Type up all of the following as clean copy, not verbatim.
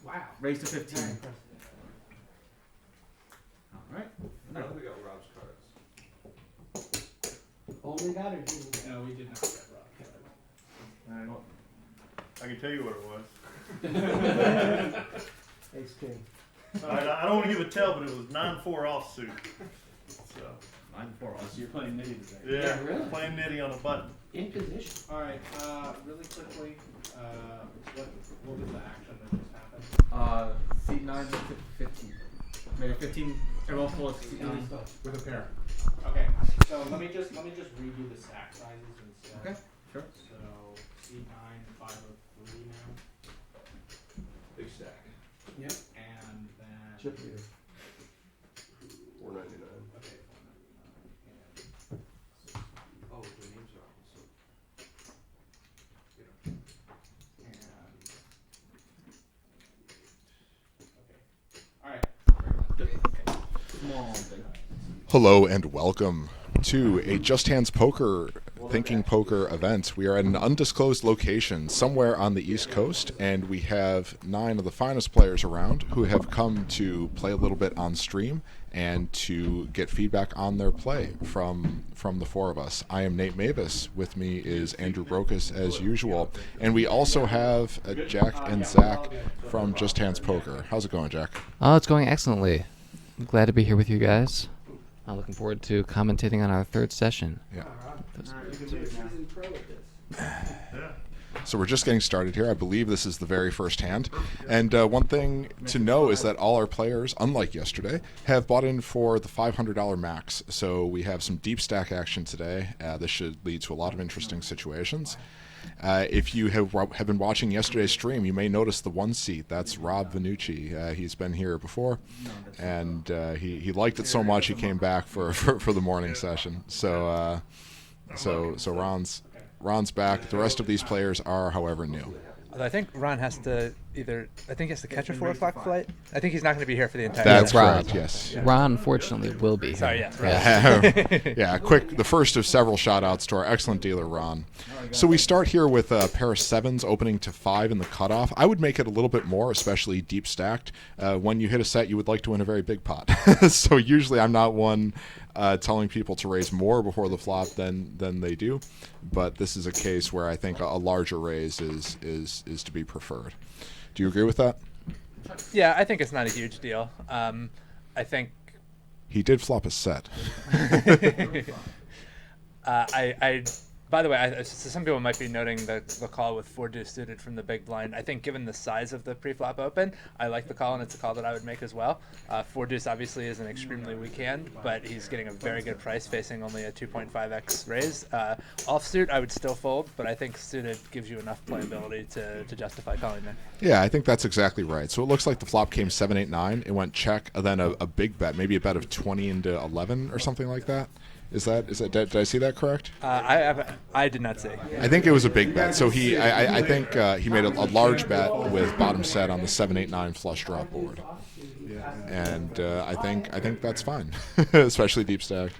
Wow. Raise to 15. All right. I don't think we got Rob's cards. Only got it. Didn't we? No, we did not get Rob. I can tell you what it was. Ace king. I don't want to give a tell, but it was 9-4 offsuit. So 9-4. Oh, so you're playing nitty today. yeah, really? playing nitty on a button. In position. All right. Really quickly, what was the action that just happened? Seat 9 to 15. Maybe 15. Everyone pull it to seat 9 with a pair. Okay. So let me just redo the stack sizes instead. Okay. Sure. So seat 9, 503 now. Big stack. Yep. And then. Chip leader. 499. Okay. Oh, the names are also. Hello and welcome to a Just Hands Poker Thinking Poker event. We are at an undisclosed location somewhere on the East Coast, and we have 9 of the finest players around who have come to play a little bit on stream and to get feedback on their play from the 4 of us. I am Nate Mavis. With me is Andrew Brokus as usual, and we also have Jack and Zach from Just Hands Poker. How's it going, Jack? Oh, it's going excellently. I'm glad to be here with you guys. I'm looking forward to commentating on our 3rd session. Yeah. Seasoned pro at this. So we're just getting started here. I believe this is the very first hand. And one thing to know is that all our players, unlike yesterday, have bought in for the $500 max. So we have some deep stack action today. This should lead to a lot of interesting situations. If you have been watching yesterday's stream, you may notice the 1 seat. That's Rob Vanucci. He's been here before, and he liked it so much he came back for the morning session. So Ron's back. The rest of these players are, however, new. Although I think Ron has to catch a 4 o'clock flight. I think he's not going to be here for the entire That's time. correct, yes. Ron, fortunately, will be here. Sorry, yes. Yeah, the first of several shout-outs to our excellent dealer, Ron. So we start here with a pair of 7s opening to 5 in the cutoff. I would make it a little bit more, especially deep stacked. When you hit a set, you would like to win a very big pot. So usually I'm not one telling people to raise more before the flop than they do. But this is a case where I think a larger raise is to be preferred. Do you agree with that? Yeah, I think it's not a huge deal. I think he did flop a set. By the way, some people might be noting the call with 4 deuce suited from the big blind. I think given the size of the pre-flop open, I like the call, and it's a call that I would make as well. 4 deuce obviously is an extremely weak hand, but he's getting a very good price facing only a 2.5x raise. Offsuit, I would still fold, but I think suited gives you enough playability to justify calling there. Yeah, I think that's exactly right. So it looks like the flop came 7-8-9. It went check, and then a big bet, maybe a bet of 20 into 11 or something like that. Is that did I see that correct? I did not see. I think it was a big bet. So I think he made a large bet with bottom set on the 7-8-9 flush draw board, and I think that's fine, especially deep stack.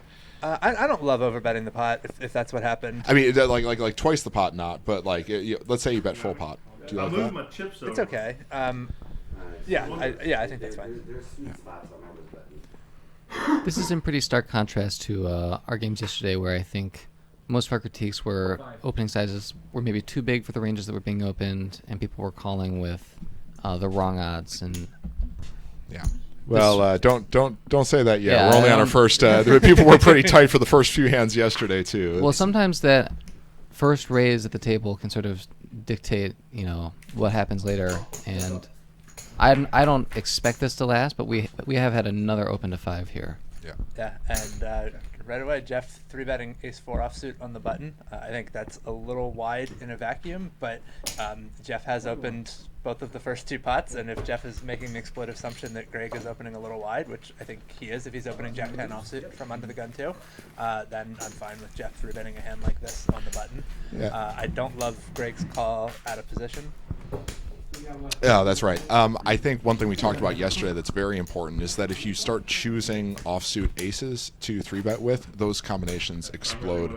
I don't love overbetting the pot if that's what happened. I mean, like twice the pot, not, but like let's say you bet full pot. Do you like that? My chips over. It's okay. I think that's fine. There's sweet spots on all this betting. This is in pretty stark contrast to our games yesterday, where I think most of our critiques were opening sizes were maybe too big for the ranges that were being opened, and people were calling with the wrong odds. And yeah. Well, don't say that yet. Yeah, We're only on our first. People were pretty tight for the first few hands yesterday too. Well, sometimes that first raise at the table can sort of dictate, what happens later. And I don't expect this to last, but we have had another open to 5 here. Yeah, and right away, Jeff 3-betting ace-4 offsuit on the button. I think that's a little wide in a vacuum, but Jeff has opened both of the first 2 pots, and if Jeff is making the exploitive assumption that Greg is opening a little wide, which I think he is if he's opening Jack-10 offsuit from under the gun too, then I'm fine with Jeff 3-betting a hand like this on the button. Yeah. I don't love Greg's call out of position. Yeah, that's right. I think one thing we talked about yesterday that's very important is that if you start choosing offsuit aces to 3-bet with, those combinations explode.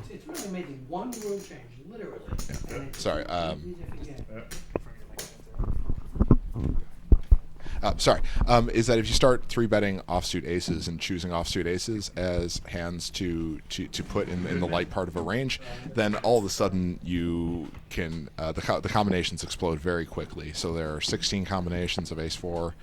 It's really making one rule change, literally. Yeah. Sorry. is that if you start 3-betting offsuit aces and choosing offsuit aces as hands to put in the light part of a range, then all of a sudden you can the combinations explode very quickly. So there are 16 combinations of ace-4,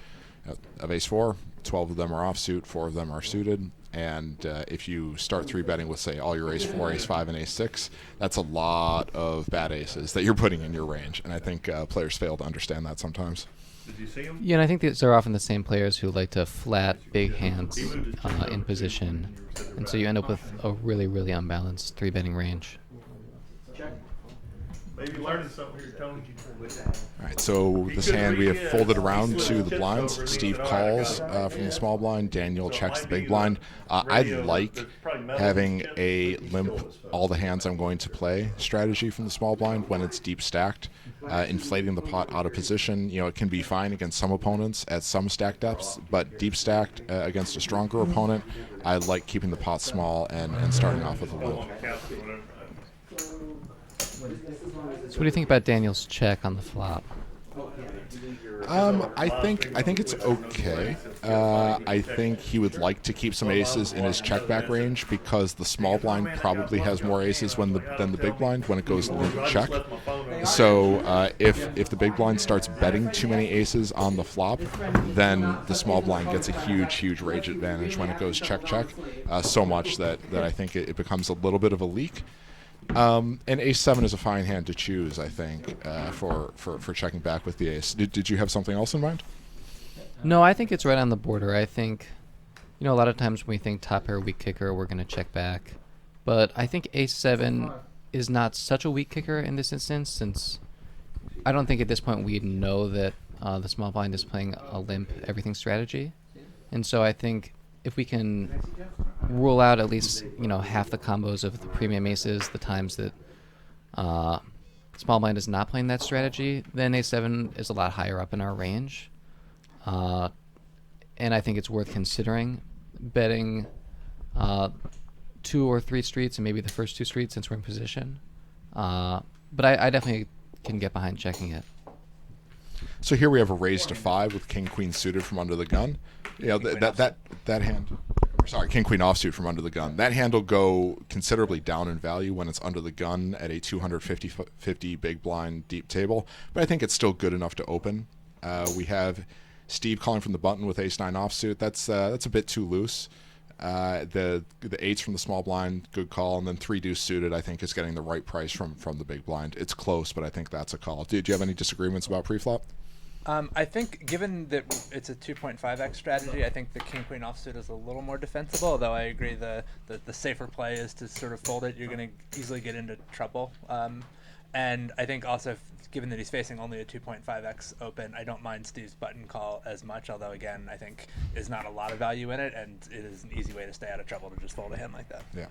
12 of them are offsuit, 4 of them are suited. And if you start 3-betting with, say, all your ace-4, ace-5, and ace-6, that's a lot of bad aces that you're putting in your range. And I think players fail to understand that sometimes. Did you see him? Yeah, and I think these are often the same players who like to flat big hands in position, and so you end up with a really, really unbalanced 3-betting range. Maybe learning something here, Tony. All right, so this hand we have folded around to the blinds. Steve calls from the small blind. Daniel checks the big blind. I like having a limp all the hands I'm going to play strategy from the small blind when it's deep stacked. Inflating the pot out of position, it can be fine against some opponents at some stack depths, but deep stacked against a stronger opponent, I like keeping the pot small and starting off with a limp. So what do you think about Daniel's check on the flop? I think it's okay. I think he would like to keep some aces in his check back range because the small blind probably has more aces than the big blind when it goes limp check. So if the big blind starts betting too many aces on the flop, then the small blind gets a huge range advantage when it goes check check. So much that I think it becomes a little bit of a leak. And ace-7 is a fine hand to choose, I think, for checking back with the ace. Did you have something else in mind? No, I think it's right on the border. I think, a lot of times when we think top pair weak kicker, we're going to check back. But I think ace-7 is not such a weak kicker in this instance, since I don't think at this point we know that the small blind is playing a limp everything strategy. And so I think if we can rule out at least half the combos of the premium aces, the times that small blind is not playing that strategy, then a7 is a lot higher up in our range, and I think it's worth considering betting 2 or 3 streets and maybe the first 2 streets since we're in position. But I definitely can get behind checking it. So here we have a raise to 5 with king queen suited from under the gun. That hand. Sorry, king queen offsuit from under the gun. That hand will go considerably down in value when it's under the gun at a 250 big blind deep table, but I think it's still good enough to open. We have Steve calling from the button with ace-9 offsuit. That's a bit too loose. The 8s from the small blind, good call, and then 3 deuce suited I think is getting the right price from the big blind. It's close, but I think that's a call. Do you have any disagreements about preflop? I think given that it's a 2.5x strategy, I think the king-queen offsuit is a little more defensible, although I agree the safer play is to sort of fold it. You're going to easily get into trouble. And I think also, given that he's facing only a 2.5x open, I don't mind Steve's button call as much, although, again, I think there's not a lot of value in it, and it is an easy way to stay out of trouble to just fold a hand like that. Yeah.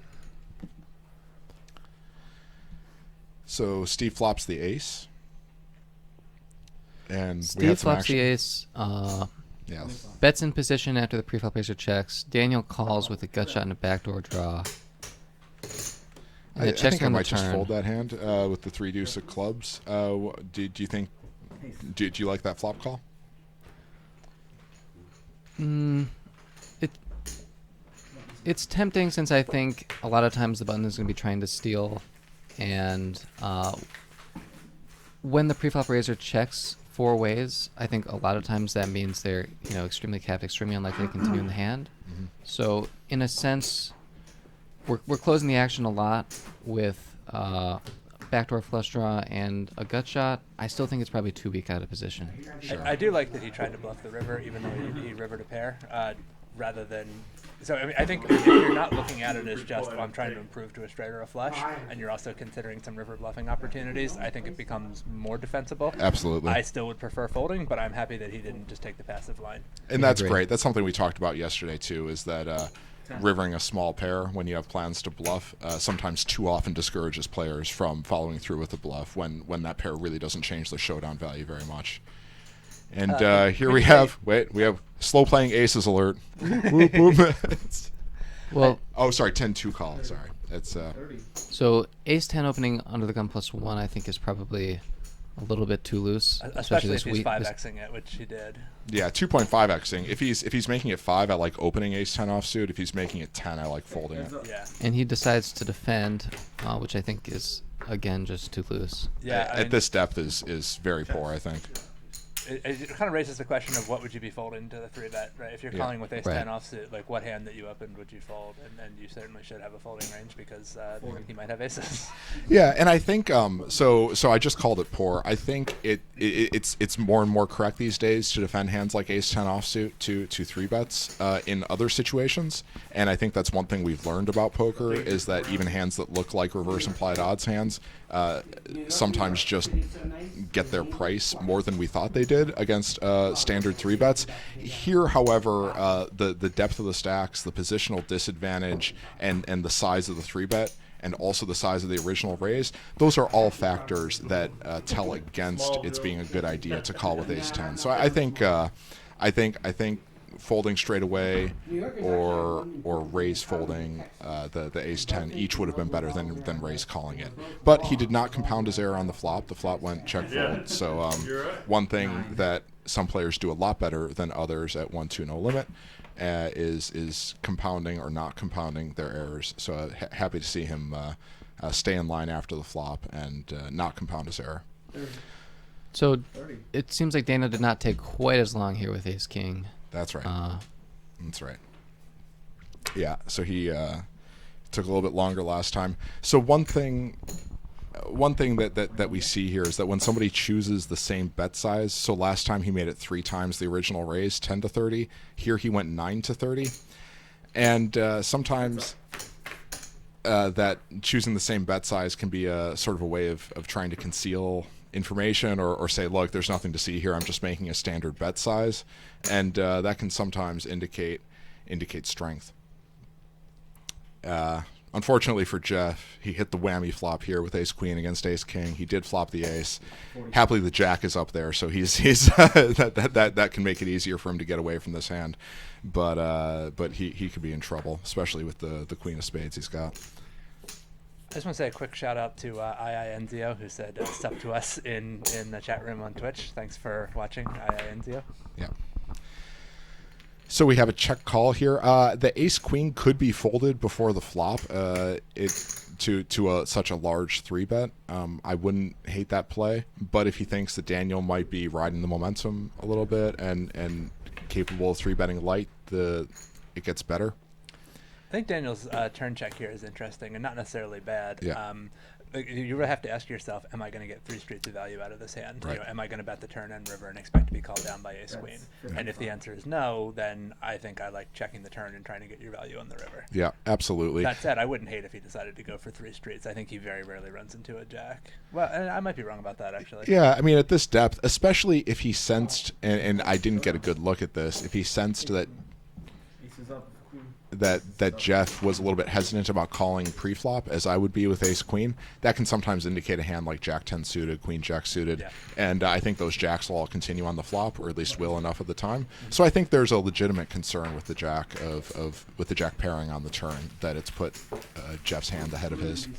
So Steve flops the ace. And Steve flops the ace, yes. bets in position after the preflop ace checks. Daniel calls with a gut shot and a backdoor draw. I think I might just fold that hand with the 3 deuce of clubs. Do you think? Do you like that flop call? It's tempting, since I think a lot of times the button is going to be trying to steal, and when the preflop raiser checks 4 ways, I think a lot of times that means they're extremely capped, extremely unlikely to continue in the hand. Mm-hmm. So in a sense, we're closing the action a lot with backdoor flush draw and a gut shot. I still think it's probably too weak out of position. Sure. I do like that he tried to bluff the river, even though he rivered a pair, rather than. So I think if you're not looking at it as just, I'm trying to improve to a straight or a flush, and you're also considering some river bluffing opportunities, I think it becomes more defensible. Absolutely. I still would prefer folding, but I'm happy that he didn't just take the passive line. And that's great. That's something we talked about yesterday too, is that rivering a small pair when you have plans to bluff sometimes too often discourages players from following through with the bluff when that pair really doesn't change the showdown value very much. And here we have slow playing aces alert. Whoop, whoop. Well, sorry, 10-2 call. Sorry, it's so ace 10 opening under the gun +1 I think is probably a little bit too loose, Especially this if he's week. 5xing it, which he did. Yeah, 2.5xing. If he's making it 5, I like opening ace 10 offsuit. If he's making it 10, I like folding it. Yeah. And he decides to defend, which I think is again just too loose. Yeah. I mean, At this depth is very poor, I think. it kind of raises the question of what would you be folding to the 3-bet, right? If you're Yeah. calling with ace Right. 10 offsuit, like what hand that you opened would you fold? And you certainly should have a folding range because he might have aces. Yeah, and I think so I just called it poor. I think it's more and more correct these days to defend hands like ace 10 offsuit to 3-bets in other situations. And I think that's one thing we've learned about poker is that even hands that look like reverse implied odds hands sometimes just get their price more than we thought they did against standard 3-bets. Here, however, the depth of the stacks, the positional disadvantage, and the size of the 3-bet, and also the size of the original raise, those are all factors that tell against it's being a good idea to call with ace 10. So I think folding straight away or raise folding the ace 10 each would have been better than raise calling it. But he did not compound his error on the flop. The flop went check fold. So one thing that some players do a lot better than others at 1-2 no limit is compounding or not compounding their errors. So happy to see him stay in line after the flop and not compound his error. So it seems like Dana did not take quite as long here with ace king. That's right. That's right. Yeah, so he took a little bit longer last time. So one thing that we see here is that when somebody chooses the same bet size, so last time he made it 3 times the original raise, 10-30. Here he went 9-30. And sometimes that choosing the same bet size can be a sort of a way of trying to conceal information or say, look, there's nothing to see here, I'm just making a standard bet size, and that can sometimes indicate strength. Unfortunately for Jeff, he hit the whammy flop here with ace queen against ace king. He did flop the ace. Happily the jack is up there, so he's that can make it easier for him to get away from this hand, but he could be in trouble, especially with the queen of spades he's got. I just want to say a quick shout out to IINZO who said sub to us in the chat room on Twitch. Thanks for watching, IINZO. Yeah. So we have a check call here. The ace queen could be folded before the flop. To such a large 3-bet. I wouldn't hate that play, but if he thinks that Daniel might be riding the momentum a little bit and capable of 3-betting light, it gets better. I think Daniel's turn check here is interesting and not necessarily bad. Yeah. You really have to ask yourself, am I going to get 3 streets of value out of this hand? Right. Am I going to bet the turn and river and expect to be called down by ace queen? And if the answer is no, then I think I like checking the turn and trying to get your value on the river. Yeah, absolutely. That said, I wouldn't hate if he decided to go for 3 streets. I think he very rarely runs into a jack. Well, and I might be wrong about that, actually. Yeah, I mean, at this depth, especially if he sensed, and I didn't get a good look at this, if he sensed that Jeff was a little bit hesitant about calling pre-flop, as I would be with ace queen, that can sometimes indicate a hand like jack 10 suited, queen jack suited, and I think those jacks will all continue on the flop, or at least will enough of the time. So I think there's a legitimate concern with the jack with the jack pairing on the turn, that it's put Jeff's hand ahead of his.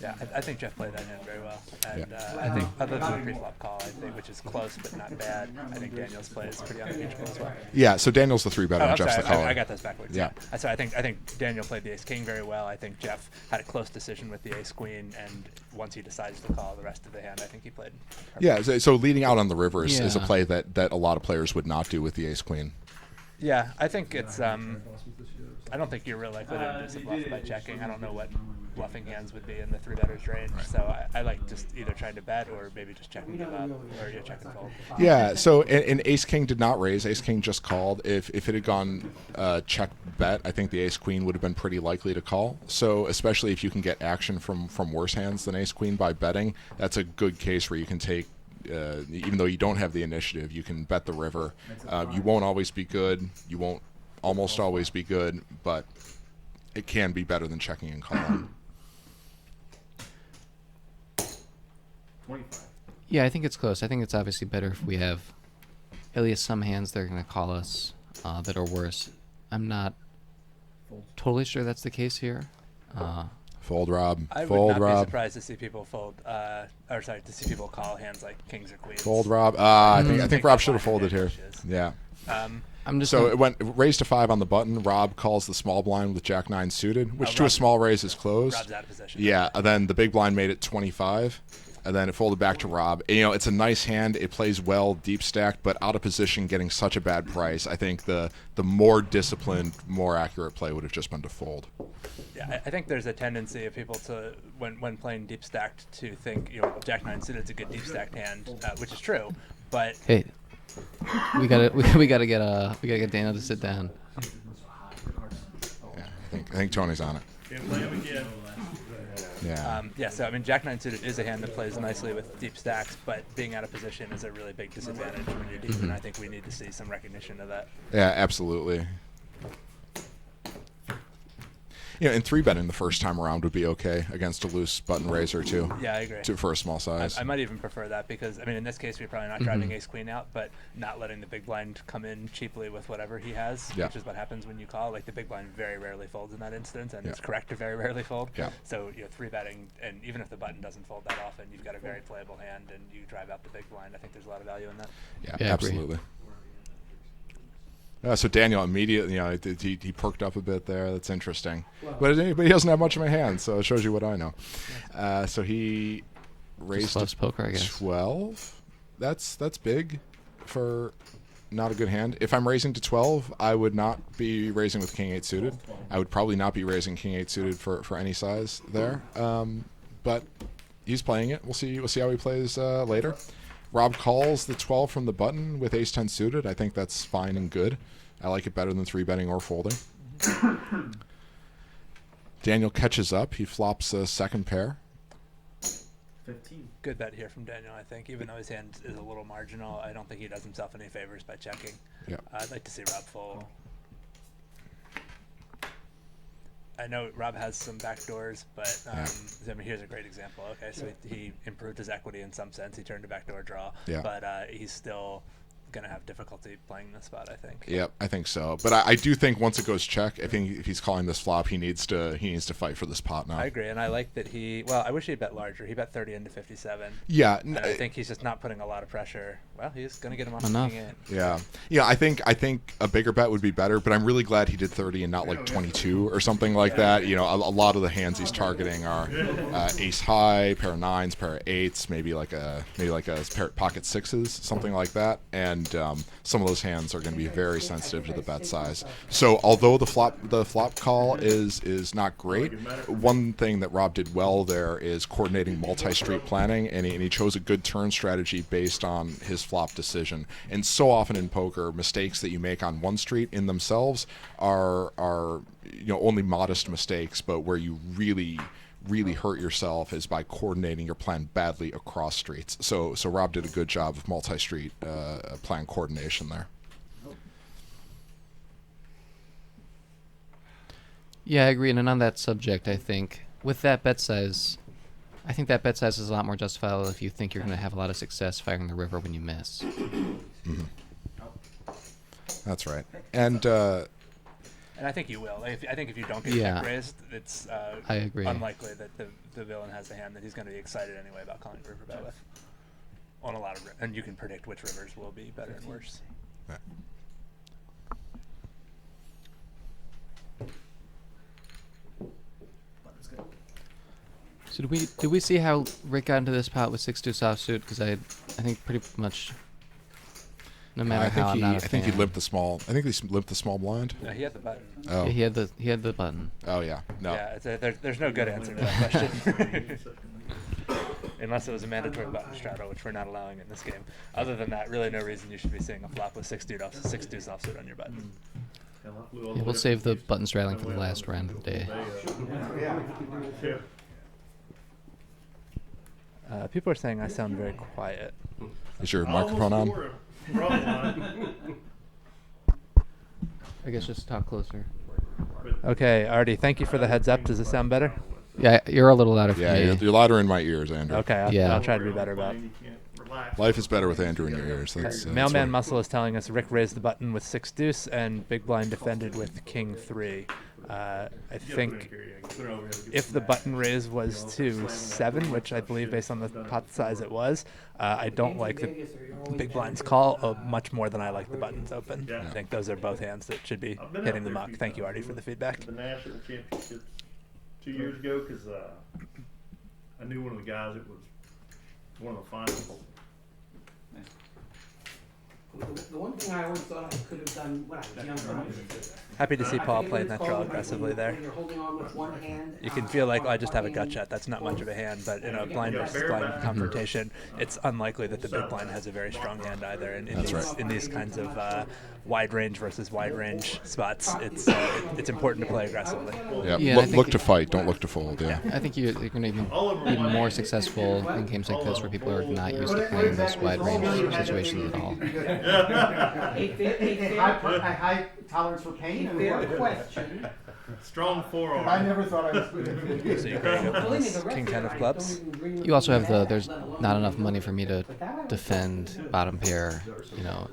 Yeah, I think Jeff played that hand very well, and I think other than the pre-flop call, I think, which is close but not bad, I think Daniel's play is pretty unimpeachable as well. Yeah, so Daniel's the 3-bet and Jeff's the caller. I got those backwards. Yeah. So I think Daniel played the ace king very well. I think Jeff had a close decision with the ace queen, and once he decides to call the rest of the hand, I think he played perfect. Yeah, so leading out on the river is a play that a lot of players would not do with the ace queen. Yeah, I think it's I don't think you're real likely to induce a bluff by checking. I don't know what bluffing hands would be in the 3-betters range, so I like just either trying to bet or maybe just check and give up, or you check and fold. Yeah, so and ace king did not raise. Ace king just called. If it had gone check bet, I think the ace queen would have been pretty likely to call. So especially if you can get action from worse hands than ace queen by betting, that's a good case where you can take. Even though you don't have the initiative, you can bet the river. You won't always be good. You won't almost always be good, but it can be better than checking and calling. 25. Yeah, I think it's close. I think it's obviously better if we have at least some hands that are going to call us that are worse. I'm not totally sure that's the case here. Fold, Rob. I would Fold, not be Rob. surprised to see people fold, to see people call hands like kings or queens. Fold, Rob. I think Take Rob that should have line folded here. advantages. Yeah. I'm just So gonna- it went raised to 5 on the button. Rob calls the small blind with Jack 9 suited, which to a Rob's- small raise is closed. Rob's out of position. Yeah, and then the big blind made it 25, and then it folded back to Rob. You know, it's a nice hand. It plays well deep stacked, but out of position, getting such a bad price. I think the more disciplined, more accurate play would have just been to fold. Yeah, I think there's a tendency of people to, when playing deep stacked, to think, you know, Jack 9 suited is a good deep stacked hand, which is true, but Hey, we gotta get Daniel to sit down. Yeah, I think Tony's on it. Can't play him again. Yeah. so I mean, Jack 9 suited is a hand that plays nicely with deep stacks, but being out of position is a really big disadvantage when you're deep, and I think we need to see some recognition of that. Yeah, absolutely. You know, and 3-betting the first time around would be okay against a loose button raiser too. Yeah, I agree. For a small size. I might even prefer that because, I mean, in this case, we're probably not driving ace-queen out, but not letting the big blind come in cheaply with whatever he has, Yeah. which is what happens when you call. Like, the big blind very rarely folds in that instance, and Yeah. it's correct to very rarely fold. Yeah. So, you know, 3-betting, and even if the button doesn't fold that often, you've got a very playable hand, and you drive out the big blind. I think there's a lot of value in that. Yeah, Yeah, I agree. absolutely. So Daniel immediately, you know, he perked up a bit there. That's interesting. But he doesn't have much in my hand, so it shows you what I know. So he raised loves to poker, I guess. 12. That's big for not a good hand. If I'm raising to 12, I would not be raising with King 8 suited. I would probably not be raising King 8 suited for any size there. But he's playing it. We'll see how he plays later. Rob calls the 12 from the button with ace 10 suited. I think that's fine and good. I like it better than 3-betting or folding. Daniel catches up. He flops a second pair. 15. Good bet here from Daniel, I think. Even though his hand is a little marginal, I don't think he does himself any favors by checking. Yeah. I'd like to see Rob fold. I know Rob has some backdoors, but I mean, here's a great example. Okay, so he improved his equity in some sense. He turned a backdoor draw, Yeah. but he's still going to have difficulty playing this spot, I think. Yep, I think so. But I do think once it goes check, I think if he's calling this flop, he needs to fight for this pot now. I agree, and I like that I wish he'd bet larger. He bet 30 into 57. Yeah, And I think he's just not putting a lot of pressure. Well, he's going to get him off Enough. King 8. yeah. I think a bigger bet would be better. But I'm really glad he did 30 and not like 22 or something like that. You know, a lot of the hands he's targeting are ace high, pair of 9s, pair of 8s, maybe like a pair of pocket 6s, something like that. And some of those hands are going to be very sensitive to the bet size. So although the flop call is not great, one thing that Rob did well there is coordinating multi-street planning, and he chose a good turn strategy based on his flop decision. And so often in poker, mistakes that you make on one street in themselves are only modest mistakes, but where you really hurt yourself is by coordinating your plan badly across streets. So Rob did a good job of multi-street plan coordination there. Yeah, I agree. And on that subject, I think with that bet size, I think that bet size is a lot more justifiable if you think you're going to have a lot of success firing the river when you miss. Mm-hmm. That's right. And And I think you will. I think if you don't get Yeah. check raised, it's I agree. unlikely that the villain has the hand that he's going to be excited anyway about calling river bet with. On a lot of and you can predict which rivers will be better and worse. So did we see how Rick got into this pot with 6-2 offsuit? Because I think pretty much no matter I how I'm not a think he fan. limped the small. I think he limped the small blind. No, he had the button. Oh, Yeah, he had the button. oh yeah. No. Yeah, there's no good answer to that question. Unless it was a mandatory button straddle, which we're not allowing in this game. Other than that, really no reason you should be seeing a flop with 6-2 offsuit on your button. Yeah, we'll save the button straddling for the last round of the day. People are saying I sound very quiet. Is your microphone on? I guess just talk closer. Okay, Artie, thank you for the heads up. Does it sound better? Yeah, you're a little louder for Yeah, me. you're louder in my ears, Andrew. Okay, Yeah. I'll try to be better about it. Life is better with Andrew in your ears. That's Mailman right. Muscle is telling us Rick raised the button with 6 deuce and Big Blind defended with King 3. I You gotta put it in think carry, yeah, put it over here, get if some the mash. button raise was to 7, which I believe based on the pot size it was, I don't like the big blind's call much more than I like the buttons open. Yeah. I think those are both hands that should be I've been hitting out the there a muck. few Thank you, times. Artie, We for the went feedback. to the national championships 2 years ago because I knew one of the guys that was one of the finalists. The one thing I always thought I could have done when I was younger. Happy to see I Paul forget playing what it's that draw called, aggressively when there. you're holding on with one hand, You can feel like, on oh, I just have a gut fucking- shot. That's not much of a hand, but in a blind Yeah, versus bare blind back. confrontation, it's unlikely that the big blind has a very strong hand either. And That's right. in these kinds of wide range versus wide range spots, it's important to play aggressively. Yeah, Yeah, I look, think look it- to fight, don't look to fold. Yeah. I think you're going to All of them be are more one successful hand. in games like All this of where them. people are not Bull, used to bull. playing those wide range situations at all. A high tolerance for pain. And Fair what? question. Strong forearm. I never thought I was good at So you Greg open this king 10 of clubs. You also have there's not enough money for me to defend bottom pair, you know.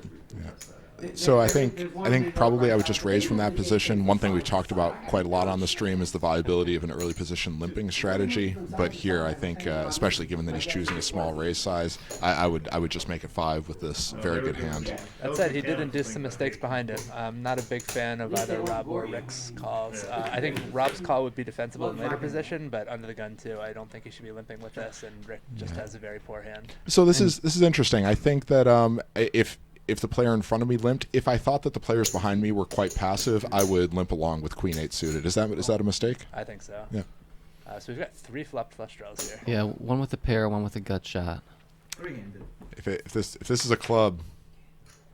So I think probably I would just raise from that position. One thing we've talked about quite a lot on the stream is the viability of an early position limping strategy. But here I think, especially given that he's choosing a small raise size, I would just make it 5 with this very good hand. That said, he did induce some mistakes behind him. I'm not a big fan of either Rob or Rick's calls. I think Rob's call would be defensible in later position, but under the gun too. I don't think he should be limping with this, and Rick just has a very poor hand. So this is interesting. I think that if the player in front of me limped, if I thought that the players behind me were quite passive, I would limp along with Queen 8 suited. Is that a mistake? I think so. Yeah. So we've got 3 flopped flush draws here. Yeah, one with a pair, one with a gut shot. If this is a club,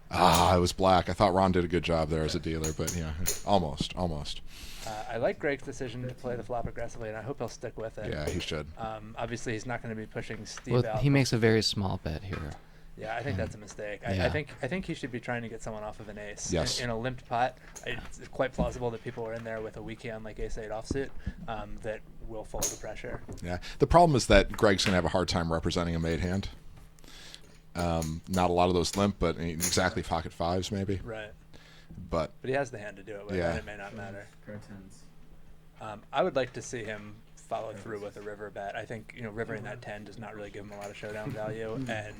it was black. I thought Ron did a good job there as a dealer, but yeah, almost. I like Greg's decision to play the flop aggressively, and I hope he'll stick with it. Yeah, he should. Obviously, he's not going to be pushing Steve Well, out. he makes a very small bet here. Yeah, I think that's a mistake. I Yeah. think he should be trying to get someone off of an ace. Yes. In a limped pot, it's quite plausible that people are in there with a weak hand like ace-8 offsuit that will fold the pressure. Yeah. The problem is that Greg's going to have a hard time representing a made hand. Not a lot of those limp, but exactly pocket 5s maybe. Right. But But he has the hand to do it with, Yeah. and it may not matter. I would like to see him follow through with a river bet. I think rivering that 10 does not really give him a lot of showdown value, and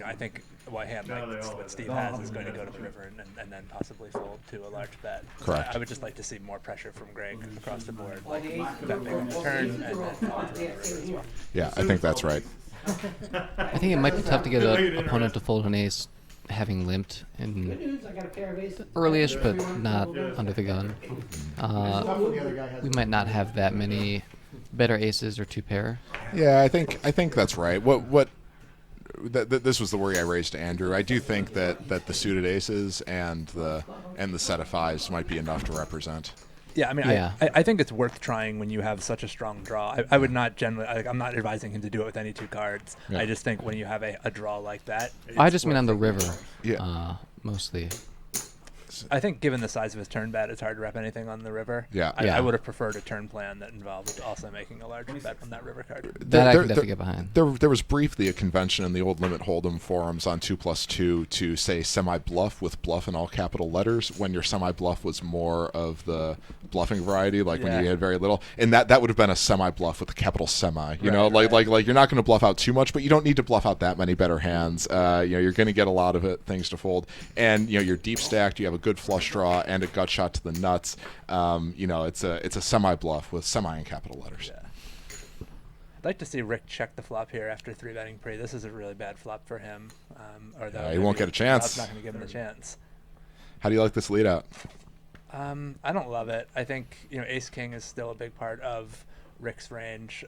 I think a hand like what Steve has is going to go to the river and then possibly fold to a large bet. Correct. I would just like to see more pressure from Greg across the board, like bet big on the turn and then follow through on the river as well. yeah, I think that's right. I think it might be tough to get an opponent to fold an ace having limped Good in news, I got a pair of aces. early-ish, but not under the gun. Stuff when the other guy has We might not have that many better aces or 2 pair. Yeah, I think that's right. This was the worry I raised to Andrew. I do think that the suited aces and the set of 5s might be enough to represent. Yeah, I mean, Yeah. I think it's worth trying when you have such a strong draw. I would not generally, I'm not advising him to do it with any 2 cards. Yeah. I just think when you have a draw like that, I just mean on the river, Yeah. mostly. I think given the size of his turn bet, it's hard to rep anything on the river. Yeah. Yeah. I would have preferred a turn plan that involved also making a large bet on that river card. That I can definitely get behind. There was briefly a convention in the old Limit Hold'em forums on 2+2 to say semi-bluff with bluff in all capital letters when your semi-bluff was more of the bluffing variety, like when you Yeah. had very little. And that would have been a semi-bluff with a capital semi. You know, Right. like you're not going to bluff out too much, but you don't need to bluff out that many better hands. You're going to get a lot of things to fold. And, you're deep stacked, you have a good flush draw and a gut shot to the nuts. It's a semi-bluff with semi in capital letters. Yeah. I'd like to see Rick check the flop here after 3-betting pre. This is a really bad flop for him. He won't get a chance. Rob's not going to give him a chance. How do you like this lead out? I don't love it. I think Ace King is still a big part of Rick's range.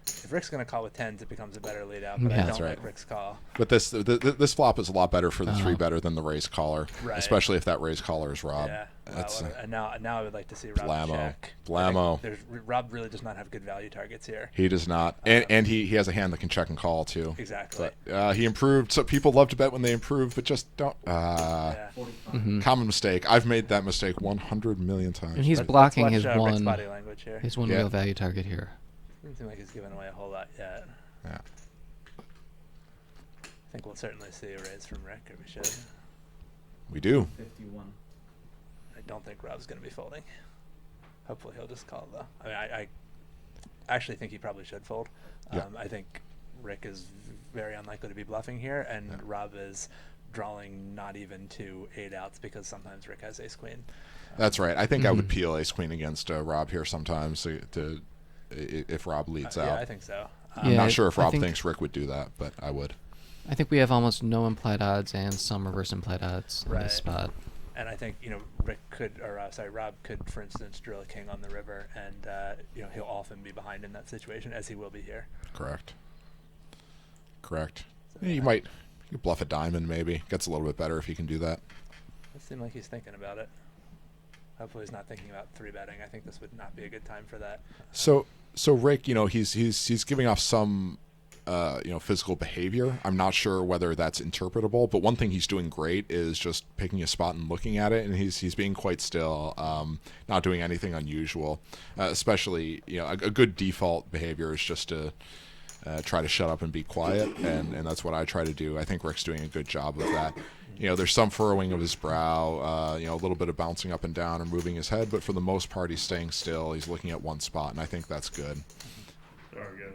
If Rick's going to call with 10s, it becomes a better lead out. But Yeah, I that's don't right. like Rick's call. But this flop is a lot better for the 3-better than the raise caller, Right. especially if that raise caller is Rob. Yeah. That's And now I would like to see Rob Blammo. check. Blammo. Rob really does not have good value targets here. He does not, and he has a hand that can check and call too. Exactly. But he improved. So people love to bet when they improve, but just don't. Yeah. Common mistake. I've made that mistake 100 million times. And he's Let's blocking watch, his Rick's one body language here. Yeah. real value target here. Doesn't seem like he's giving away a whole lot yet. Yeah. I think we'll certainly see a raise from Rick, or we should. We do. I don't think Rob's going to be folding. Hopefully he'll just call though. I mean, I actually think he probably should fold. Yeah. I think Rick is very unlikely to be bluffing here, and Rob is drawing not even to 8 outs because sometimes Rick has ace queen. That's right. I think I would peel ace queen against Rob here sometimes if Rob leads out. Yeah, I think so. I'm Yeah, not sure if I Rob think- thinks Rick would do that, but I would. I think we have almost no implied odds and some reverse implied odds in Right. this spot. And I think, Rob could, for instance, drill a king on the river, and he'll often be behind in that situation, as he will be here. Correct. Yeah, you might bluff a diamond maybe. Gets a little bit better if you can do that. It seems like he's thinking about it. Hopefully he's not thinking about 3-betting. I think this would not be a good time for that. So Rick, he's giving off some physical behavior. I'm not sure whether that's interpretable, but one thing he's doing great is just picking a spot and looking at it, and he's being quite still, not doing anything unusual. Especially, a good default behavior is just to try to shut up and be quiet, and that's what I try to do. I think Rick's doing a good job of that. There's some furrowing of his brow, a little bit of bouncing up and down and moving his head, but for the most part, he's staying still. He's looking at one spot, and I think that's good. Very good.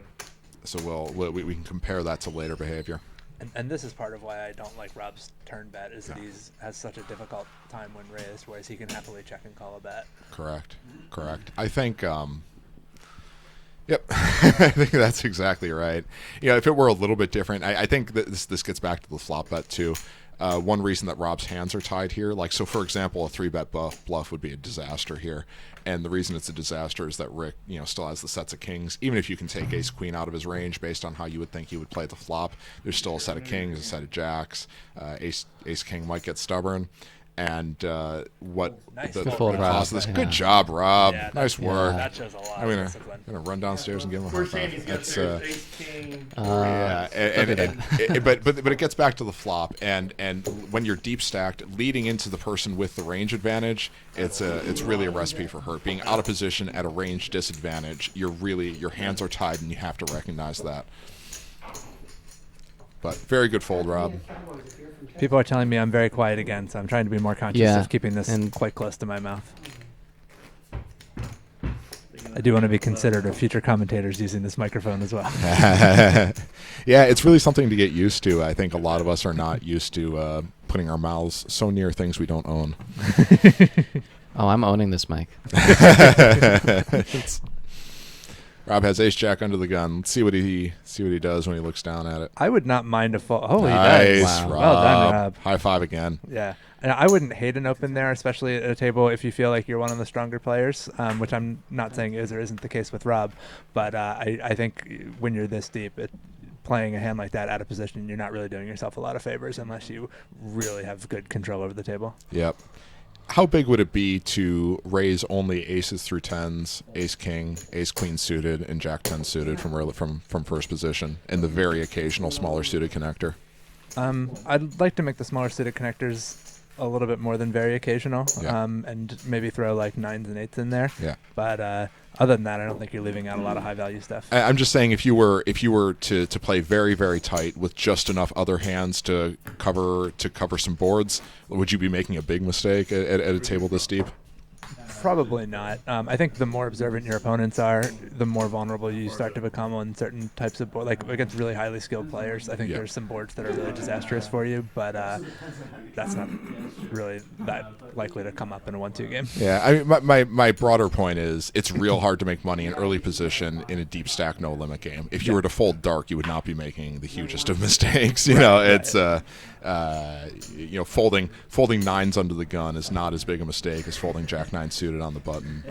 So we can compare that to later behavior. And this is part of why I don't like Rob's turn bet, is that he has such a difficult time when raised, whereas he can happily check and call a bet. Correct. I think, yep, I think that's exactly right. If it were a little bit different, I think that this gets back to the flop bet too. One reason that Rob's hands are tied here, so for example, a 3-bet bluff would be a disaster here. And the reason it's a disaster is that Rick, still has the sets of kings. Even if you can take ace queen out of his range based on how you would think he would play the flop, there's still a set of kings, a set of jacks. Ace king might get stubborn. And what Nice the fold, Rob. cost of this? Yeah. Good job, Rob. Yeah, nice work. That shows a lot I'm of gonna discipline. run downstairs and give him a high Where's five. Sandy's got That's there? Ace king. but it gets back to the flop, and when you're deep stacked, leading into the person with the range advantage, it's really a recipe for hurt. Being out of position at a range disadvantage, your hands are tied, and you have to recognize that. But very good fold, Rob. People are telling me I'm very quiet again, so I'm trying to be more conscious Yeah, of keeping this and- quite close to my mouth. I do want to be considerate of future commentators using this microphone as well. Yeah, it's really something to get used to. I think a lot of us are not used to putting our mouths so near things we don't own. Oh, I'm owning this mic. Rob has ace jack under the gun. Let's see what he does when he looks down at it. I would not mind a fold. Oh, he Nice, does. Wow. Rob. Well done, Rob. High five again. Yeah. And I wouldn't hate an open there, especially at a table if you feel like you're one of the stronger players, which I'm not saying is or isn't the case with Rob. But I think when you're this deep, playing a hand like that out of position, you're not really doing yourself a lot of favors unless you really have good control over the table. Yep. How big would it be to raise only aces through tens, ace king, ace queen suited, and jack 10 suited from first position, and the very occasional smaller suited connector? I'd like to make the smaller suited connectors a little bit more than very occasional, Yeah. and maybe throw like 9s and 8s in there. Yeah. But other than that, I don't think you're leaving out a lot of high value stuff. I'm just saying, if you were to play very, very tight with just enough other hands to cover some boards, would you be making a big mistake at a table this deep? Probably not. I think the more observant your opponents are, the more vulnerable you start to become on certain types of board. Like against really highly skilled players, I think Yeah. there's some boards that are really disastrous for you, but that's not really that likely to come up in a 1-2 game. Yeah, I mean, my broader point is it's real hard to make money in early position in a deep stack no limit game. If you were to fold dark, you would not be making the hugest of mistakes. It's folding nines under the gun is not as big a mistake as folding jack 9 suited on the button.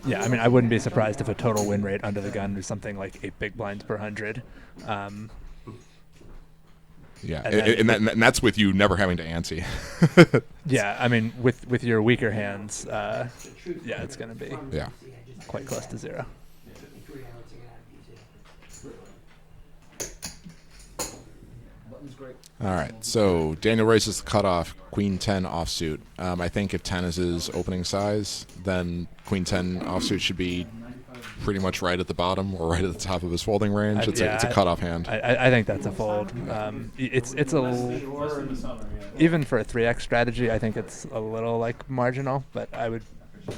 Yeah, I mean, I wouldn't be surprised if a total win rate under the gun was something like 8 big blinds per 100. Yeah, And then- and that's with you never having to ante. Yeah, I mean, with your weaker hands, yeah, it's going to be Yeah. quite close to 0. All right, so Daniel raises the cutoff, queen 10 offsuit. I think if 10 is his opening size, then queen 10 offsuit should be pretty much right at the bottom or right at the top of his folding range. It's a cutoff hand. I think that's a fold. It's even for a 3x strategy, I think it's a little like marginal, but I would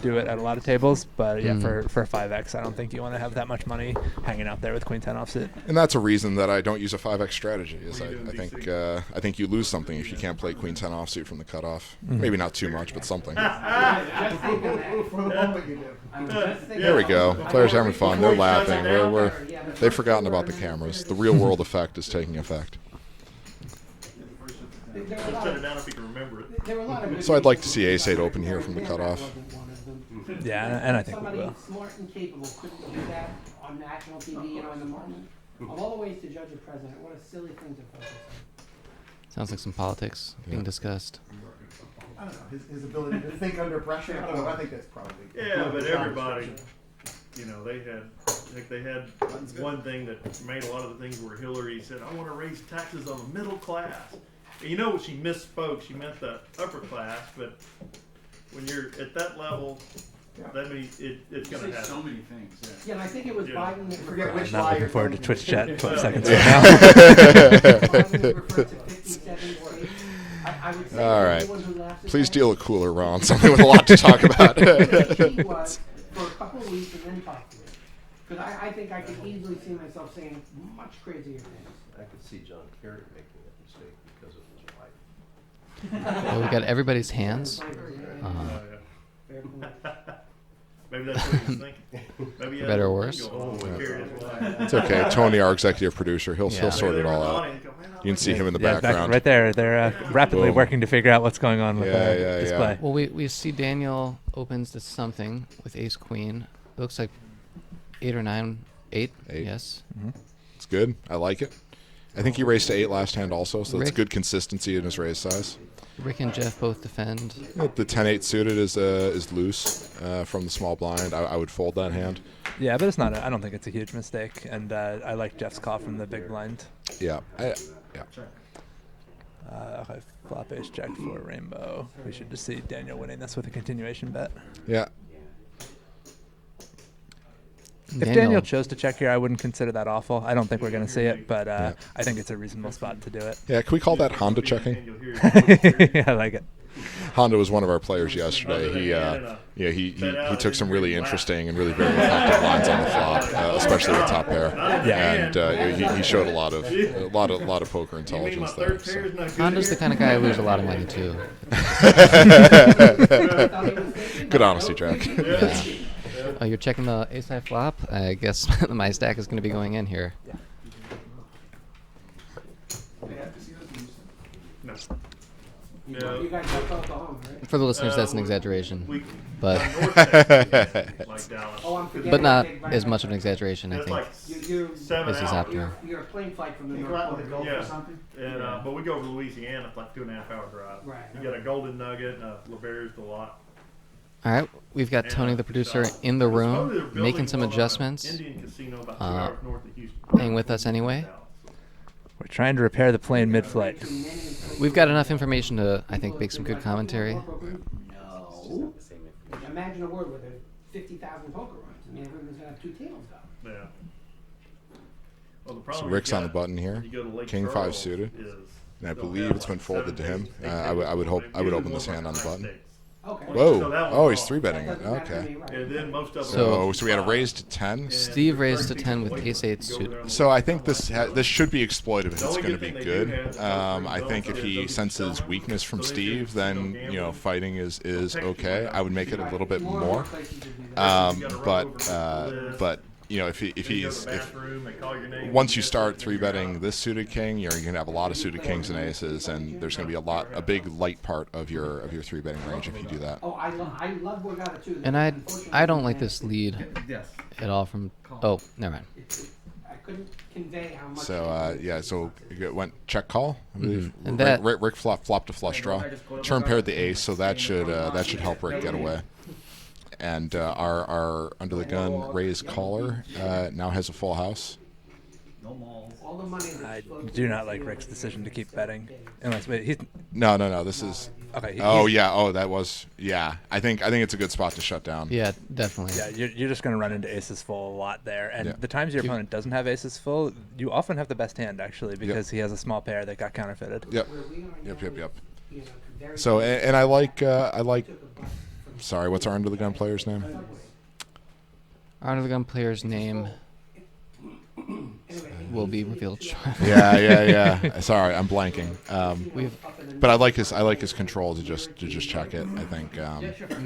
do it at a lot of tables. But yeah, for 5x, I don't think you want to have that much money hanging out there with queen 10 offsuit. And that's a reason that I don't use a 5x strategy. Is I think you lose something if you can't play queen 10 offsuit from the cutoff. Maybe not too much, but something. Just thinking that. For the moment you do. I'm just thinking There we that. go. Players are having fun. They're laughing. They've forgotten about the cameras. The real world effect is taking effect. There were a Just lot set it of- down if you can remember it. there were a lot of So I'd like to see ace-8 open here from the cutoff. Yeah, and I think we Somebody will. smart and capable couldn't do that on national TV, in the moment. Of all the ways to judge a president, what a silly thing to focus on. Sounds like some politics being discussed. I don't know, his ability to think under pressure. I don't know, I think that's probably. Yeah, but everybody, they had one thing that made a lot of the things where Hillary said, I want to raise taxes on the middle class. And she misspoke. She meant the upper class, but when you're at that level, that means it's going to happen. So many things. Yeah, and I think it was Yeah. Biden that Forget referred- which Not lie looking you're forward to going Twitch to. chat 12 seconds Yeah. from now. Biden that referred to 57 states. I would say All right. anyone who laughs at Please that- deal with cooler, Ron. Something with a lot to talk about. The key was for a couple of weeks and then talk to it. Because I think I could easily see myself saying much crazier things. I could see John Kerry making that mistake because of his wife. Well, we got everybody's hands. Fair point. Maybe that's what he was thinking. Maybe For better or worse. It's okay. Tony, our executive producer, he'll sort it all out. You can see him in the Yeah, background. right there. They're rapidly Boom. working to figure out what's going on with Yeah, the yeah, display. Well, we see Daniel opens to something with ace queen. It looks like 8 or 9. 8. Eight. Yes. It's good. I like it. I think he raised to 8 last hand also, so that's Rick- good consistency in his raise size. Rick and Jeff both defend. The 10-8 suited is loose from the small blind. I would fold that hand. Yeah, but it's not. I don't think it's a huge mistake, and I like Jeff's call from the big blind. Yeah. Okay, flop ace jack for rainbow. We should just see Daniel winning this with a continuation bet. Yeah. If Daniel chose to check here, I wouldn't consider that awful. I don't think we're going to see it, but I think it's a reasonable spot to do it. Yeah. Can we call that Honda checking? Yeah, I like it. Honda was one of our players yesterday. He took some really interesting and really very effective lines on the flop, especially with top pair. Yeah. And he showed a lot of poker intelligence there. So. Honda's the kind of guy I lose a lot of money to. Good honesty, Jack. Yeah. Oh, you're checking the ace high flop? I guess my stack is going to be going in here. No. You guys have Oklahoma, right? For the listeners, that's an exaggeration, but Like Dallas. Oh, I'm forgetting. but not big right as now. much of an exaggeration, I That's think. like You're 7 This is hours. happening. You're a plane flight from the You North go out with a Pole. golf Yeah. or something? And but we go over to Louisiana. It's like 2.5 hour drive. Right. You got a golden nugget and a LeBair's Delight. All right, we've got Tony, the producer, in the room, making some adjustments. Indian casino about 2 Uh, hours north of Houston. hang with us anyway. We're trying to repair the plane mid-flight. We've got enough information to, I think, make some good commentary. No. Imagine a world where there's 50,000 poker runs. I mean, everyone's gonna have 2 tails though. Yeah. Well, the So problem Rick's you on the got button here. when you go to Lake King 5 Charles suited. is And I they'll believe have it's been like folded 7 to him. days, 8 I would hope days. I would Usually open more this hand on the like button. 5 days. Okay. So Whoa! that Oh, was he's off. 3-betting That it. doesn't matter to Okay. me, right? And then most of them. So- So we had a raise to 10. Steve raised to 10 with ace-8 suited. So I think this should be exploitive if The it's only going to good be thing they good. do have is I think if he senses weakness from Steve, then fighting is okay. I would make it a little bit more. But if once you start 3-betting this suited king, you're going to have a lot of suited kings and aces, and there's going to be a big light part of your 3-betting range if you do that. Oh, I love Borgata too. And I Unfortunately, don't like this lead Yes. at all from. Oh, never mind. I couldn't convey how much. So it went check call. I believe. And that- Rick flopped a flush draw. Turn paired the ace, so that should help Rick get away. And our under the gun raise caller now has a full house. No malls. All the money that's I supposed to do be not like sealed Rick's at the decision to end keep is betting. 7 days. Unless, wait, he's No, this is. okay. Oh he's- yeah. Oh, that was. Yeah. I think it's a good spot to shut down. Yeah, definitely. Yeah, you're just going to run into aces full a lot there. And Yeah. the times your opponent doesn't have aces full, you often have the best hand, actually, because Yep. he has a small pair that got counterfeited. Yep. Where we are Yep. now Yep. Yep. is, you know, very So and I like. took a bus from Sorry, what's our under the gun player's name? Subway. Our under the gun player's name Anyway, will be easily revealed 2 shortly. hours. Yeah. Sorry, I'm blanking. We've Up in the But I like his control to just check it. I think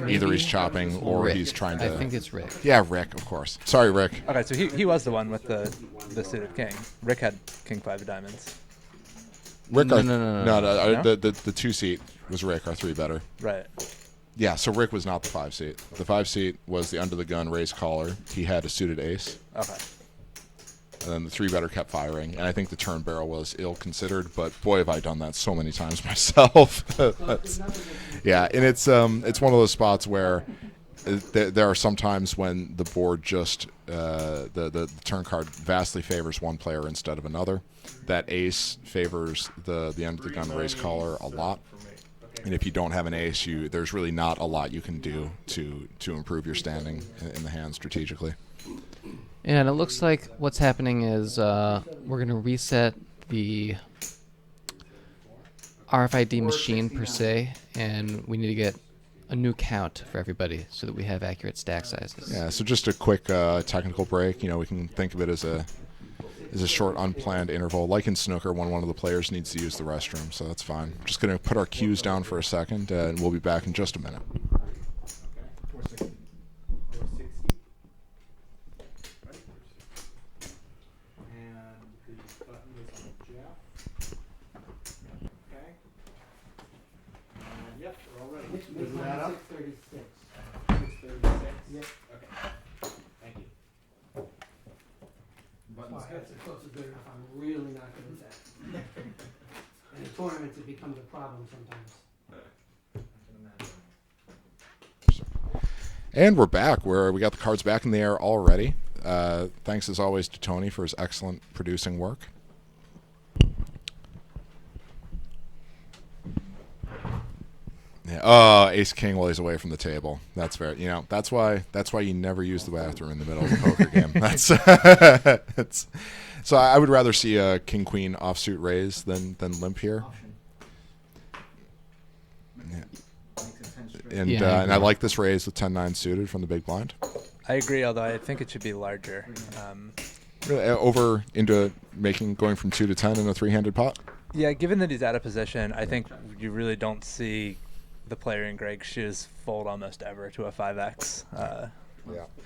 either he's chopping or Rick. he's trying to. I think it's Rick. Yeah, Rick, of course. Sorry, Rick. Okay, so he was the one with the suited king. Rick had king 5 of diamonds. Rick, No, our, no, no, no, no. the 2 seat was Rick, our 3 better. Right. Yeah, so Rick was not the 5 seat. The 5 seat was the under the gun raise caller. He had a suited ace, Okay. and then the 3 better kept firing. And I think the turn barrel was ill considered, but boy, have I done that so many times myself. That's- yeah, and it's one of those spots where there are some times when the board just the turn card vastly favors one player instead of another. That ace favors the under the gun raise caller a lot. And if you don't have an ace, there's really not a lot you can do to improve your standing in the hand strategically. And it looks like what's happening is we're going to reset the RFID machine per se, and we need to get a new count for everybody so that we have accurate stack sizes. Yeah, so just a quick technical break. We can think of it as a short unplanned interval, like in snooker when one of the players needs to use the restroom. So that's fine. Just going to put our cues down for a second, and we'll be back in just a minute. 460. 460. Right? And the button is on Jeff. Okay. And yep, we're all ready. It's that up? 6:36. 636. Yep. Okay. Thank you. Oh, that's close to good enough. I'm really not good at that. And in tournaments, it becomes a problem sometimes. I can imagine. And we're back. We got the cards back in the air already. Thanks as always to Tony for his excellent producing work. Yeah. Ace King while he's away from the table. That's very. That's why you never use the bathroom in the middle of a poker game. That's. So I would rather see a King Queen offsuit raise than limp here. Yeah. And Yeah, I and I agree. like this raise with 10-9 suited from the big blind. I agree, although I think it should be larger. Really, over into going from 2 to 10 in a 3-handed pot. Yeah, given that he's out of position, I think you really don't see the player in Greg's shoes fold almost ever to a 5x.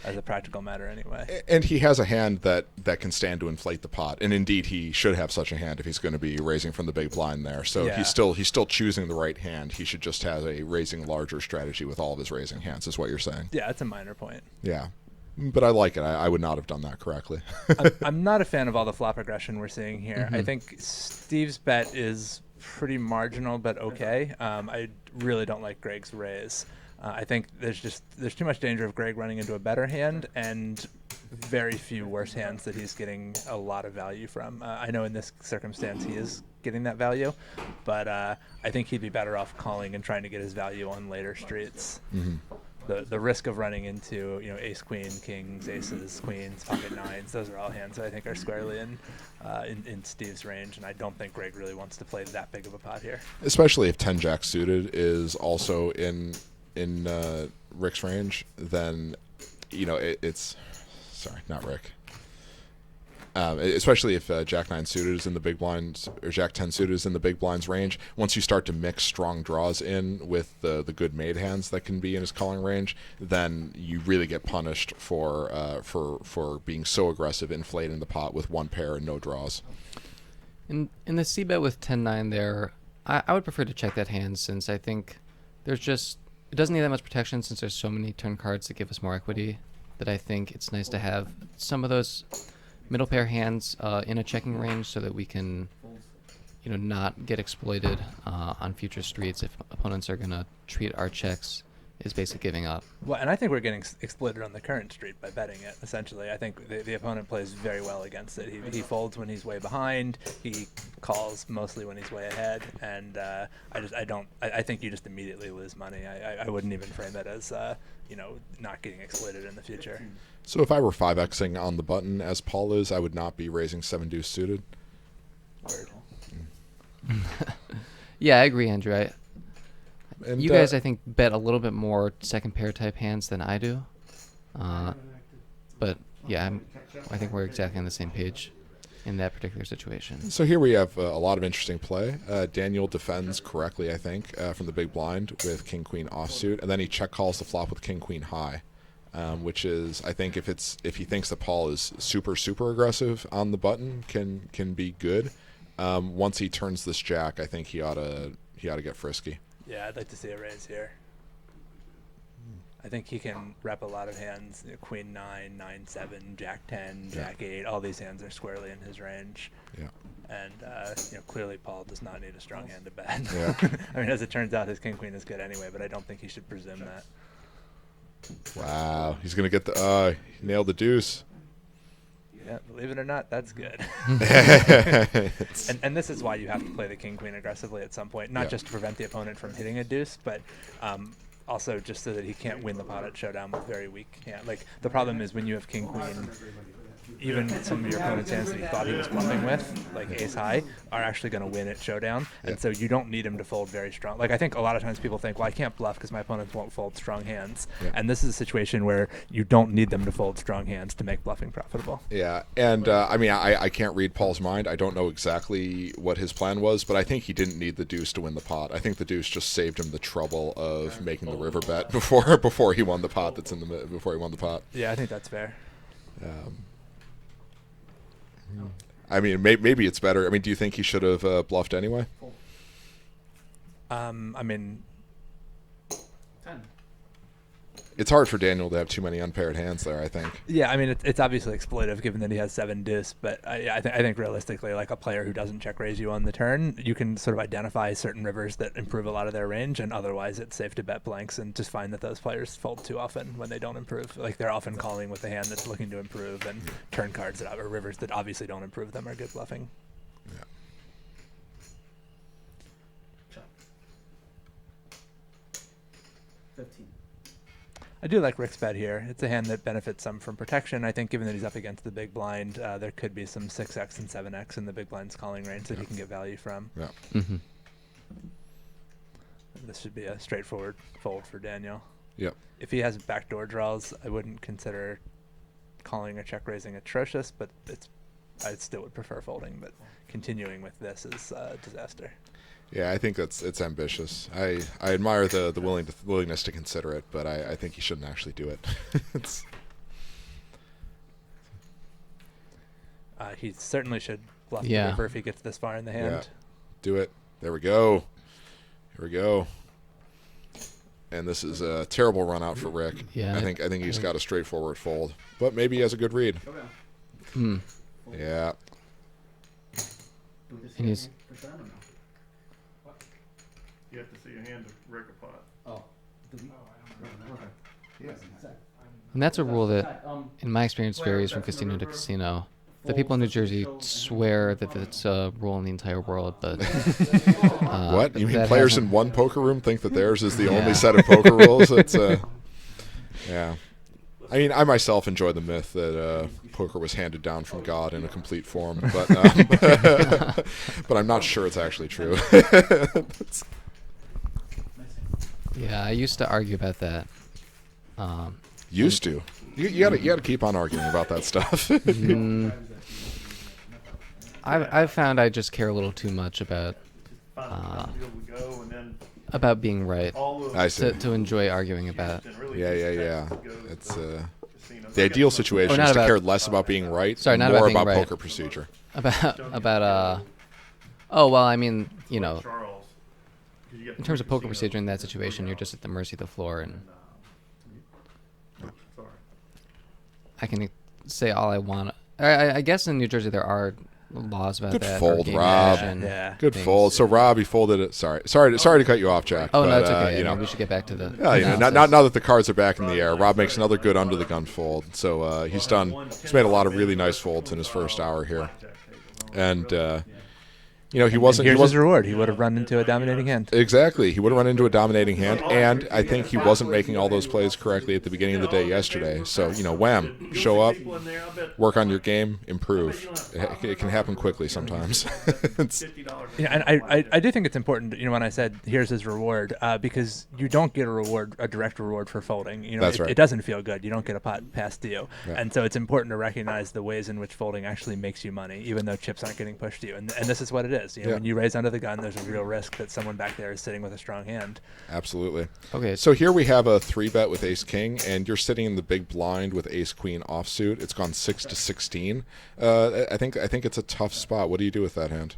As a practical matter, anyway. And he has a hand that can stand to inflate the pot, and indeed he should have such a hand if he's going to be raising from the big blind there. So Yeah. he's still choosing the right hand. He should just have a raising larger strategy with all of his raising hands. Is what you're saying? Yeah, it's a minor point. Yeah, but I like it. I would not have done that correctly. I'm not a fan of all the flop aggression we're seeing here. Mm-hmm. I think Steve's bet is pretty marginal, but okay. I really don't like Greg's raise. I think there's too much danger of Greg running into a better hand and very few worse hands that he's getting a lot of value from. I know in this circumstance he is getting that value, but I think he'd be better off calling and trying to get his value on later streets. Mm-hmm. The risk of running into ace queen, kings, aces, queens, pocket nines, those are all hands that I think are squarely in Steve's range, and I don't think Greg really wants to play that big of a pot here. Especially if 10 jack suited is also in Rick's range, then it's sorry, not Rick. Especially if Jack 9 suited is in the big blinds or Jack 10 suited is in the big blinds range. Once you start to mix strong draws in with the good made hands that can be in his calling range, then you really get punished for being so aggressive, inflating the pot with one pair and no draws. In the c-bet with 10-9 there, I would prefer to check that hand, since I think it doesn't need that much protection, since there's so many turn cards that give us more equity, that I think it's nice to have some of those middle pair hands in a checking range so that we can not get exploited on future streets if opponents are going to treat our checks is basically giving up. Well, and I think we're getting exploited on the current street by betting it, essentially. I think the opponent plays very well against it. He folds when he's way behind. He calls mostly when he's way ahead. And I think you just immediately lose money. I wouldn't even frame it as, not getting exploited in the future. So if I were 5xing on the button as Paul is, I would not be raising 7 deuce suited. Yeah, I agree, Andrew. And, You guys, I think, bet a little bit more second pair type hands than I do. But yeah, I think we're exactly on the same page in that particular situation. So here we have a lot of interesting play. Daniel defends correctly, I think, from the big blind with king queen offsuit, and then he check calls the flop with king queen high, which is, I think, if he thinks that Paul is super aggressive on the button, can be good. Once he turns this jack, I think he ought to get frisky. Yeah, I'd like to see a raise here. I think he can rep a lot of hands. Queen 9, 9, 7, Jack 10, Jack 8. All these hands are squarely in his range. Yeah. And clearly Paul does not need a strong hand to bet. Yeah. I mean, as it turns out, his king queen is good anyway, but I don't think he should presume that. Wow, he's gonna get the he nailed the deuce. Yeah, believe it or not, that's good. and this is why you have to play the king queen aggressively at some point, not just to prevent the opponent from hitting a deuce, but also just so that he can't win the pot at showdown with very weak hand. Like, the problem is when you have king queen, even some of your opponent's hands that he thought he was bluffing with, like ace high, are actually going to win at showdown. And so you don't need him to fold very strong. Like, I think a lot of times people think, well, I can't bluff because my opponents won't fold strong hands. Yeah. And this is a situation where you don't need them to fold strong hands to make bluffing profitable. Yeah, and I mean, I can't read Paul's mind. I don't know exactly what his plan was, but I think he didn't need the deuce to win the pot. I think the deuce just saved him the trouble of making the river bet before he won the pot. Before he won the pot. Yeah, I think that's fair. I mean, maybe it's better. I mean, do you think he should have bluffed anyway? I mean, 10. It's hard for Daniel to have too many unpaired hands there, I think. yeah, I mean, it's obviously exploitive given that he has 7 deuce, but I think realistically, like a player who doesn't check raise you on the turn, you can sort of identify certain rivers that improve a lot of their range, and otherwise it's safe to bet blanks and just find that those players fold too often when they don't improve. Like, they're often calling with a hand that's looking to improve, and turn cards that or rivers that obviously don't improve them are good bluffing. Yeah. 15. I do like Rick's bet here. It's a hand that benefits some from protection. I think given that he's up against the big blind, there could be some 6x and 7x in the big blind's calling range that he can get value from. Yeah. Mm-hmm. This should be a straightforward fold for Daniel. Yep. If he has backdoor draws, I wouldn't consider calling or check raising atrocious, but I still would prefer folding. But continuing with this is a disaster. Yeah, I think it's ambitious. I admire the willingness to consider it, but I think he shouldn't actually do it. He certainly should bluff the Yeah. river if he gets this far in the hand. Yeah. Do it. There we go. Here we go. And this is a terrible run out for Rick. Yeah, I think he's got a straightforward fold, but maybe he has a good read. Go down. Hmm. Yeah. Do we just And he's- get for Sam or no? You have to see a hand to wreck a pot. Oh. Do we? Okay. Yes. And that's a rule that, in my experience, varies from casino to casino. The people in New Jersey swear that it's a rule in the entire world, but What? You mean that players hasn't- in one poker room think that theirs is the only Yeah. set of poker rules? It's yeah. I mean, I myself enjoy the myth that poker was handed down from God in a complete form, but but I'm not sure it's actually true. yeah, I used to argue about that. Used to. You gotta keep on arguing about that stuff. I've found I just care a little too much about We go, and then about being right all of I see. to enjoy arguing about. and really Yeah. just goes It's to casinos. the ideal situation not is to about- care less about being right, Sorry, and not more about being about right. poker procedure. About oh well, I mean, you know, Charles, 'cause you get in terms of poker casinos. procedure in that situation, you're just at the mercy of the floor, and Sorry. I can say all I want. I guess in New Jersey there are laws about Good that. or fold, game Rob. design Yeah. Good things. fold. So Rob, he folded it. Sorry to cut you off, Jack. Oh, but, no, it's okay. You know, We should get back to the. yeah, you know, analysis. now that the cards are back in the air, Rob makes another good under the gun fold. So he's made a lot of really nice folds in his first hour here, and you know, he wasn't. Here's his reward. He would have run into a dominating hand. Exactly. He would have run into a dominating hand, and I think he wasn't making all those plays correctly at the beginning of the day yesterday. So, you know, wham, show up, work on your game, improve. It can happen quickly sometimes. Yeah, and I do think it's important, you know, when I said here's his reward, because you don't get a direct reward for folding. You know, That's right. It doesn't feel good. You don't get a pot passed to you, Yeah. and so it's important to recognize the ways in which folding actually makes you money, even though chips aren't getting pushed to you. And this is what it is. You know, Yeah. when you raise under the gun, there's a real risk that someone back there is sitting with a strong hand. Absolutely. Okay. So here we have a 3-bet with ace king, and you're sitting in the big blind with ace queen offsuit. It's gone 6-16. I think it's a tough spot. What do you do with that hand?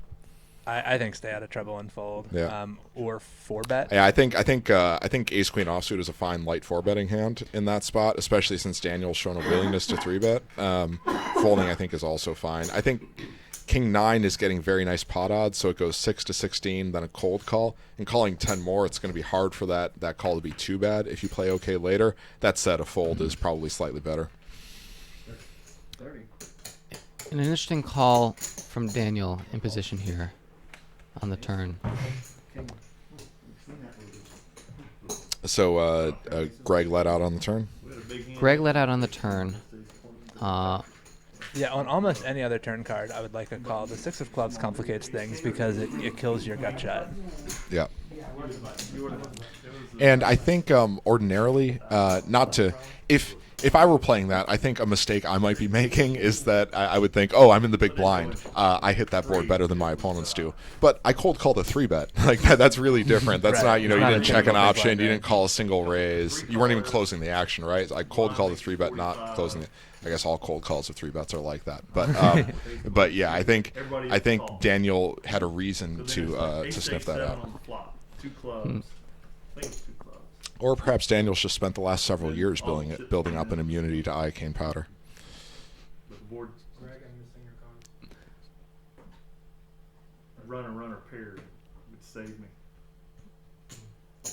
I think stay out of trouble and fold. Yeah. Or 4-bet. Yeah, I think ace queen offsuit is a fine light 4-betting hand in that spot, especially since Daniel's shown a willingness to 3-bet. Folding, I think, is also fine. I think king 9 is getting very nice pot odds, so it goes 6-16, then a cold call. And calling 10 more, it's going to be hard for that call to be too bad if you play okay later. That said, a fold is probably slightly better. An interesting call from Daniel in position here on the turn. So Greg let out on the turn. Greg let out on the turn. Yeah, on almost any other turn card, I would like a call. The 6 of clubs complicates things because it kills your gut shot. Yeah. And I think ordinarily, if I were playing that, I think a mistake I might be making is that I would think, oh, I'm in the big blind. I hit that board better than my opponents do. But I cold called a 3-bet. Like that's really different. That's Right. not, you know, you Not a didn't check typical an big option, blind, you right. didn't call a single raise. You weren't even closing the action, right? I cold called a 3-bet, not closing it. I guess all cold calls of 3-bets are like that. But yeah, I think Daniel had a reason to sniff that out. Two clubs. Or perhaps Daniel's just spent the last several years building up an immunity to iocane powder. Runner paired would save me.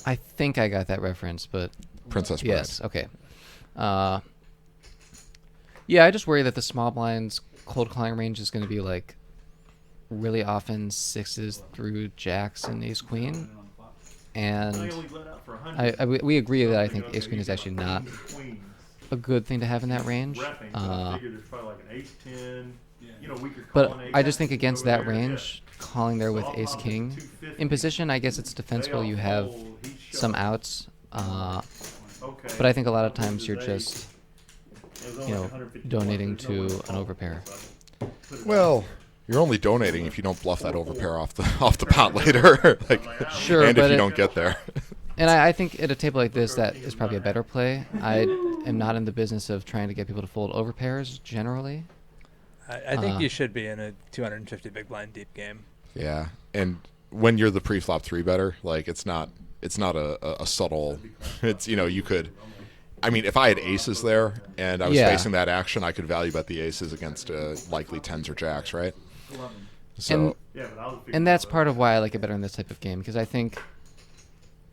I think I got that reference, but Princess Bride. yes, okay. Yeah, I just worry that the small blind's cold calling range is going to be like really often 6s through jacks and ace queen, and we agree that I think ace queen is actually not a good thing to have in that range. But I just think against that range, calling there with ace king in position, I guess it's defensible. You have some outs, but I think a lot of times you're just, you know, donating to an overpair. Well, you're only donating if you don't bluff that overpair off the pot later. Sure, and but if you don't get there. And I think at a table like this, that is probably a better play. I am not in the business of trying to get people to fold overpairs generally. I think you should be in a 250 big blind deep game. Yeah, and when you're the pre-flop 3-better, like it's not a subtle. It's, you know, you could. I mean, if I had aces there and I was facing that action, I could value bet the aces against likely 10s or jacks, right? So and that's part of why I like it better in this type of game, because I think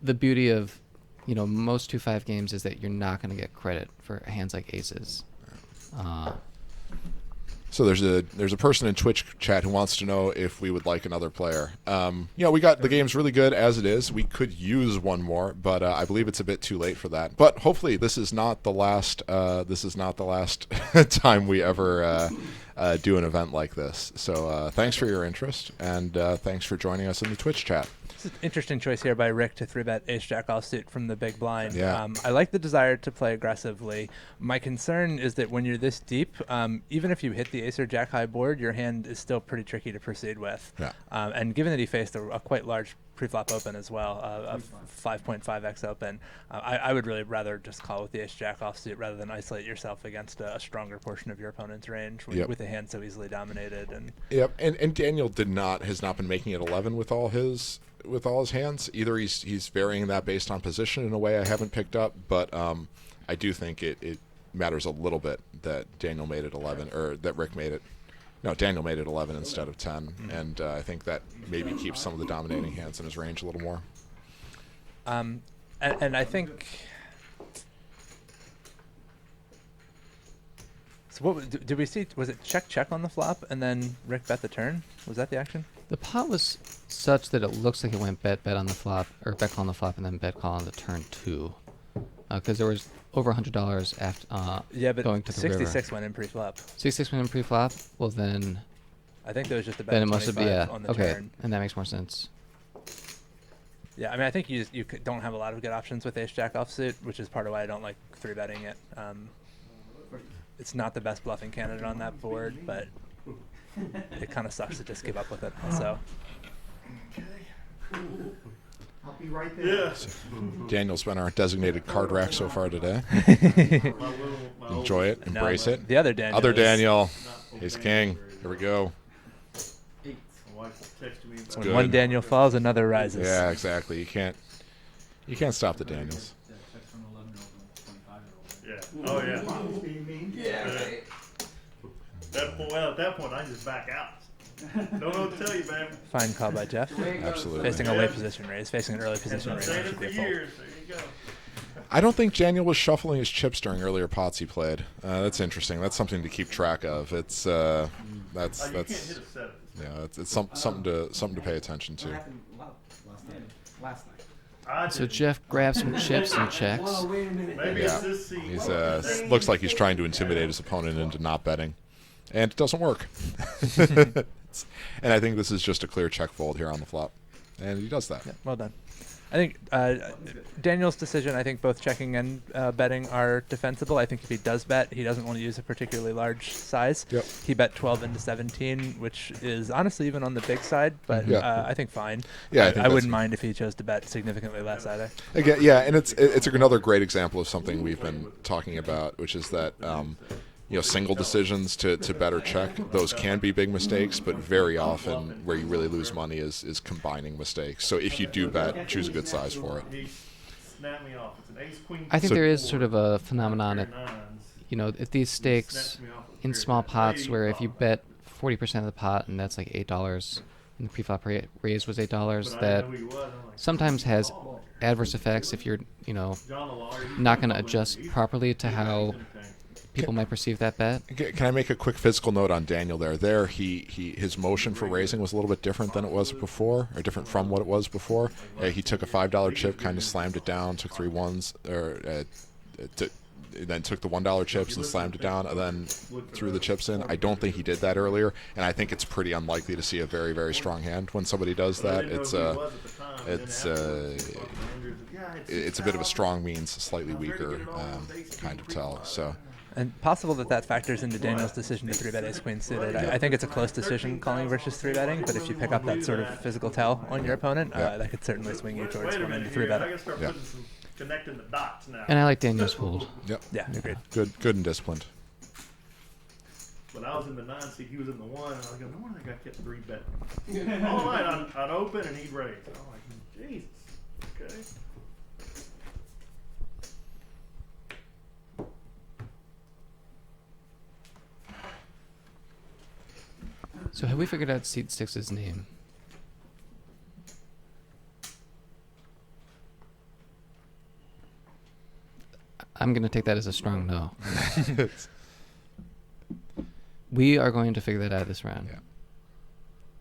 the beauty of, you know, most 2-5 games is that you're not going to get credit for hands like aces. So there's a person in Twitch chat who wants to know if we would like another player. You know, we got the game's really good as it is. We could use one more, but I believe it's a bit too late for that. But hopefully this is not the last. This is not the last time we ever do an event like this. So thanks for your interest, and thanks for joining us in the Twitch chat. It's an interesting choice here by Rick to 3-bet ace-jack offsuit from the big blind. Yeah. I like the desire to play aggressively. My concern is that when you're this deep, even if you hit the ace or jack high board, your hand is still pretty tricky to proceed with. Yeah. And given that he faced a quite large pre-flop open as well, a 5.5x open, I would really rather just call with the ace-jack offsuit rather than isolate yourself against a stronger portion of your opponent's range with a hand so easily dominated. And yep, and Daniel has not been making it 11 with all his hands. Either he's varying that based on position in a way I haven't picked up, but I do think it matters a little bit that Daniel made it 11, or that Rick made it No, Daniel made it 11 instead of 10, and I think that maybe keeps some of the dominating hands in his range a little more. And I think. So what did we see? Was it check on the flop and then Rick bet the turn? Was that the action? The pot was such that it looks like it went bet on the flop, or bet call on the flop, and then bet call on the turn 2. Because there was over $100 after Yeah, but going to the river. 66 went in pre-flop. 66 went in pre-flop? Well, then... I think there was just a bet Then it of must have been, 25 yeah. on the Okay, turn. and that makes more sense. Yeah, I mean, I think you don't have a lot of good options with ace-jack offsuit, which is part of why I don't like 3-betting it. It's not the best bluffing candidate on that board, but it kind of sucks to just give up with it. So. I'll be right there. Yeah. Daniel's been our designated card rack so far today. My Enjoy it, No, embrace it. The other Daniel. Other is- Daniel, ace king. Here we go. My wife texted me about When Good. one Daniel falls, another rises. Yeah, exactly. You can't stop the Daniels. Yeah. Oh yeah. He's being mean. At that point, I just back out. Don't know what to tell you, man. Fine call by Jeff. Absolutely. Facing a late position raise, facing an early position I've raise, said that it should for be a fold. years. There you go. I don't think Daniel was shuffling his chips during earlier pots he played. That's interesting. That's something to keep track of. It's You can't that's hit a set. yeah, it's something to pay attention What to. happened last night? I So didn't. Jeff grabs some chips and checks. Whoa, wait a minute. Maybe Yeah. it's this seat. He's looks like he's trying to intimidate his opponent into not betting, and it doesn't work. And I think this is just a clear check fold here on the flop, and he does that. Yeah, well done. I think Daniel's decision, I think both checking and betting are defensible. I think if he does bet, he doesn't want to use a particularly large size. Yep. He bet 12 into 17, which is honestly even on the big side, but Yeah. I think fine. Yeah, I I think that's- wouldn't mind if he chose to bet significantly less either. Again, yeah, and it's another great example of something we've been talking about, which is that single decisions to bet or check, those can be big mistakes, but very often where you really lose money is combining mistakes. So if you do bet, choose a good size for it. He snapped me off. It's an ace queen. I think So- there is sort of a phenomenon at, Nines. at these stakes in small pots where if you bet 40% of the pot and that's like $8 and the preflop raise was $8, But I that didn't know who he was. I'm like, sometimes has adverse effects if you're, John the lawyer, he's not going to probably- adjust he's- properly to he's how amazing thing. people might perceive that bet. Can I make a quick physical note on Daniel there? His motion for raising was a little bit different than it was before, or different from what it was before. He took a $5 chip, kind of slammed it down, took 3 ones, then took the $1 chips and slammed it down, and then threw the chips in. I don't think he did that earlier, and I think it's pretty unlikely to see a very, very strong hand when somebody does But I that. didn't know It's who he was at the time, and then it's afterwards, fucking Andrews, yeah, it's a bit of a $6. strong means slightly I'm ready to weaker get it all with ace kind king of tell. pre-flop. So And possible that factors into Daniel's decision to 3-bet ace queen suited. I think it's a close decision calling versus 3-betting, but if you pick up that sort of physical tell on your opponent, Yeah. that could certainly swing you towards Wait a going minute into here. I 3-betting. gotta start Yeah. putting some connecting the dots now. And I like Daniel's fold. yep, Yeah, agreed. good and disciplined. When I was in the 9 seat, he was in the 1, and I was going, no wonder that guy kept 3-betting. All night I'd open and he'd raise. I'm like, Jesus. Okay. So have we figured out Seat 6's name? I'm going to take that as a strong no. We are going to figure that out this round. Yeah.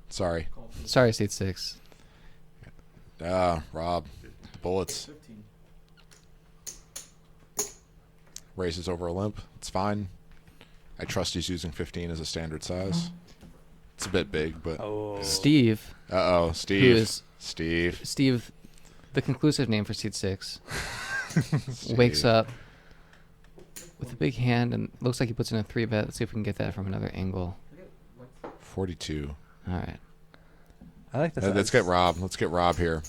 Sorry, Sorry, Seat 6. Rob, the bullets. Raises over a limp. It's fine. I trust he's using 15 as a standard size. It's a bit big, but Oh. Steve, uh-oh, Steve. is- Steve. the conclusive name for Seat 6, wakes up with a big hand and looks like he puts in a 3-bet. Let's see if we can get that from another angle. 42. All right. I like the Let's size. get Rob. Let's get Rob here.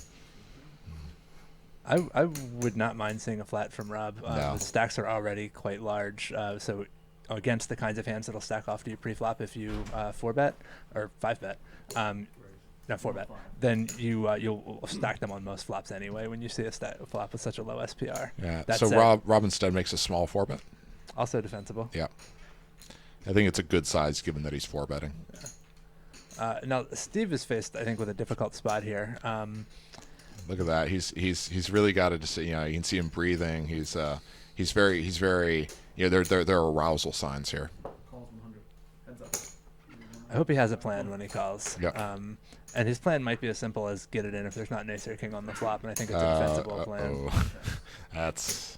I would not mind seeing a flat from Rob. No. The stacks are already quite large, so against the kinds of hands that'll stack off to you pre-flop if you 4-bet or 5-bet, no 4-bet, then you'll stack them on most flops anyway when you see a flop with such a low SPR. Yeah. That So said- Rob instead makes a small 4-bet. Also defensible. Yeah. I think it's a good size given that he's 4-betting. Now Steve is faced, I think, with a difficult spot here. Look at that. He's really got to, you can see him breathing. He's very, there are arousal signs here. Calls 100. Heads up. I hope he has a plan when he calls. Yep. And his plan might be as simple as get it in if there's not an ace or king on the flop, and I think it's a defensible plan. That's.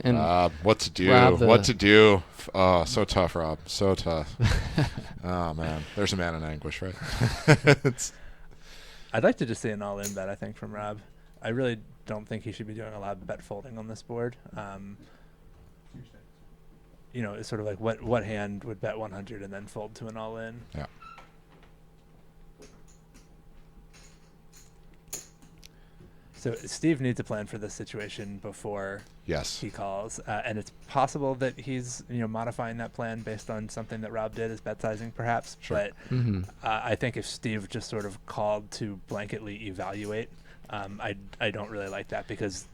And what to do? Rob, What to do? Oh, so tough, Rob. So tough. Oh man, there's a man in anguish, right? I'd like to just see an all-in bet, I think, from Rob. I really don't think he should be doing a lot of bet folding on this board. It's sort of like what hand would bet 100 and then fold to an all-in? Yeah. So Steve needs a plan for this situation before Yes. he calls, and it's possible that he's modifying that plan based on something that Rob did as bet sizing, perhaps. Sure. But I think if Steve just sort of called to blanketly evaluate, I don't really like that, because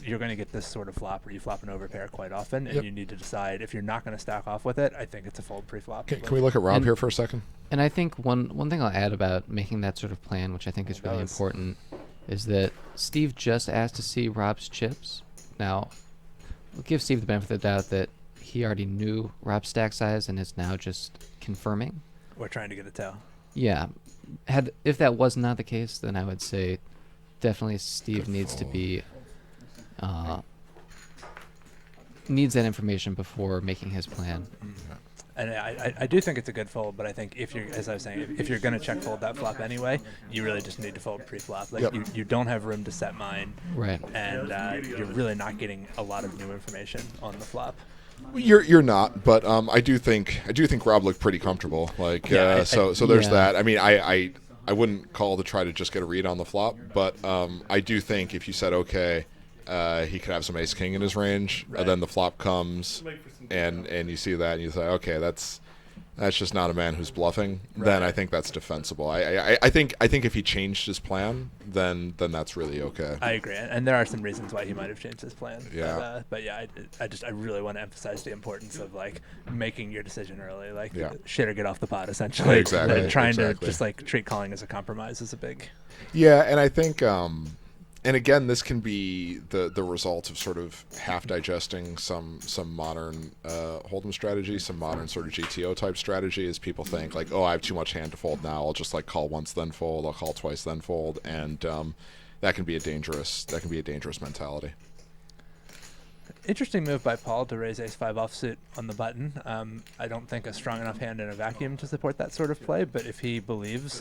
you're going to get this sort of flop where you flop an overpair quite often, and Yep. you need to decide if you're not going to stack off with it. I think it's a fold pre-flop. Can we look at Rob And- here for a second? And I think one thing I'll add about making that sort of plan, which I think is really important, is that Steve just asked to see Rob's chips. Now, we'll give Steve the benefit of the doubt that he already knew Rob's stack size and is now just confirming. We're trying to get a tell. Yeah. If that was not the case, then I would say definitely Steve needs to be needs that information before making his plan. And I do think it's a good fold, but I think if you're, as I was saying, if you're going to check fold that flop anyway, you really just need to fold pre-flop. Like Yep. you don't have room to set mine, Right. and you're really not getting a lot of new information on the flop. You're not, but I do think Rob looked pretty comfortable. Like so there's yeah. that. I mean, I wouldn't call to try to just get a read on the flop, but I do think if you said okay, he could have some ace king in his range, and then the flop comes, and you see that, and you say okay, that's just not a man who's bluffing. Then I think that's defensible. I think if he changed his plan, then that's really okay. I agree, and there are some reasons why he might have changed his plan. Yeah. But yeah, I really want to emphasize the importance of like making your decision early, like Yeah. shit or get off the pot, essentially. Exactly, And trying exactly. to just like treat calling as a compromise is a big. Yeah, and I think, and again, this can be the result of sort of half digesting some modern hold'em strategy, some modern sort of GTO type strategy. As people think like, oh, I have too much hand to fold now. I'll just like call once then fold. I'll call twice then fold, and that can be a dangerous mentality. Interesting move by Paul to raise ace-5 offsuit on the button. I don't think a strong enough hand in a vacuum to support that sort of play, but if he believes,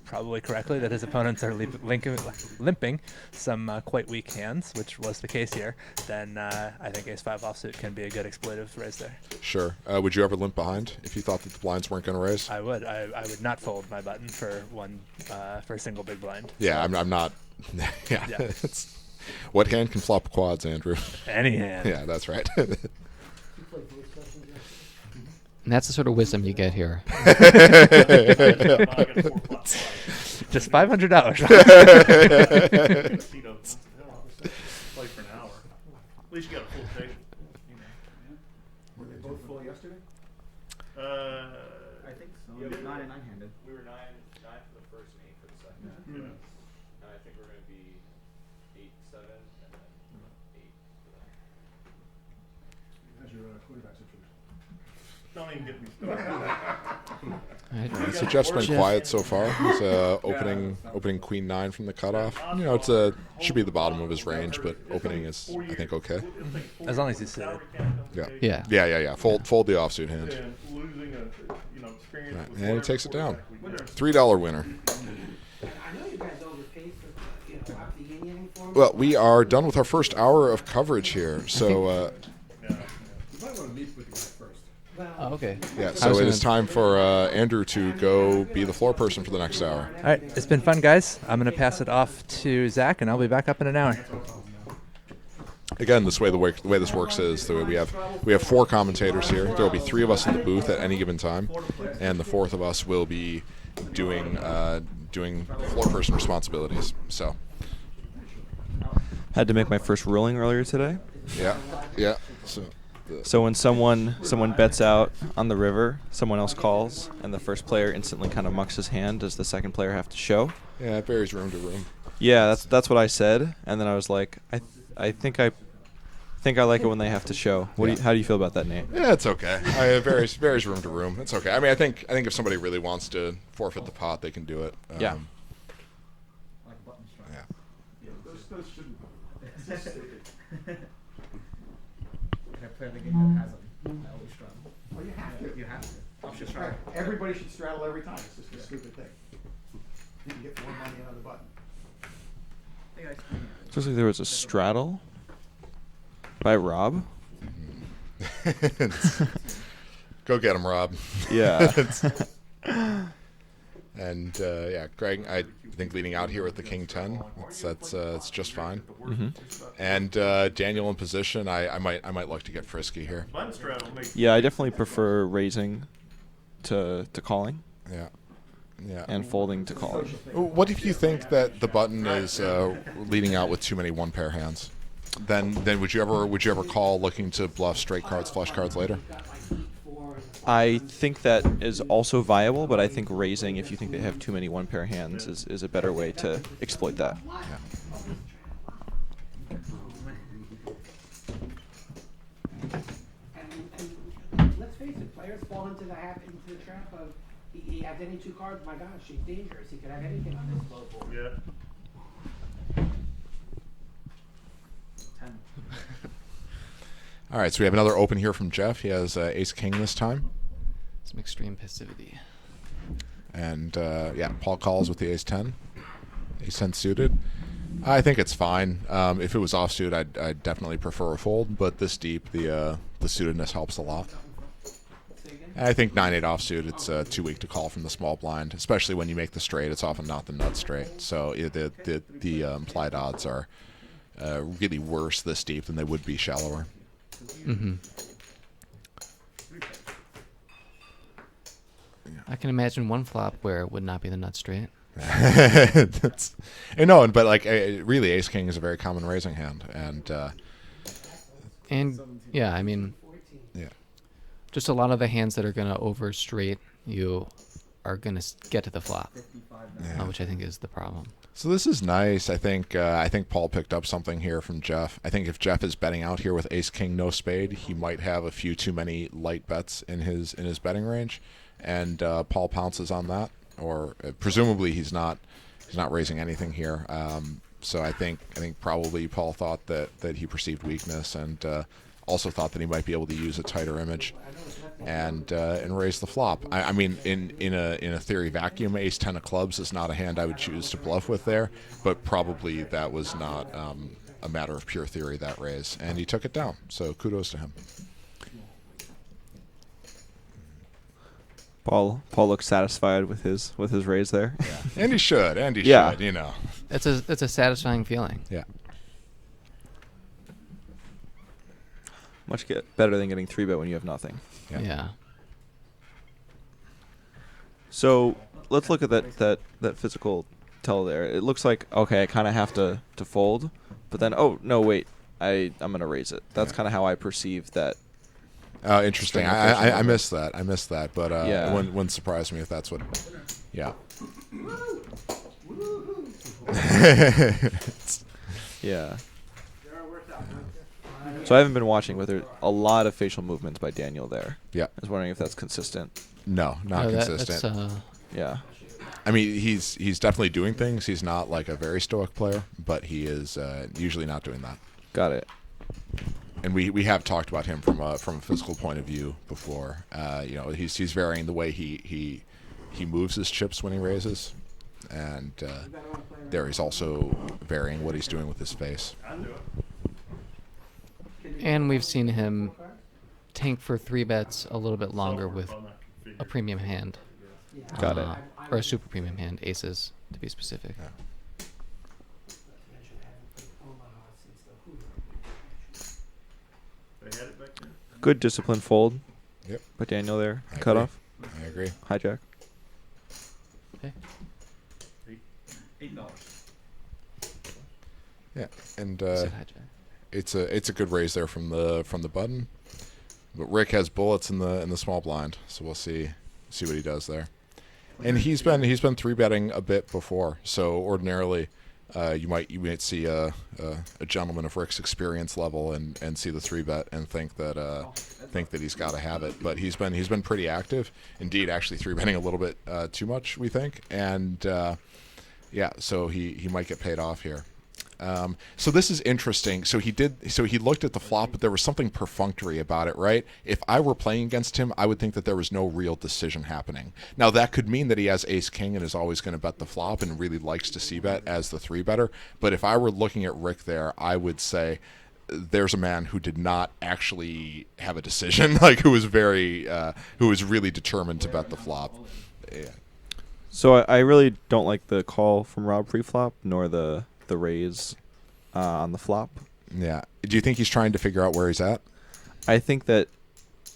probably correctly, that his opponents are limping some quite weak hands, which was the case here, then I think ace-5 offsuit can be a good exploitive raise there. Sure. Would you ever limp behind if you thought that the blinds weren't going to raise? I would. I would not fold my button for a single big blind. Yeah, I'm not. Yeah. Yeah. What hand can flop quads, Andrew? Any hand. Yeah, that's right. And that's the sort of wisdom you get here. Just $500. Play for an hour. At least you got a full table. Were they both full yesterday? I think so. Yeah, 9 and 9-handed. We were nine for the first and 8 for the second. Yeah. And I think we're going to be 8-7 and then 8 for that. How's your quarterback situation? Don't even get me started. All right. So Jeff's been quiet so far. He's opening queen 9 from the cutoff. You know, should be the bottom of his range, but opening is, I think, okay. As long as he's suited. Yeah. Yeah. Yeah. Fold the offsuit hand. And losing experience Right, with and he takes it down. whatever. $3 winner. I know you guys overpaced with, up the yin yang form. Well, we are done with our first hour of coverage here. So, You might want to meet with the guy first. Oh, okay. yeah, so it is time for Andrew to go be the floor person for the next hour. All right, it's been fun, guys. I'm going to pass it off to Zach, and I'll be back up in an hour. Again, the way this works is the way we have 4 commentators here. There will be 3 of us in the booth at any given time, and the 4th of us will be doing floor person responsibilities. So, Had to make my first ruling earlier today. Yeah, yeah. So when someone bets out on the river, someone else calls, and the first player instantly kind of mucks his hand, does the second player have to show? Yeah, it varies room to room. Yeah, that's what I said, and then I was like, I think I like it when they have to show. How do you feel about that, Nate? Yeah, it's okay. It varies room to room. It's okay. I mean, I think if somebody really wants to forfeit the pot, they can do it. Yeah. Yeah. Those shouldn't. It's stupid. Can I play the game that has them? I always straddle. Well, you have to. You have to. Option Right. straddle. Everybody should straddle every time. It's just a stupid thing. You can get more money out of the button. Looks like there was a straddle by Rob. Go get him, Rob. Yeah. And yeah, Greg, I think leading out here with the King 10, it's just fine. Mm-hmm. And Daniel in position, I might look to get frisky here. Yeah, I definitely prefer raising to calling. Yeah. Yeah. And folding to calling. What if you think that the button is leading out with too many one pair hands? Then would you ever call looking to bluff straight cards, flush cards later? I think that is also viable, but I think raising, if you think they have too many one pair hands, is a better way to exploit that. Yeah. And let's face it, players fall into the trap of he has any two cards. My gosh, she's dangerous. He could have anything on this low board. Yeah. 10. All right, so we have another open here from Jeff. He has Ace King this time. Some extreme passivity. And yeah, Paul calls with the Ace 10. Ace 10 suited. I think it's fine. If it was offsuit, I'd definitely prefer a fold. But this deep, the suitedness helps a lot. And I think 9-8 offsuit, it's too weak to call from the small blind, especially when you make the straight. It's often not the nut straight. So the implied odds are really worse this deep than they would be shallower. Mm-hmm. I can imagine one flop where it would not be the nut straight. No, but like really, Ace King is a very common raising hand, and yeah, I mean, yeah, just a lot of the hands that are gonna over straight you are gonna get to the flop, which I think is the problem. So this is nice. I think Paul picked up something here from Jeff. I think if Jeff is betting out here with Ace King no spade, he might have a few too many light bets in his betting range, and Paul pounces on that, or presumably he's not raising anything here. So I think probably Paul thought that he perceived weakness, and also thought that he might be able to use a tighter image and raise the flop. I mean, in a theory vacuum, Ace 10 of clubs is not a hand I would choose to bluff with there, but probably that was not a matter of pure theory, that raise, and he took it down. So kudos to him. Paul looks satisfied with his raise there. Yeah. And he should. Yeah. You know. It's a satisfying feeling. Yeah. Much better than getting 3-bet when you have nothing. Yeah. So let's look at that physical tell there. It looks like, okay, I kind of have to fold, but then, oh no, wait, I'm gonna raise it. That's kind of how I perceive that. Oh, interesting. I missed that. But yeah. It wouldn't surprise me if that's what. Yeah. Yeah. So I haven't been watching, but there's a lot of facial movements by Daniel there. Yeah. I was wondering if that's consistent. No, not consistent. Yeah. I mean, he's definitely doing things. He's not like a very stoic player, but he is usually not doing that. Got it. And we have talked about him from a physical point of view before. You know, he's varying the way he moves his chips when he raises, and there he's also varying what he's doing with his face. And we've seen him tank for 3-bets a little bit longer with a premium hand. Got it. Or a super premium hand, aces to be specific. Yeah. Good discipline fold. Yep. By Daniel there. I Cut agree. off. I agree. Hijack. Okay. $8. Yeah, and Sit hijack. it's a good raise there from the button. But Rick has bullets in the small blind, so we'll see what he does there. And he's been 3-betting a bit before, so ordinarily you might see a gentleman of Rick's experience level and see the 3-bet and think that he's got to have it. But he's been pretty active, indeed, actually 3-betting a little bit too much, we think, and yeah, so he might get paid off here. So this is interesting. So he looked at the flop, but there was something perfunctory about it, right? If I were playing against him, I would think that there was no real decision happening. Now that could mean that he has ace king and is always going to bet the flop and really likes to c-bet as the 3-better. But if I were looking at Rick there, I would say there's a man who did not actually have a decision, like who was really determined to bet the flop. Yeah. So I really don't like the call from Rob pre-flop, nor the raise on the flop. Yeah. Do you think he's trying to figure out where he's at? I think that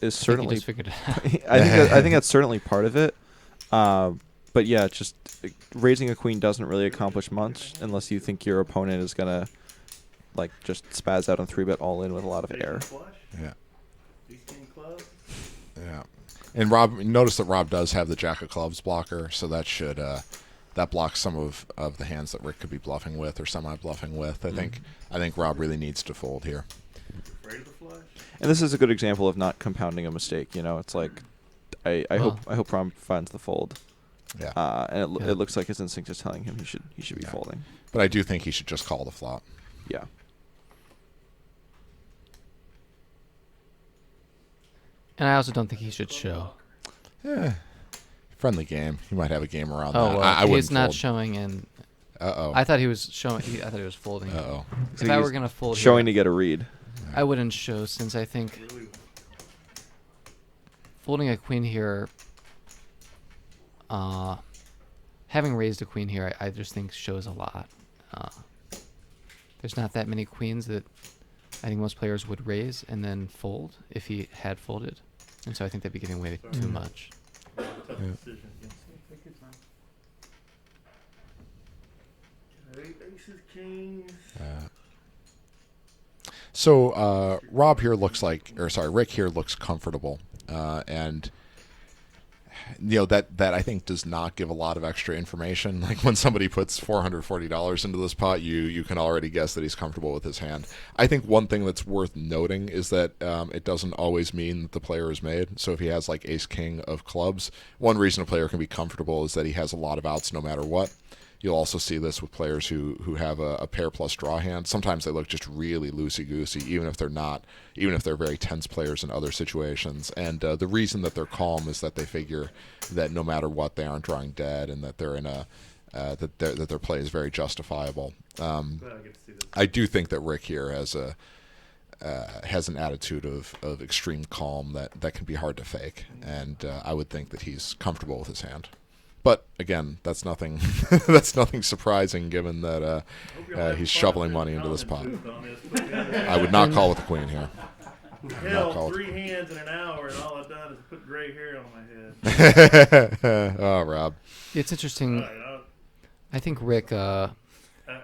is certainly. He just figured it out. I think that's certainly part of it. But yeah, just raising a queen doesn't really accomplish much unless you think your opponent is gonna like just spaz out and 3-bet all in with a lot of air. Yeah. Yeah. And Rob, notice that Rob does have the jack of clubs blocker, so that should that blocks some of the hands that Rick could be bluffing with or semi-bluffing with. I think Rob really needs to fold here. And this is a good example of not compounding a mistake. You know, it's like I hope Rob finds the fold. Yeah. And it looks like his instinct is telling him he should be folding. But I do think he should just call the flop. Yeah. And I also don't think he should show. Yeah. Friendly game. You might have a game around Oh, that. well, I wouldn't he's not fold. showing, and Uh-oh. I thought he was showing. I thought he was folding. Uh-oh. If So I he's were gonna fold, showing here, to get a read. I wouldn't show, since I think folding a queen here, having raised a queen here, I just think shows a lot. There's not that many queens that I think most players would raise and then fold if he had folded, and so I think they'd be giving away too much. So Rick here looks comfortable, and that I think does not give a lot of extra information. Like when somebody puts $440 into this pot, you can already guess that he's comfortable with his hand. I think one thing that's worth noting is that it doesn't always mean that the player is made. So if he has like ace king of clubs, one reason a player can be comfortable is that he has a lot of outs no matter what. You'll also see this with players who have a pair plus draw hand. Sometimes they look just really loosey-goosey, even if they're very tense players in other situations. And the reason that they're calm is that they figure that no matter what, they aren't drawing dead, and that they're in that their play is very justifiable. I do think that Rick here has an attitude of extreme calm that can be hard to fake, and I would think that he's comfortable with his hand. But again, that's nothing. That's nothing surprising, given that he's shoveling money into this pot. I would not call with the queen here. Hell, 3 hands in an hour, and all I've done is put gray hair on my head. Oh, Rob. It's interesting. I think Rick,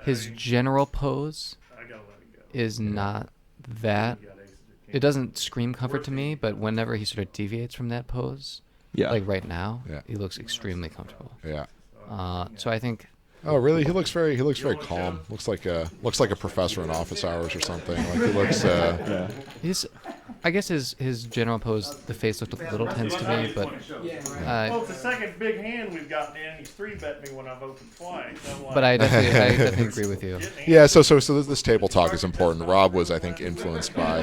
his general pose is not that. It doesn't scream comfort to me, but whenever he sort of deviates from that pose, like right now, he looks extremely comfortable. Yeah. So I think. Oh, really? He looks very calm. Looks like a professor in office hours or something. Like he looks. I guess his general pose, the face looked a little tense to me, but well, it's the second big hand we've gotten in. He's 3-bet me when I've opened twice. But I definitely agree with you. Yeah, so this table talk is important. Rob was, I think, influenced by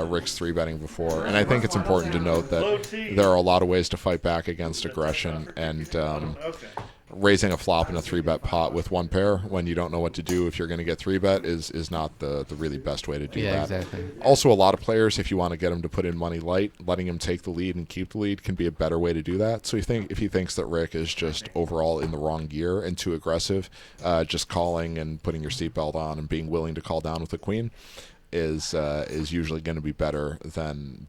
Rick's 3-betting before, and I think it's important to note that there are a lot of ways to fight back against aggression, and raising a flop in a 3-bet pot with one pair when you don't know what to do if you're going to get 3-bet is not the really best way to do that. Yeah, exactly. Also, a lot of players, if you want to get him to put in money light, letting him take the lead and keep the lead can be a better way to do that. So if he thinks that Rick is just overall in the wrong gear and too aggressive, just calling and putting your seatbelt on and being willing to call down with the queen is usually going to be better than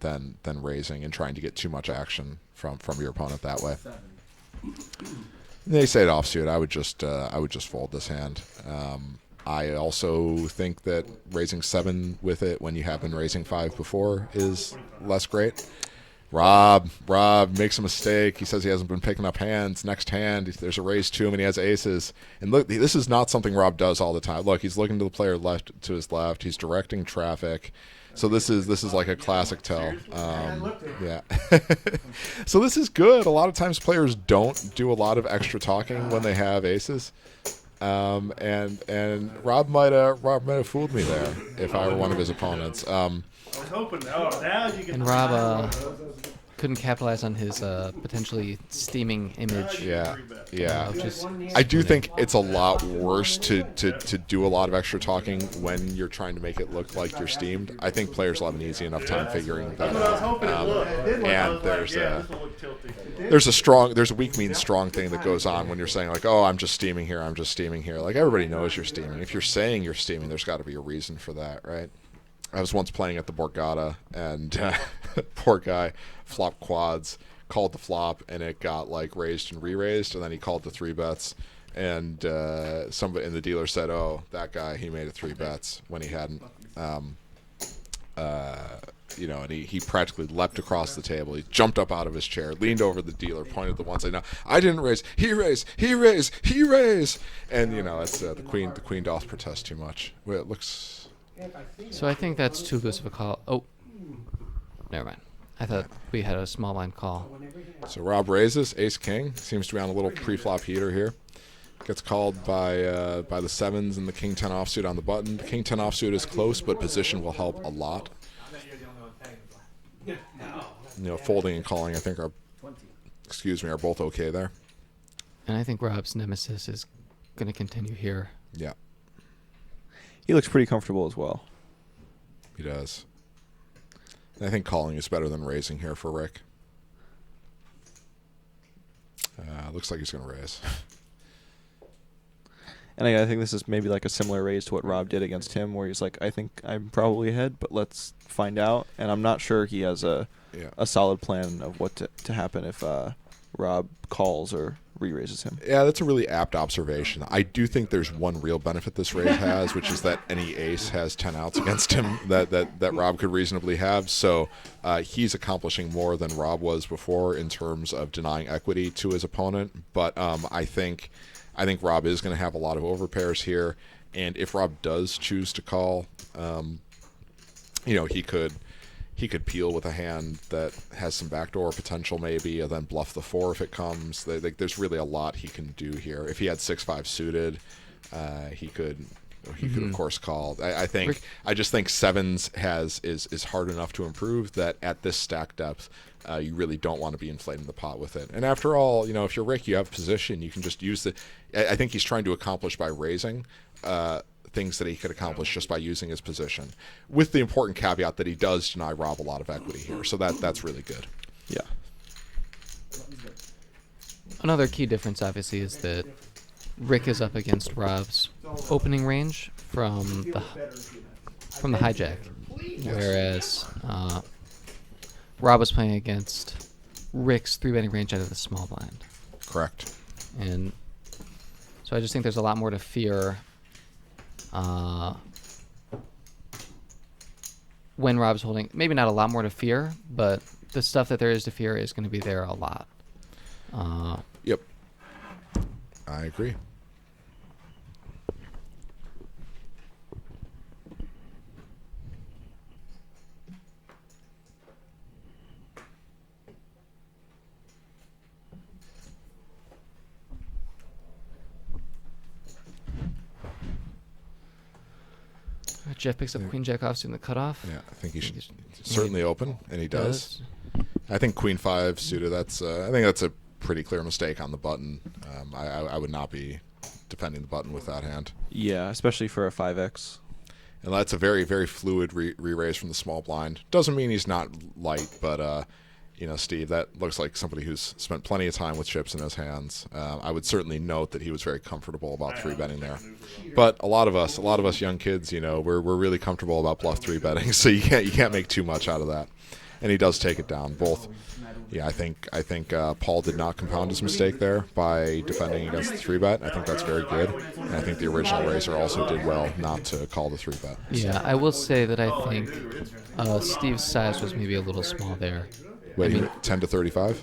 raising and trying to get too much action from your opponent that way. They say it offsuit. I would just fold this hand. I also think that raising 7 with it when you have been raising 5 before is less great. Rob makes a mistake. He says he hasn't been picking up hands. Next hand, there's a raise to him, and he has aces. And look, this is not something Rob does all the time. Look, he's looking to the player left to his left. He's directing traffic. So this is like a classic tell. Yeah. So this is good. A lot of times players don't do a lot of extra talking when they have aces. And Rob might have fooled me there if I were one of his opponents. I was hoping. Oh, now you can. And Rob couldn't capitalize on his potentially steaming image. Yeah. Just I do think it's a lot worse to do a lot of extra talking when you're trying to make it look like you're steamed. I think players will have an easy enough time figuring that out. And there's a weak means strong thing that goes on when you're saying like, oh, I'm just steaming here. Like everybody knows you're steaming. If you're saying you're steaming, there's got to be a reason for that, right? I was once playing at the Borgata, and poor guy flopped quads, called the flop, and it got like raised and re-raised, and then he called the 3-bets, and somebody in the dealer said, "Oh, that guy, he made it 3-bets when he hadn't." And he practically leapt across the table. He jumped up out of his chair, leaned over the dealer, pointed the one side. No, I didn't raise. He raised. And it's the queen doth protest too much. Well, it looks. So I think that's too loose of a call. Oh, never mind. I thought we had a small blind call. So Rob raises, ace-king. Seems to be on a little pre-flop heater here. Gets called by the 7s and the king-10 offsuit on the button. The king-10 offsuit is close, but position will help a lot. Folding and calling, I think, are both okay there. And I think Rob's nemesis is going to continue here. Yeah. He looks pretty comfortable as well. He does. I think calling is better than raising here for Rick. Looks like he's going to raise. And I think this is maybe like a similar raise to what Rob did against him, where he's like, I think I'm probably ahead, but let's find out. And I'm not sure he has a solid plan of what to happen if Rob calls or re-raises him. Yeah, that's a really apt observation. I do think there's one real benefit this raise has, which is that any ace has 10 outs against him that Rob could reasonably have. So he's accomplishing more than Rob was before in terms of denying equity to his opponent. But I think Rob is going to have a lot of overpairs here. And if Rob does choose to call, he could peel with a hand that has some backdoor potential maybe, and then bluff the 4 if it comes. There's really a lot he can do here. If he had 6-5 suited, he could of course call. I just think 7s is hard enough to improve that at this stack depth, you really don't want to be inflating the pot with it. And after all, if you're Rick, you have position. You can just use the. I think he's trying to accomplish by raising. Things that he could accomplish just by using his position, with the important caveat that he does deny Rob a lot of equity here. So that's really good. Yeah. Another key difference, obviously, is that Rick is up against Rob's opening range from the hijack, whereas Rob was playing against Rick's 3-betting range out of the small blind. Correct. And so I just think there's a lot more to fear when Rob's holding. Maybe not a lot more to fear, but the stuff that there is to fear is going to be there a lot. Yep. I agree. Jeff picks up Queen Jack offsuit in the cutoff. Yeah, I think he should certainly open, and he does. I think Queen 5 suited. I think that's a pretty clear mistake on the button. I would not be defending the button with that hand. Yeah, especially for a 5x. And that's a very, very fluid re-raise from the small blind. Doesn't mean he's not light, but Steve, that looks like somebody who's spent plenty of time with chips in his hands. I would certainly note that he was very comfortable about 3-betting there. But a lot of us young kids, we're really comfortable about bluff 3-betting, so you can't make too much out of that. And he does take it down. Both Yeah, I think Paul did not compound his mistake there by defending against the 3-bet. I think that's very good, and I think the original raiser also did well not to call the 3-bet. Yeah, I will say that I think Steve's size was maybe a little small there. Wait, I mean, 10 to 35?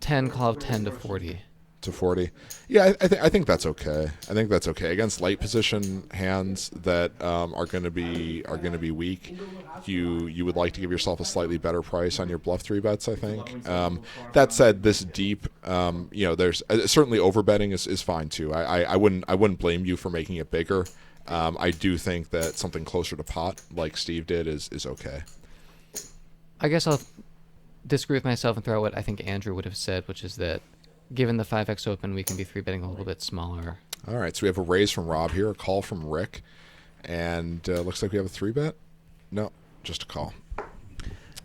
10 call of 10 to 40. To 40. Yeah, I think that's okay. I think that's okay against late position hands that are going to be weak. You would like to give yourself a slightly better price on your bluff 3-bets. I think. That said, this deep, there's certainly overbetting is fine too. I wouldn't blame you for making it bigger. I do think that something closer to pot, like Steve did, is okay. I guess I'll disagree with myself and throw out what I think Andrew would have said, which is that given the 5x open, we can be 3-betting a little bit smaller. All right, so we have a raise from Rob here, a call from Rick, and looks like we have a 3-bet. No, just a call.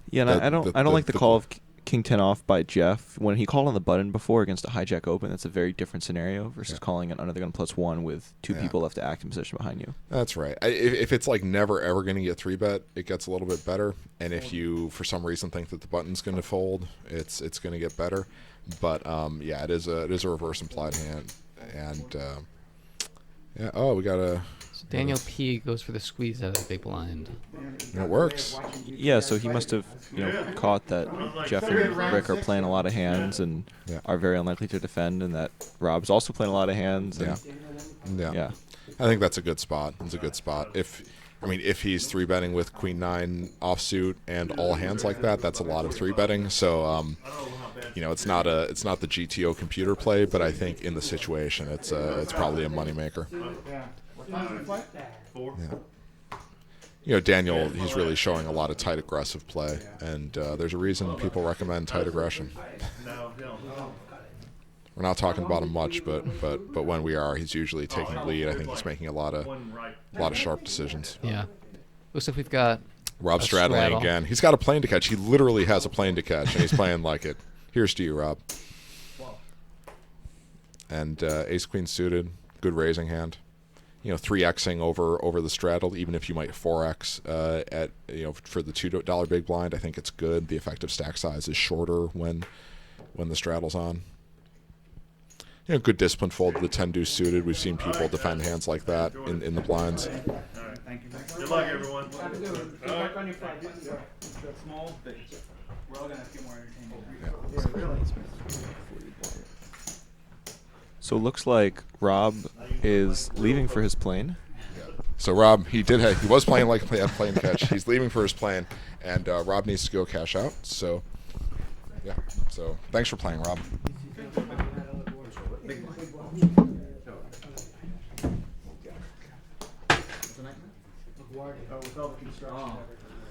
Yeah, and I don't like the call of King 10 off by Jeff. When he called on the button before against a hijack open, that's a very different scenario versus calling an under the gun +1 with two people left to act in position behind you. That's right. If it's like never ever going to get 3-bet, it gets a little bit better. And if you for some reason think that the button's going to fold, it's going to get better. But yeah, it is a reverse implied hand, and yeah. Oh, we got a. So Daniel P goes for the squeeze out of the big blind. And it works. Yeah, so he must have caught that Jeff and Rick are playing a lot of hands and are very unlikely to defend, and that Rob's also playing a lot of hands. And yeah. I think that's a good spot. It's a good spot. If he's 3-betting with Queen 9 offsuit and all hands like that, that's a lot of 3-betting. So it's not the GTO computer play, but I think in the situation, it's probably a moneymaker. Yeah. Daniel, he's really showing a lot of tight aggressive play, and there's a reason people recommend tight aggression. We're not talking about him much, but when we are, he's usually taking lead. I think he's making a lot of sharp decisions. Yeah. Looks like we've got Rob straddling again. He's got a plane to catch. He literally has a plane to catch, and he's playing like it. Here's to you, Rob. And ace queen suited, good raising hand. 3xing over the straddle, even if you might 4x for the $2 big blind. I think it's good. The effective stack size is shorter when the straddle's on. Good discipline fold to the 10 deuce suited. We've seen people defend hands like that in the blinds. Thank you. Good luck, everyone. Good luck on your flight. Small, big. We're all gonna have to get more entertaining. So it looks like Rob is leaving for his plane. So Rob, he was playing like a plane catch. He's leaving for his plane, and Rob needs to go cash out. So yeah. So thanks for playing, Rob.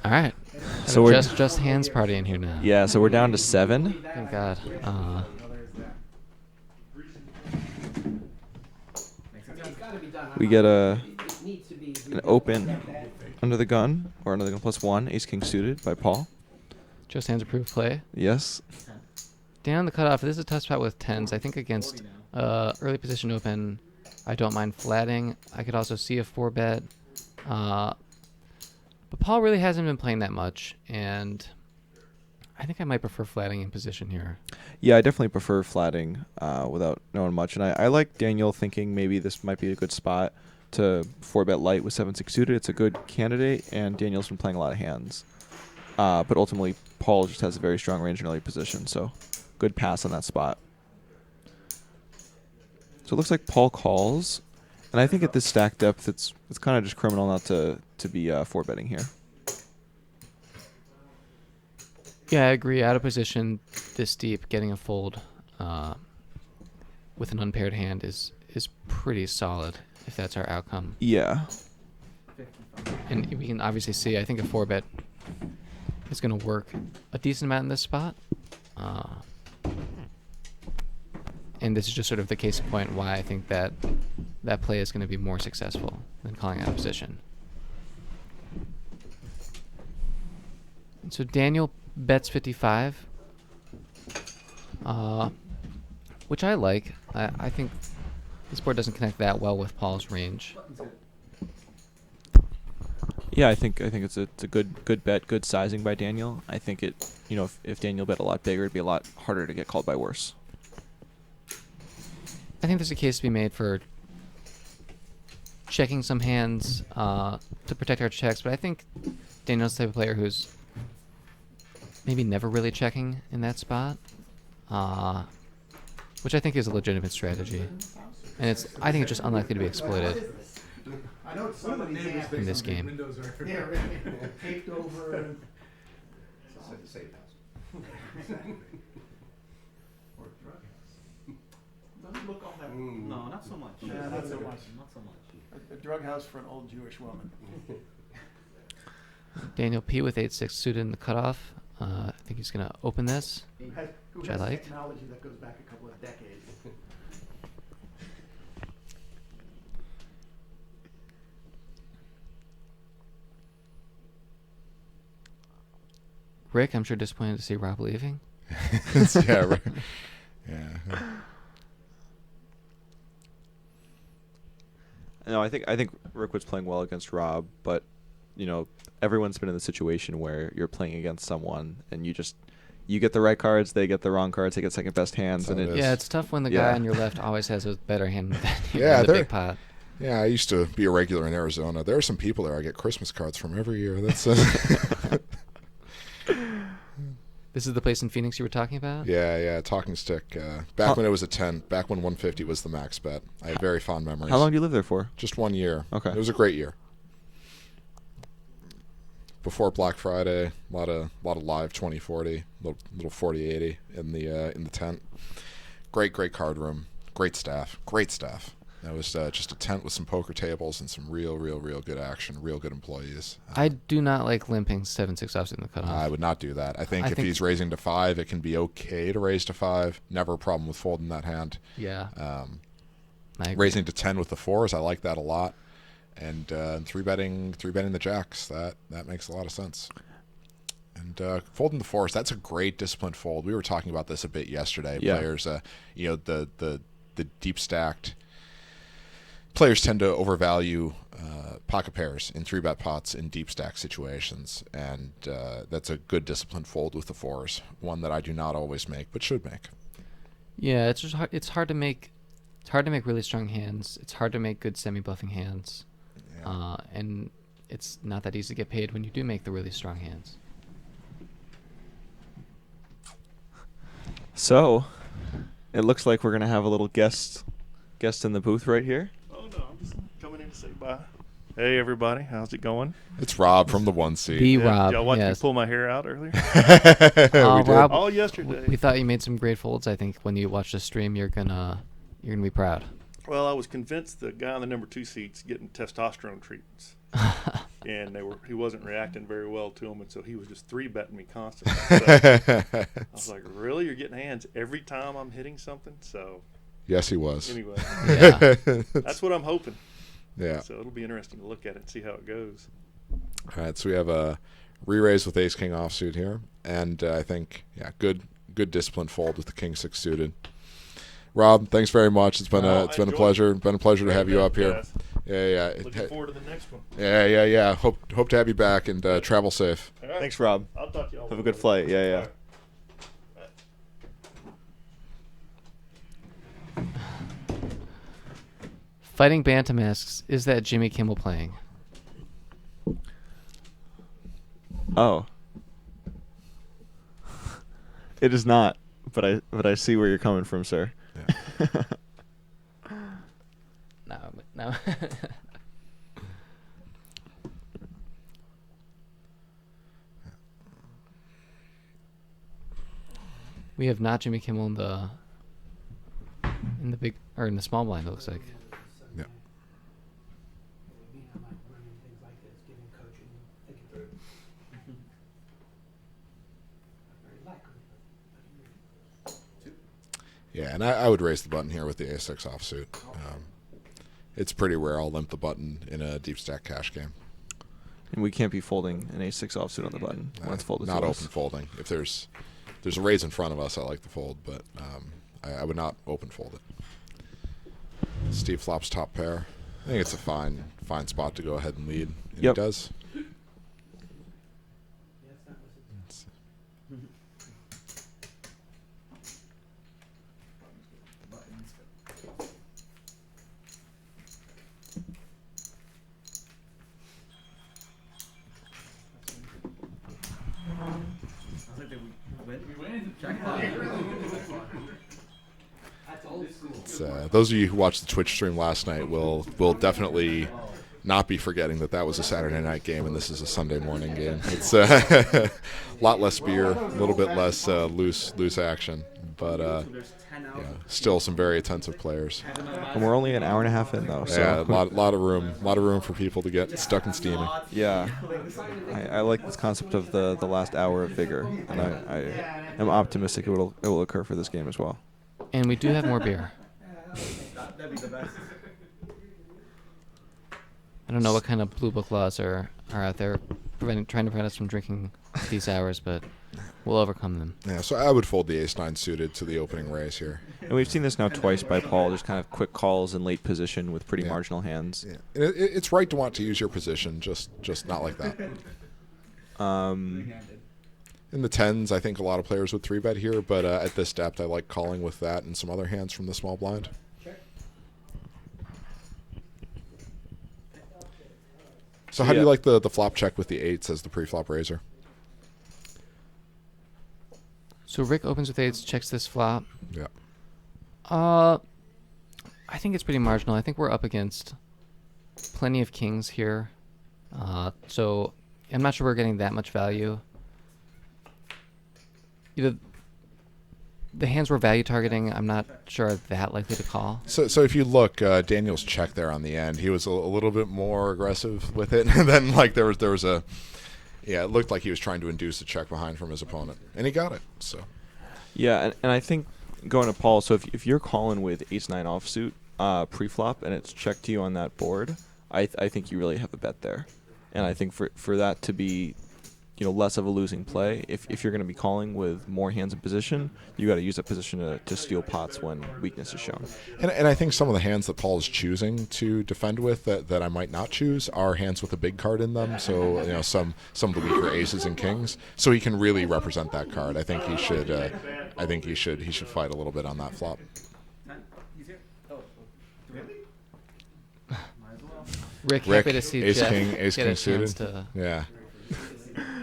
All right. So we're just hands party in here now. Yeah, so we're down to 7. Thank God. We get an open under the gun or under the gun +1, ace king suited by Paul. Just hands approved play. Yes. Down the cutoff. This is a tough spot with 10s. I think against early position open, I don't mind flatting. I could also see a 4-bet. But Paul really hasn't been playing that much, and I think I might prefer flatting in position here. Yeah, I definitely prefer flatting without knowing much. And I like Daniel thinking maybe this might be a good spot to 4-bet light with 7-6 suited. It's a good candidate, and Daniel's been playing a lot of hands. But ultimately, Paul just has a very strong range in early position, so good pass on that spot. So it looks like Paul calls. And I think at this stack depth, it's kind of just criminal not to be 4-betting here. Yeah, I agree. Out of position this deep, getting a fold with an unpaired hand is pretty solid if that's our outcome. Yeah. And we can obviously see, I think a 4-bet is going to work a decent amount in this spot. And this is just sort of the case in point why I think that play is going to be more successful than calling out of position. And so Daniel bets 55, which I like. I think this board doesn't connect that well with Paul's range. Yeah, I think it's a good bet, good sizing by Daniel. I think if Daniel bet a lot bigger, it'd be a lot harder to get called by worse. I think there's a case to be made for checking some hands to protect our checks, but I think Daniel's the type of player who's maybe never really checking in that spot, which I think is a legitimate strategy, and I think it's just unlikely to be exploited I know it's somebody's app. in this game. Yeah, really. Taped over. It's like the safe house. Or a drug house. Doesn't look all that. No, not so much. Yeah, not so much. Not so much. A drug house for an old Jewish woman. Daniel P with 8-6 suited in the cutoff. I think he's gonna open this, Who which I has like. technology that goes back a couple of decades. Rick, I'm sure disappointed to see Rob leaving. Yeah, right. Yeah. No, I think Rick was playing well against Rob, but everyone's been in the situation where you're playing against someone and you get the right cards, they get the wrong cards, they get second best hands, That's and how it is. Yeah, it's tough when the guy on your left always has a better hand than you Yeah, in the they're- big pot. Yeah, I used to be a regular in Arizona. There are some people there I get Christmas cards from every year. That's This is the place in Phoenix you were talking about? yeah, talking stick. Back when it was a 10, back when 150 was the max bet. I have very fond memories. How long do you live there for? Just 1 year. Okay. It was a great year. Before Black Friday, a lot of live 2040, little 4080 in the tent. Great card room, great staff. That was just a tent with some poker tables and some real good action, real good employees. I do not like limping 7-6 offsuit in the cutoff. I would not do that. I think if he's raising to 5, it can be okay to raise to 5. Never a problem with folding that hand. Yeah. Raising to 10 with the 4s, I like that a lot. And three betting the jacks, that makes a lot of sense. And folding the 4s, that's a great disciplined fold. We were talking about this a bit yesterday. Yeah. Players, the deep stacked players tend to overvalue pocket pairs in 3-bet pots in deep stack situations, and that's a good disciplined fold with the 4s. One that I do not always make, but should make. Yeah, it's just hard. It's hard to make really strong hands. It's hard to make good semi-bluffing hands, and it's not that easy to get paid when you do make the really strong hands. So, it looks like we're gonna have a little guest in the booth right here. Oh no, I'm just coming in to say bye. Hey everybody, how's it going? It's Rob from the 1 seat. The Rob, Y'all watched me yes. pull my hair out earlier? We did. Rob, All yesterday. we thought you made some great folds. I think when you watch the stream, you're gonna be proud. Well, I was convinced the guy on the number 2 seat's getting testosterone treatments, and he wasn't reacting very well to them, and so he was just 3-betting me constantly. So I was like, really? You're getting hands every time I'm hitting something? So Yes, he was. anyway, Yeah. that's what I'm hoping. Yeah. So it'll be interesting to look at it and see how it goes. All right, so we have a re-raise with Ace King offsuit here, and I think good disciplined fold with the King 6 suited. Rob, thanks very much. It's been a pleasure. Been a pleasure to have you up here. Guys. Yeah. Looking forward to the next one. Yeah. Hope to have you back, and travel safe. All right. Thanks, Rob. I'll talk to y'all Have a later. good flight. Yeah. Fighting Bantam asks, is that Jimmy Kimmel playing? Oh. It is not, but I see where you're coming from, sir. Yeah. No. We have not Jimmy Kimmel in the big or in the small blind. It looks like. Yeah. I might run into things like this, giving coaching, thinking through. Not very likely, Yeah, and I would raise the button here with the A6 offsuit. It's pretty rare I'll limp the button in a deep stack cash game. And we can't be folding an A6 offsuit on the button when it's folded. Not to open us. folding. If there's a raise in front of us, I like to fold, but I would not open fold it. Steve flops top pair. I think it's a fine spot to go ahead and lead, and Yep. he does. those of you who watched the Twitch stream last night will definitely not be forgetting that was a Saturday night game and this is a Sunday morning game. It's a lot less beer, a little bit less loose action, but still some very attentive players. And we're only an hour and a half in though. So Yeah, a lot of room for people to get stuck and steaming. Yeah, I like this concept of the last hour of vigor, and I am optimistic it will occur for this game as well. And we do have more beer. That'd be the best. I don't know what kind of blue book laws are out there trying to prevent us from drinking at these hours, but we'll overcome them. Yeah, so I would fold the ace-9 suited to the opening raise here. And we've seen this now twice by Paul, just kind of quick calls in late position with pretty marginal hands. Yeah. It's right to want to use your position, just not like that. In the 10s, I think a lot of players would 3-bet here, but at this depth, I like calling with that and some other hands from the small blind. So how do you like the flop check with the 8s as the pre-flop raiser? So Rick opens with 8s, checks this flop. Yeah. I think it's pretty marginal. I think we're up against plenty of kings here. So I'm not sure we're getting that much value. The hands we're value targeting, I'm not sure are that likely to call. So if you look, Daniel's check there on the end, he was a little bit more aggressive with it. And then like there was a, it looked like he was trying to induce a check behind from his opponent, and he got it. So. Yeah, and I think going to Paul. So if you're calling with ace-9 offsuit pre-flop and it's checked to you on that board, I think you really have a bet there, and I think for that to be, less of a losing play, if you're going to be calling with more hands in position, you got to use that position to steal pots when weakness is shown. And I think some of the hands that Paul is choosing to defend with that I might not choose are hands with a big card in them. So some of the weaker aces and kings. So he can really represent that card. I think he should. He should fight a little bit on that flop. He's here. Oh, really? Might as well. Rick, happy to see ace Jeff king, ace get king a chance suited. to Yeah.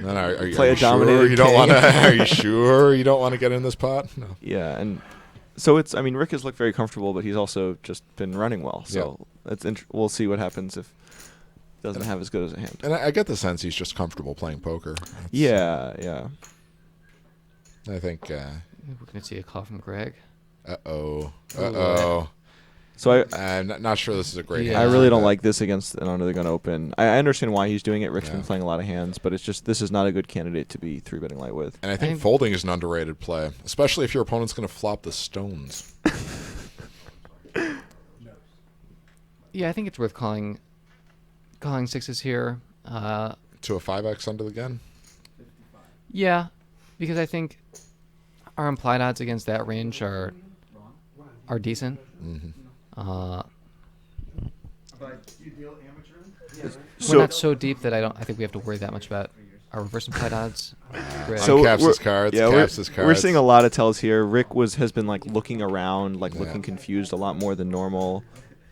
No, are you Play a sure dominated you don't king. want to? Are you sure you don't want to get in this pot? No. Yeah, and so Rick has looked very comfortable, but he's also just been running well. So we'll see what happens if he doesn't have as good as a hand. And I get the sense he's just comfortable playing poker. Yeah. I think. We're going to see a call from Greg. Uh-oh. So I'm not sure this is a great hand. I really don't like this against an under the gun open. I understand why he's doing it. Rick's been playing a lot of hands, but it's just this is not a good candidate to be 3-betting light with. And I think folding is an underrated play, especially if your opponent's going to flop the stones. Yeah, I think it's worth calling sixes here. To a 5x under the gun? Yeah, because I think our implied odds against that range are decent. Mm-hmm. But you deal amateur? We're not so deep that I think we have to worry that much about our reverse implied odds. So caps his cards. We're seeing a lot of tells here. Rick has been looking around, looking confused a lot more than normal.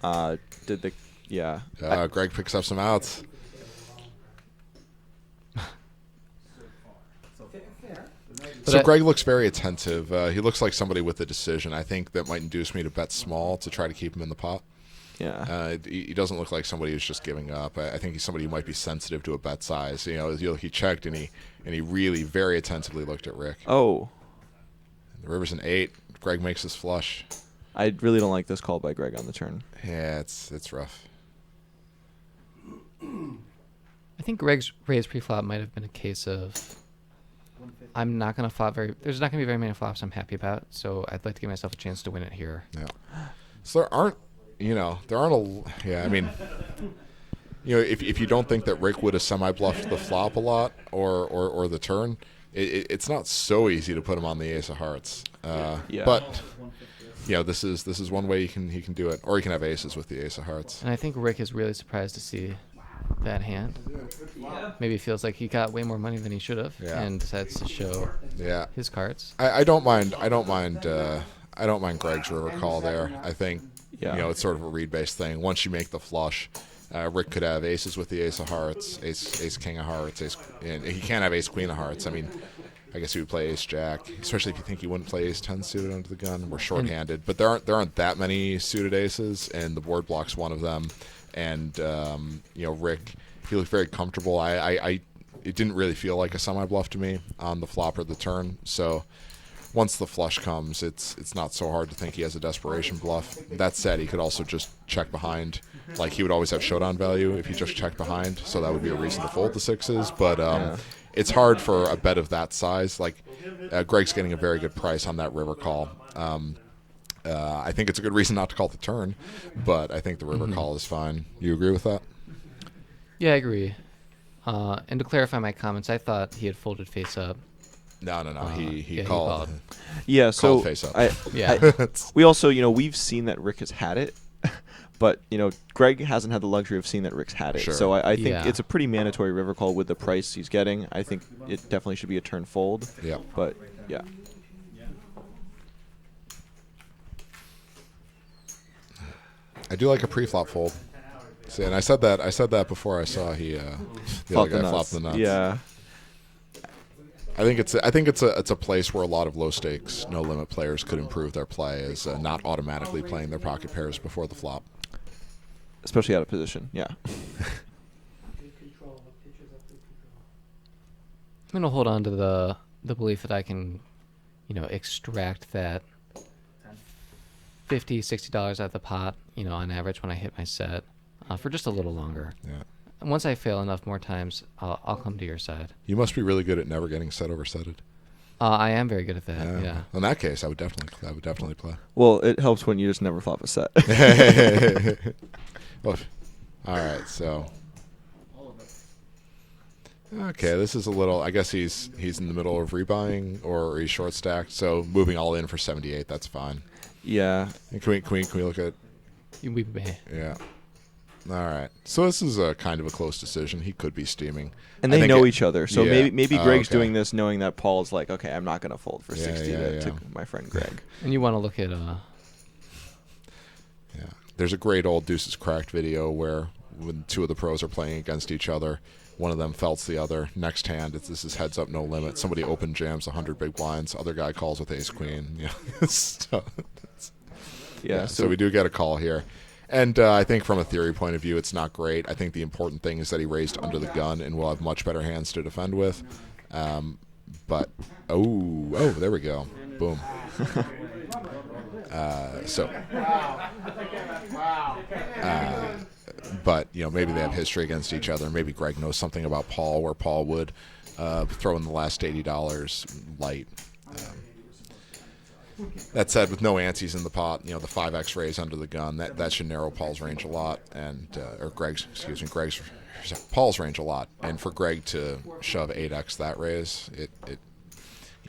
Greg picks up some outs. So Greg looks very attentive. He looks like somebody with a decision. I think that might induce me to bet small to try to keep him in the pot. Yeah. He doesn't look like somebody who's just giving up. I think he's somebody who might be sensitive to a bet size. He checked and he really very attentively looked at Rick. Oh. The river's an 8. Greg makes his flush. I really don't like this call by Greg on the turn. Yeah, it's rough. I think Greg's raise pre-flop might have been a case of I'm not going to flop there's not going to be very many flops I'm happy about, so I'd like to give myself a chance to win it here. Yeah. So if you don't think that Rick would have semi-bluffed the flop a lot or the turn, it's not so easy to put him on the ace of hearts. But this is one way he can do it, or he can have aces with the ace of hearts. And I think Rick is really surprised to see that hand. Maybe feels like he got way more money than he should have, and decides to show his cards. I don't mind Greg's river call there. I think it's sort of a read-based thing. Once you make the flush, Rick could have aces with the ace of hearts, ace king of hearts, and he can't have ace queen of hearts. I mean, I guess he would play ace jack, especially if you think he wouldn't play ace 10 suited under the gun. We're shorthanded, but there aren't that many suited aces, and the board block's one of them. And Rick, he looked very comfortable. It didn't really feel like a semi bluff to me on the flop or the turn. So once the flush comes, it's not so hard to think he has a desperation bluff. That said, he could also just check behind. Like, he would always have showdown value if he just checked behind, so that would be a reason to fold the sixes. But it's hard for a bet of that size. Like, Greg's getting a very good price on that river call. I think it's a good reason not to call the turn, but I think the river call is fine. You agree with that? Yeah, I agree. And to clarify my comments, I thought he had folded face up. No. He called. Yeah, so face up. We also, we've seen that Rick has had it, but Greg hasn't had the luxury of seeing that Rick's had it. Sure. So I think it's a pretty mandatory river call with the price he's getting. I think it definitely should be a turn fold. Yeah. But yeah. I do like a pre-flop fold. See, and I said that before I saw the other guy flop the nuts. Yeah. I think it's a place where a lot of low stakes, no limit players could improve their play, is not automatically playing their pocket pairs before the flop. Especially out of position, yeah. I'm gonna hold on to the belief that I can, extract that $50, $60 out of the pot, on average when I hit my set, for just a little longer. Yeah. And once I fail enough more times, I'll come to your side. You must be really good at never getting set oversetted. I am very good at that. Yeah. In that case, I would definitely play. Well, it helps when you just never flop a set. Well, all right, so. Okay, this is a little. I guess he's in the middle of rebuying, or he's short stacked. So moving all in for 78, that's fine. Yeah. And can we look at? We may. Yeah. All right. So this is a kind of a close decision. He could be steaming. And they know each other. So maybe Greg's okay. doing this knowing that Paul's like, okay, I'm not going to fold for 60 to my friend Greg. And you want to look at Yeah. There's a great old Deuces Cracked video where when two of the pros are playing against each other, one of them felts the other. Next hand, this is heads up, no limit. Somebody open jams 100 big blinds. Other guy calls with ace queen. So we do get a call here. And I think from a theory point of view, it's not great. I think the important thing is that he raised under the gun and will have much better hands to defend with. But, there we go. Boom. But, maybe they have history against each other. Maybe Greg knows something about Paul where Paul would throw in the last $80 light. That said, with no antes in the pot, the 5x raise under the gun, that should narrow Paul's range a lot, or Paul's range a lot. And for Greg to shove 8x that raise,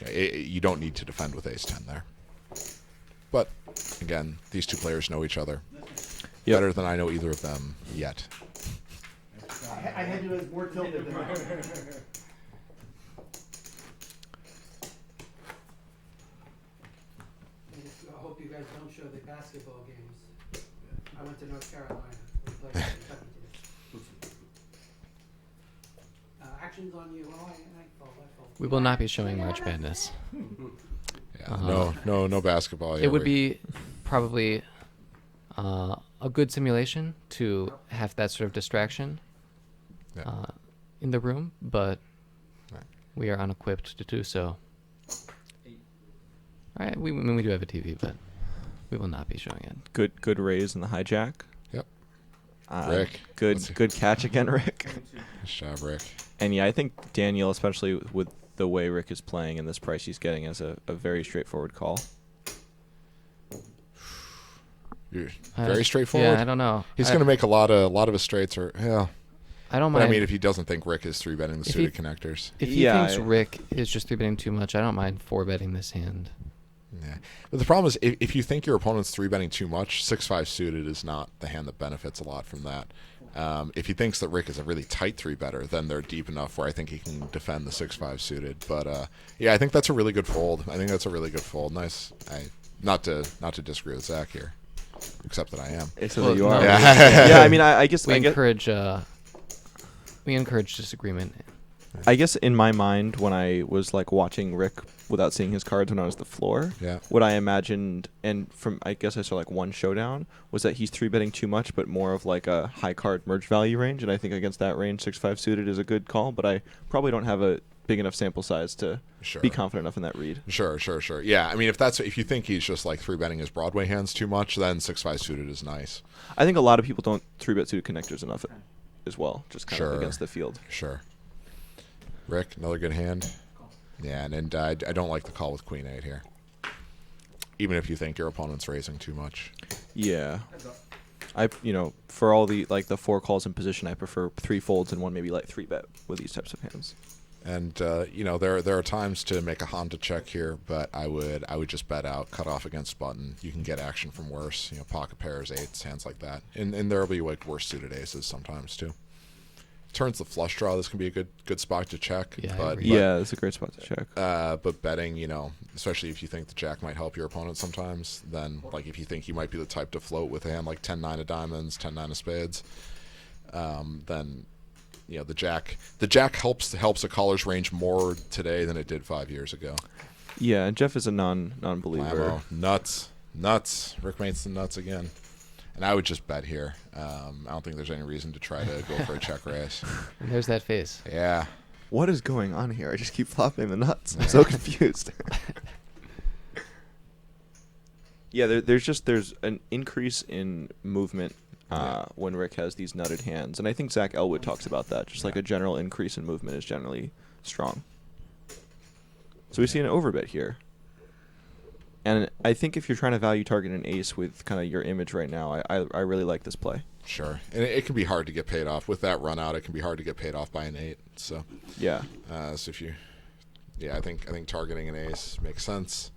you don't need to defend with ace 10 there. But again, these two players know each other better than I know either of them yet. I had you as more tilted than that. I hope you guys don't show the basketball games. I went to North Carolina. We played Kentucky today. Actions on you. I fold. We will not be showing March Madness. No basketball. It would be probably a good simulation to have that sort of distraction in the room, but we are unequipped to do so. All right, we do have a TV, but we will not be showing it. Good raise in the hijack. Yep. Rick. Good catch again, Rick. Nice job, Rick. And yeah, I think Daniel, especially with the way Rick is playing and this price he's getting, is a very straightforward call. Very straightforward. Yeah, I don't know. He's going to make a lot of his straights are I don't but mind. I mean, if he doesn't think Rick is 3-betting the suited connectors. If he thinks Rick is just 3-betting too much, I don't mind 4-betting this hand. Yeah, but the problem is if you think your opponent's 3-betting too much, 6-5 suited is not the hand that benefits a lot from that. If he thinks that Rick is a really tight 3-better, then they're deep enough where I think he can defend the 6-5 suited. But I think that's a really good fold. Nice. Not to disagree with Zach here, except that I am. Except you are. Yeah. I mean, I guess we encourage disagreement. I guess in my mind, when I was like watching Rick without seeing his cards when I was at the floor, Yeah. what I imagined, and from I guess I saw like one showdown, was that he's 3-betting too much, but more of like a high card merge value range. And I think against that range, 6-5 suited is a good call. But I probably don't have a big enough sample size to be confident enough in that read. Sure. Yeah, I mean, if you think he's just like 3-betting his Broadway hands too much, then 6-5 suited is nice. I think a lot of people don't 3-bet suited connectors enough as well, just kind of Sure. against the field. Sure. Rick, another good hand. Yeah, and I don't like the call with Queen 8 here. Even if you think your opponent's raising too much. Yeah. For all the like the 4 calls in position, I prefer 3 folds and one maybe like 3-bet with these types of hands. And there are times to make a Honda check here, but I would just bet out, cut off against button. You can get action from worse, pocket pairs, 8s, hands like that. And there'll be like worse suited aces sometimes too. Turns the flush draw, this can be a good spot to check. Yeah, yeah, it's a great spot to check. But betting, especially if you think the jack might help your opponent sometimes, then like if you think you might be the type to float with a hand like 10-9 of diamonds, 10-9 of spades, then the jack helps a caller's range more today than it did 5 years ago. Yeah, and Jeff is a non-believer. Nuts. Rick Mason nuts again. And I would just bet here. I don't think there's any reason to try to go for a check raise. And there's that face. Yeah. What is going on here? I just keep flopping the nuts. I'm so confused. Yeah, there's an increase in movement when Rick has these nutted hands. And I think Zach Elwood talks about that. Just like a general increase in movement is generally strong. So we see an overbet here. And I think if you're trying to value target an ace with kind of your image right now, I really like this play. Sure. And it can be hard to get paid off. With that run out, it can be hard to get paid off by an 8. So yeah. So if you I think targeting an ace makes sense.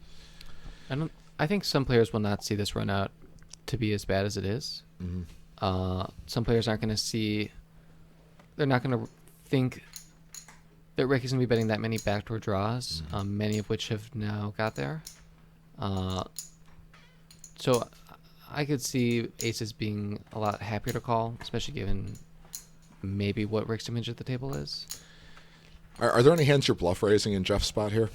I think some players will not see this run out to be as bad as it is. Mm-hmm. Some players aren't going to see. They're not going to think that Rick is going to be betting that many backdoor draws, many of which have now got there. So I could see aces being a lot happier to call, especially given maybe what Rick's image at the table is. Are there any hands you're bluff raising in Jeff's spot here?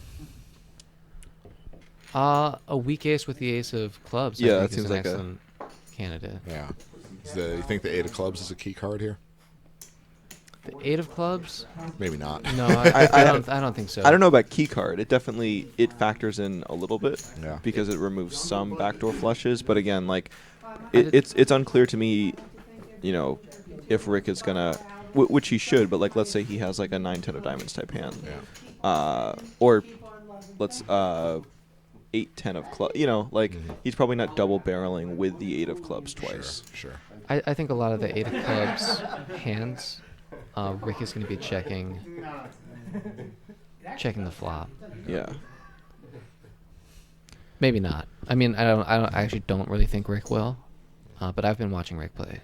A weak ace with the ace of clubs. Yeah, I that think seems is an like excellent candidate. Yeah. You think the 8 of clubs is a key card here? The 8 of clubs? Maybe not. No, I don't think so. I don't know about key card. It definitely factors in a little bit because it removes some backdoor flushes. But again, like it's unclear to me, if Rick is gonna, which he should. But like let's say he has like a 9-10 of diamonds type hand, or let's 8-10 of clubs. He's probably not double barreling with the 8 of clubs twice. Sure. I think a lot of the 8 of clubs hands. Rick is going to be checking the flop. Yeah. Maybe not. I mean, I actually don't really think Rick will, but I've been watching Rick play.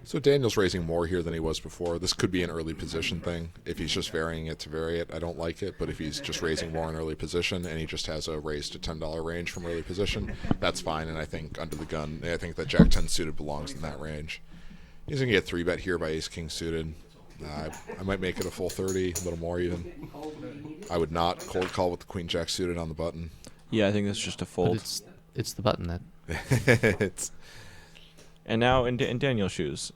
So Daniel's raising more here than he was before. This could be an early position thing. If he's just varying it to vary it, I don't like it. But if he's just raising more in early position and he just has a raise to $10 range from early position, that's fine. And I think under the gun, I think that Jack 10 suited belongs in that range. He's going to get 3-bet here by Ace King suited. I might make it a full 30, a little more even. I would not cold call with the Queen Jack suited on the button. Yeah, I think that's just a fold. But it's the button that. And now in Daniel's shoes.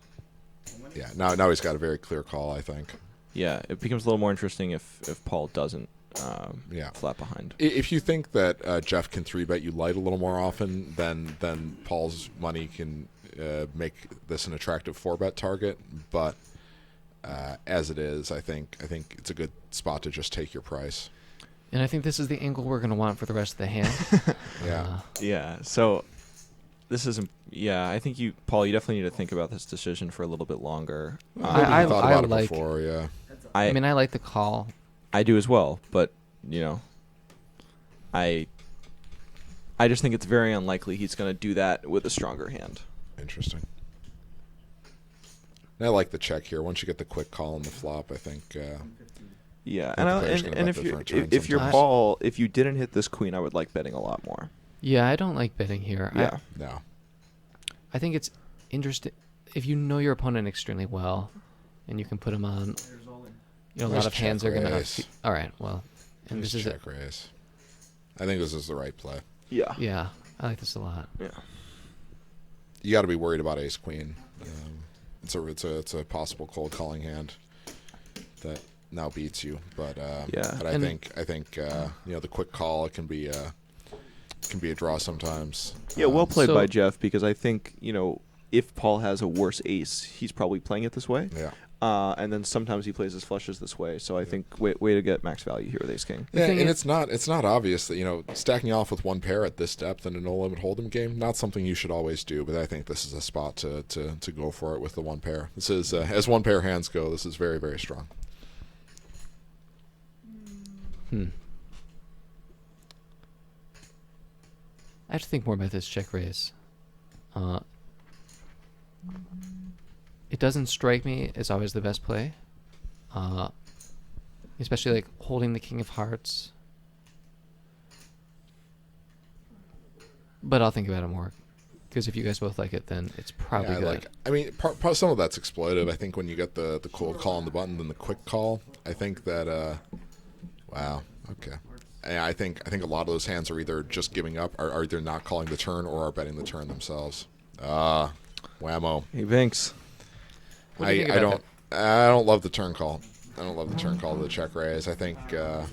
Yeah, now he's got a very clear call, I think. Yeah, it becomes a little more interesting if Paul doesn't flat behind. If you think that Jeff can 3-bet you light a little more often, then Paul's money can make this an attractive 4-bet target. But as it is, I think it's a good spot to just take your price. And I think this is the angle we're going to want for the rest of the hand. Yeah. Yeah. So this isn't. Yeah, I think Paul, you definitely need to think about this decision for a little bit longer. I thought about it before. Yeah. I mean, I like the call. I do as well, but I just think it's very unlikely he's going to do that with a stronger hand. Interesting. And I like the check here. Once you get the quick call on the flop, I think. Yeah, and if you're Paul, if you didn't hit this queen, I would like betting a lot more. Yeah, I don't like betting here. Yeah. No. I think it's interesting if you know your opponent extremely well, and you can put him on. you know, a Nice lot of hands check are gonna. raise. All right, well, and Nice this is check raise. I think this is the right play. Yeah. yeah, I like this a lot. Yeah. You got to be worried about ace queen. It's a possible cold calling hand that now beats you. But Yeah. But I think you know, the quick call, it can be a draw sometimes. Yeah, well played So- by Jeff, because I think, you know, if Paul has a worse ace, he's probably playing it this way. Yeah. And then sometimes he plays his flushes this way. So I think way to get max value here with ace king. Yeah, thing and is- it's not obvious that, you know, stacking off with one pair at this depth in a no limit hold'em game, not something you should always do. But I think this is a spot to go for it with the one pair. This is as one pair hands go. This is very, very strong. I have to think more about this check raise. It doesn't strike me as always the best play, especially like holding the king of hearts. But I'll think about it more, because if you guys both like it, then it's probably Yeah, good. I mean, part some of that's exploitive. I think when you get the cold call on the button, then the quick call. I think that wow, okay. And I think a lot of those hands are either just giving up, are either not calling the turn, or are betting the turn themselves. Whammo. Hey, Vinks. What do you think I about don't love the turn call. I don't love the turn call to the check raise. I think that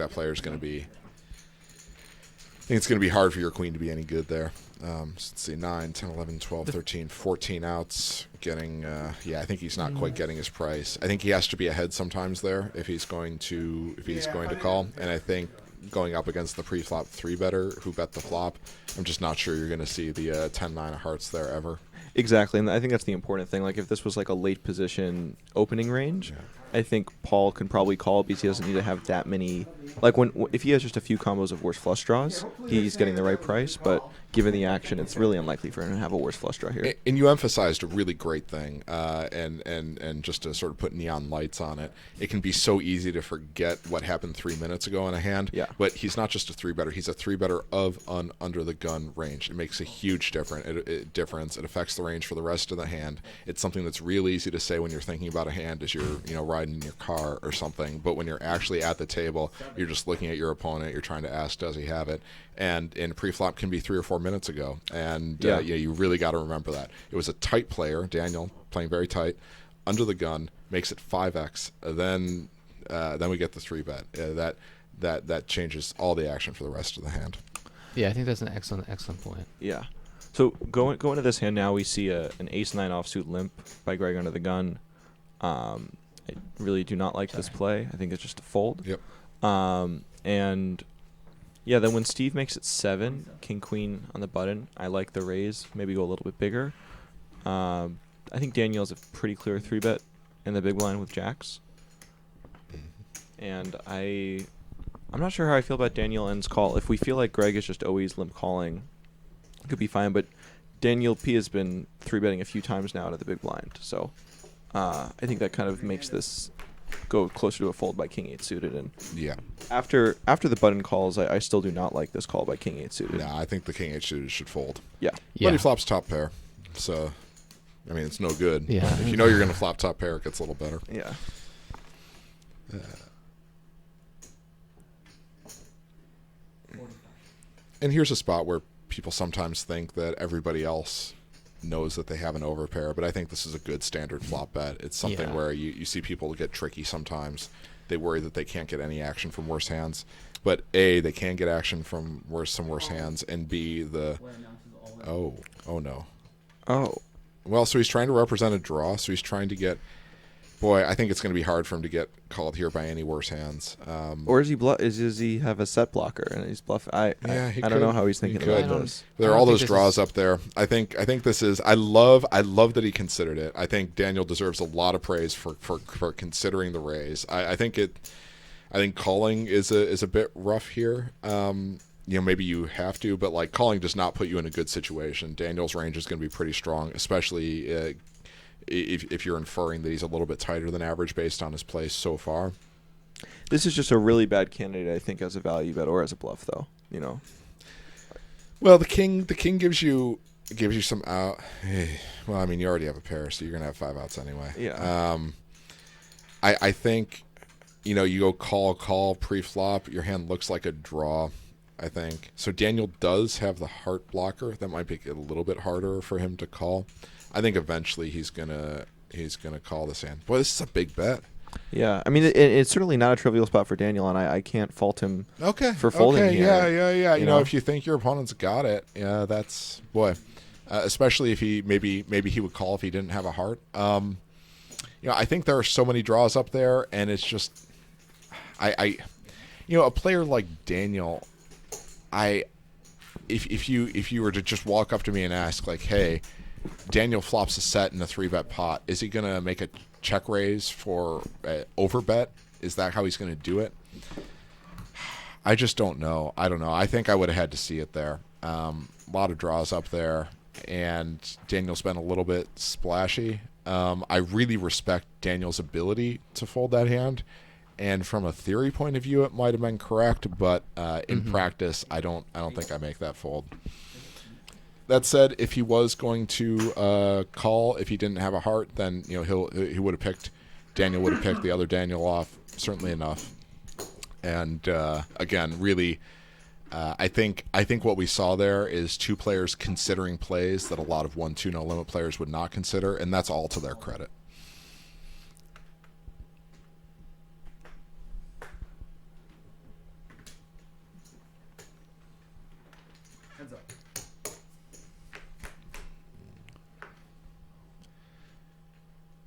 player's going to be. I think it's going to be hard for your queen to be any good there. Let's see, 9, 10, 11, 12, 13, 14 outs. Getting, I think he's not quite getting his price. I think he has to be ahead sometimes there if he's going to call. And I think going up against the pre-flop 3-better who bet the flop, I'm just not sure you're going to see the 10-9 of hearts there ever. Exactly, and I think that's the important thing. Like, if this was like a late position opening range, I think Paul can probably call because he doesn't need to have that many. Like, if he has just a few combos of worse flush draws, he's getting the right price. But given the action, it's really unlikely for him to have a worse flush draw here. And you emphasized a really great thing, and just to sort of put neon lights on it, it can be so easy to forget what happened 3 minutes ago in a hand. Yeah. But he's not just a 3-better; he's a 3-better of an under the gun range. It makes a huge difference. It affects the range for the rest of the hand. It's something that's real easy to say when you're thinking about a hand as you're riding in your car or something. But when you're actually at the table, you're just looking at your opponent. You're trying to ask, does he have it? And pre-flop can be 3 or 4 minutes ago. And you really got to remember that. It was a tight player, Daniel, playing very tight, under the gun, makes it 5x. Then we get the 3-bet. That changes all the action for the rest of the hand. Yeah, I think that's an excellent point. Yeah. So going to this hand now, we see an ace-9 offsuit limp by Greg under the gun. I really do not like this play. I think it's just a fold. Yep. And yeah, then when Steve makes it 7, king queen on the button, I like the raise. Maybe go a little bit bigger. I think Daniel's a pretty clear 3-bet in the big blind with jacks. And I'm not sure how I feel about Daniel N's call. If we feel like Greg is just always limp calling, it could be fine. But Daniel P has been 3-betting a few times now to the big blind. So I think that kind of makes this go closer to a fold by king 8 suited. And Yeah. after the button calls, I still do not like this call by king 8 suited. No, I think the king 8 suited should fold. Yeah. Yeah. But he flops top pair, so I mean it's no good. Yeah. If you know you're going to flop top pair, it gets a little better. Yeah. And here's a spot where people sometimes think that everybody else knows that they have an overpair, but I think this is a good standard flop bet. It's something where you see people get tricky sometimes. They worry that they can't get any action from worse hands. But A, they can get action from some worse hands, and B, oh no. Oh. Well, so he's trying to represent a draw, so he's trying to get... Boy, I think it's going to be hard for him to get called here by any worse hands. Or is he does he have a set blocker and he's bluff? I don't know how he's thinking about this. There are all those draws up there. I think this is. I love that he considered it. I think Daniel deserves a lot of praise for considering the raise. I think calling is a bit rough here. Maybe you have to, but like calling does not put you in a good situation. Daniel's range is going to be pretty strong, especially if you're inferring that he's a little bit tighter than average based on his play so far. This is just a really bad candidate, I think, as a value bet or as a bluff, though. Well, the king gives you some out. Well, I mean, you already have a pair, so you're gonna have 5 outs anyway. Yeah. I think, you go call pre-flop. Your hand looks like a draw, I think. So Daniel does have the heart blocker. That might make it a little bit harder for him to call. I think eventually he's gonna call this hand. Boy, this is a big bet. Yeah, I mean, it's certainly not a trivial spot for Daniel, and I can't fault him for folding here. Yeah. You know, if you think your opponent's got it, yeah, that's, boy. Especially if maybe he would call if he didn't have a heart. I think there are so many draws up there, and it's just, a player like Daniel, if you were to just walk up to me and ask, like, hey, Daniel flops a set in a 3-bet pot, is he gonna make a check raise for overbet? Is that how he's gonna do it? I just don't know. I don't know. I think I would have had to see it there. A lot of draws up there, and Daniel's been a little bit splashy. I really respect Daniel's ability to fold that hand, and from a theory point of view, it might have been correct, but in practice, I don't think I make that fold. That said, if he was going to call, if he didn't have a heart, then he would have picked, Daniel would have picked the other Daniel off, certainly enough. And again, really, I think what we saw there is two players considering plays that a lot of 1-2 no limit players would not consider, and that's all to their credit. Heads up.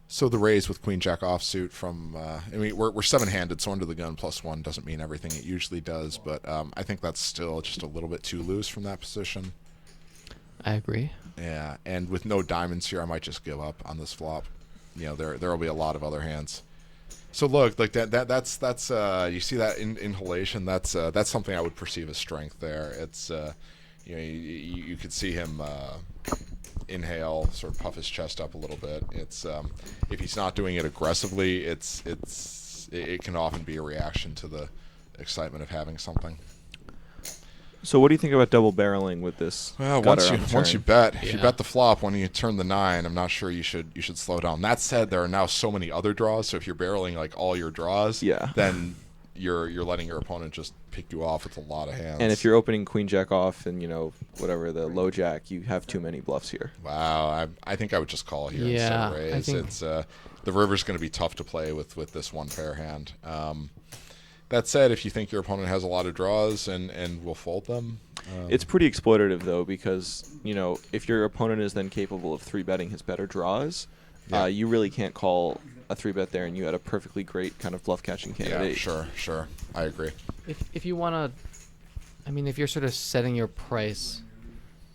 So the raise with Queen Jack offsuit from, we're 7-handed, so under the gun +1 doesn't mean everything it usually does, but I think that's still just a little bit too loose from that position. I agree. Yeah, and with no diamonds here, I might just give up on this flop. There will be a lot of other hands. So look, like that's you see that inhalation. That's something I would perceive as strength there. It's you could see him inhale, sort of puff his chest up a little bit. It's if he's not doing it aggressively, it can often be a reaction to the excitement of having something. So what do you think about double barreling with this? Well, once you bet, if you bet the flop when you turn the 9, I'm not sure you should slow down. That said, there are now so many other draws, so if you're barreling like all your draws, then you're letting your opponent just pick you off with a lot of hands. And if you're opening Queen Jack off and whatever the low jack, you have too many bluffs here. Wow, I think I would just call here instead of raise. It's the river's going to be tough to play with this one pair hand. That said, if you think your opponent has a lot of draws and will fold them, it's pretty exploitative though, because if your opponent is then capable of 3-betting his better draws, you really can't call a 3-bet there, and you had a perfectly great kind of bluff catching candidate. Yeah, sure, I agree. If you want to, if you're sort of setting your price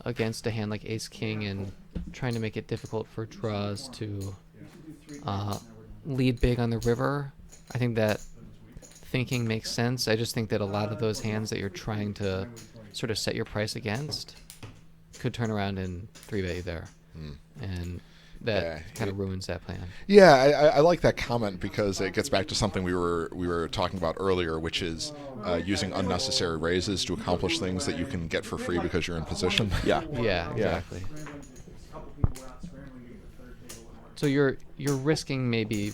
against a hand like Ace King and trying to make it difficult for draws to lead big on the river, I think that thinking makes sense. I just think that a lot of those hands that you're trying to sort of set your price against could turn around and 3-bet you there. And that kind of ruins that plan. Yeah, I like that comment because it gets back to something we were talking about earlier, which is using unnecessary raises to accomplish things that you can get for free because you're in position. Yeah, exactly. So you're risking maybe,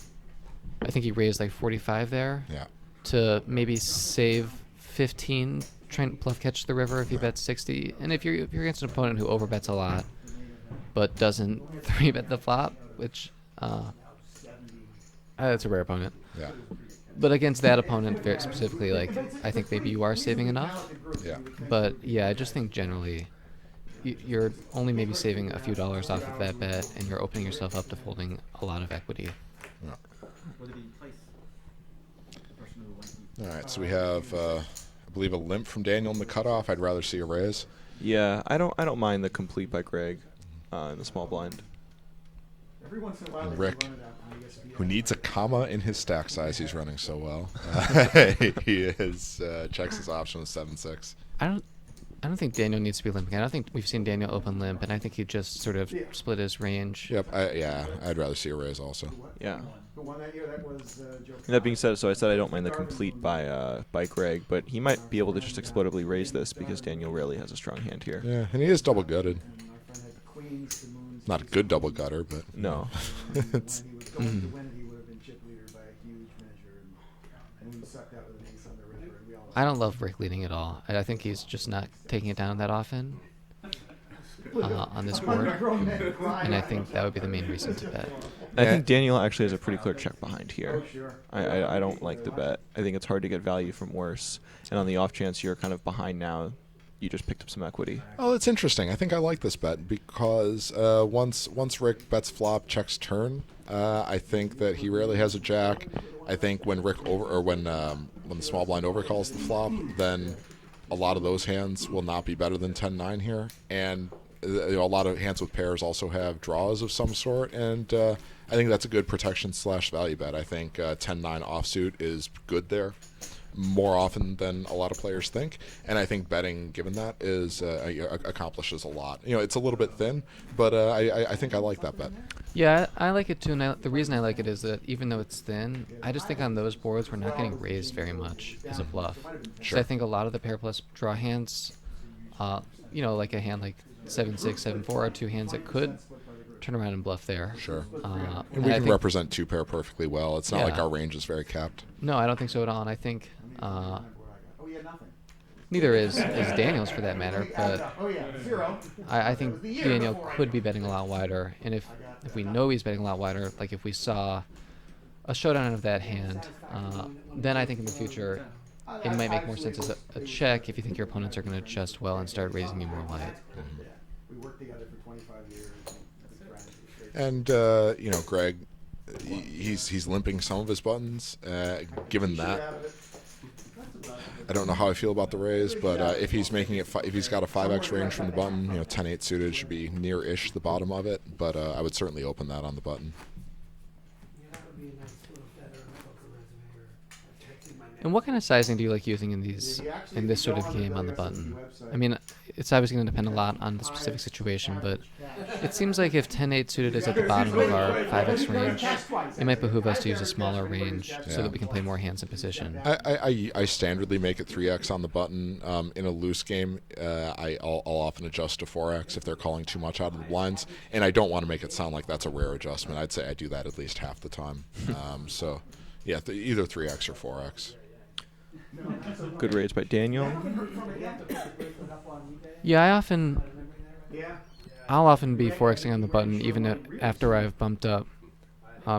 I think he raised like 45 there. Yeah. To maybe save 15, trying to bluff catch the river if he bets 60. And if you're against an opponent who overbets a lot, but doesn't 3-bet the flop, which that's a rare opponent. Yeah. But against that opponent very specifically, I think maybe you are saving enough. Yeah. But I just think generally you're only maybe saving a few dollars off of that bet, and you're opening yourself up to folding a lot of equity. Yeah. All right, so we have, I believe, a limp from Daniel in the cutoff. I'd rather see a raise. Yeah, I don't mind the complete by Greg in the small blind. Every once in a while, And Rick, who needs a comma in his stack size, he's running so well. He checks his option with 7-6. I don't think Daniel needs to be limping. I don't think we've seen Daniel open limp, and I think he just sort of split his range. Yep. I'd rather see a raise also. Yeah. The one that year, that was Joe. That being said, so I said I don't mind the complete by Greg, but he might be able to just exploitably raise this because Daniel rarely has a strong hand here. Yeah, and he is double gutted. Not a good double gutter, but no. He would go to win, he would have been chip leader by a huge I don't love Rick leading at all. I think he's just not taking it down that often on this board, and I think that would be the main reason to bet. I think Daniel actually has a pretty clear check behind here. I don't like the bet. I think it's hard to get value from worse, and on the off chance you're kind of behind now, you just picked up some equity. Oh, it's interesting. I think I like this bet because once Rick bets flop, checks turn, I think that he rarely has a jack. I think when Rick when the small blind overcalls the flop, then a lot of those hands will not be better than 10-9 here, and a lot of hands with pairs also have draws of some sort, and I think that's a good protection / value bet. I think 10-9 offsuit is good there more often than a lot of players think, and I think betting, given that, is accomplishes a lot. It's a little bit thin, but I think I like that bet. Yeah, I like it too, and the reason I like it is that even though it's thin, I just think on those boards we're not getting raised very much as a bluff. Sure. So I think a lot of the pair plus draw hands, like a hand like 7-6, 7-4 are two hands that could turn around and bluff there. Sure. And And we can represent two pair perfectly well. It's not like Yeah. our range is very capped. No, I don't think so at all, and I think neither is Daniel's for that matter, but I think Daniel could be betting a lot wider, and if we know he's betting a lot wider, like if we saw a showdown of that hand, then I think in the future it might make more sense as a check if you think your opponents are going to adjust well and start raising you more light. We worked together for 25 years. And Greg, he's limping some of his buttons. Given that, I don't know how I feel about the raise, but if he's making it, if he's got a 5x range from the button, 10-8 suited should be near-ish the bottom of it. But I would certainly open that on the button. And what kind of sizing do you like using in this sort of game on the button? I mean, it's obviously going to depend a lot on the specific situation, but it seems like if 10-8 suited is at the bottom of our 5x range, it might behoove us to use a smaller range so that we can play more hands in position. I standardly make it 3x on the button. In a loose game, I'll often adjust to 4x if they're calling too much out of the blinds, and I don't want to make it sound like that's a rare adjustment. I'd say I do that at least half the time. So, yeah, either 3x or 4x. Good raise by Daniel. Yeah, I'll often be 4xing on the button even after I've bumped up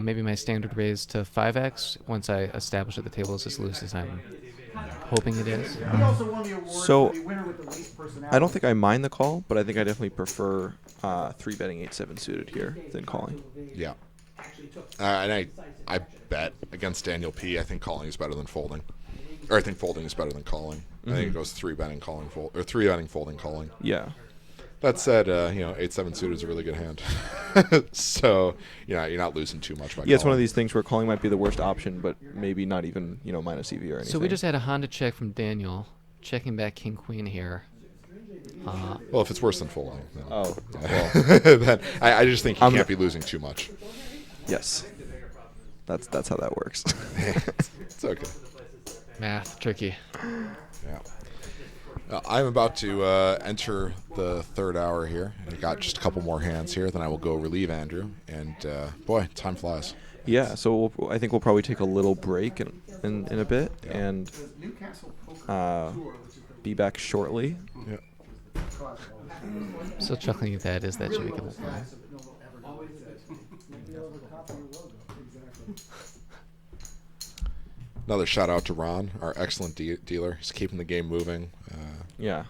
maybe my standard raise to 5x once I establish that the table is as loose as I'm hoping it is. So I don't think I mind the call, but I think I definitely prefer 3-betting 8-7 suited here than calling. Yeah. And I bet against Daniel P. I think calling is better than folding. Or I think folding is better than calling. I think it goes 3-betting calling fold, or 3-betting folding calling. Yeah. That said, 8-7 suited is a really good hand. So, you're not losing too much by calling. It's one of these things where calling might be the worst option, but maybe not even, minus EV or anything. So we just had a Honda check from Daniel, checking back King Queen here. Well, if it's worse than folding. Then, well. then I just think you can't be losing too much. Yes. That's how that works. It's okay. Math, tricky. Yeah. I'm about to enter the third hour here. I got just a couple more hands here, then I will go relieve Andrew. And boy, time flies. Yeah, so I think we'll probably take a little break in a bit and be back shortly. Yeah. Still chuckling at that. Is that Jacob? Another shout out to Ron, our excellent dealer. He's keeping the game moving. Yeah.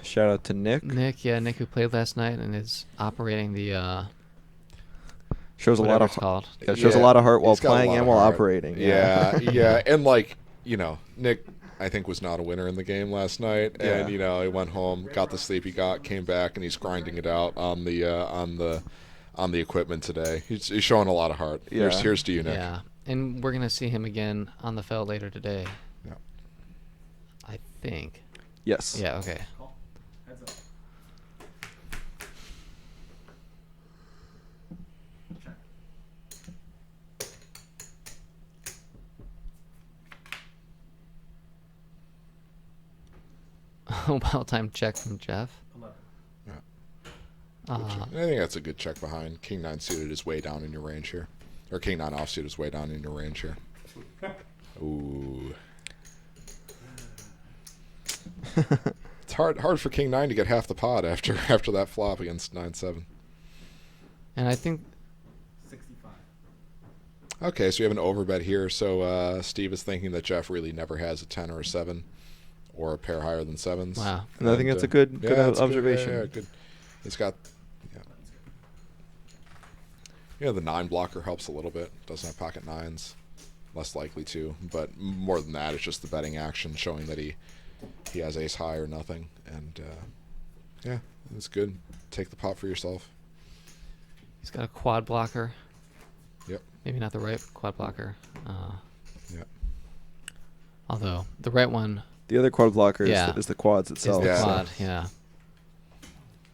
Shout out to Nick. Nick who played last night and is operating the shows a lot of called. Yeah, shows a lot of heart while playing and while operating. Yeah, and Nick, I think, was not a winner in the game last night, and he went home, got the sleep he got, came back, and he's grinding it out on the equipment today. He's showing a lot of heart. Yeah. Here's to you, Nick. Yeah, and we're gonna see him again on the felt later today. Yeah. I think. Yes. Yeah. Okay. Heads up. Check. Well-timed check from Jeff. 11. I think that's a good check behind. King 9 suited is way down in your range here. Or King 9 offsuit is way down in your range here. Ooh. It's hard for King 9 to get half the pot after that flop against 9-7. And I think 65. Okay, so we have an overbet here. So Steve is thinking that Jeff really never has a 10 or a 7 or a pair higher than 7s. wow. And I think that's a good it's observation. Good. He's got, the 9 blocker helps a little bit. Doesn't have pocket 9s. Less likely to. But more than that, it's just the betting action showing that he has ace high or nothing. And, it's good. Take the pot for yourself. He's got a quad blocker. Yep. Maybe not the right quad blocker. Yep. Although the right one The other quad blocker Yeah. is the quads is itself. the Yeah. quad. Yeah.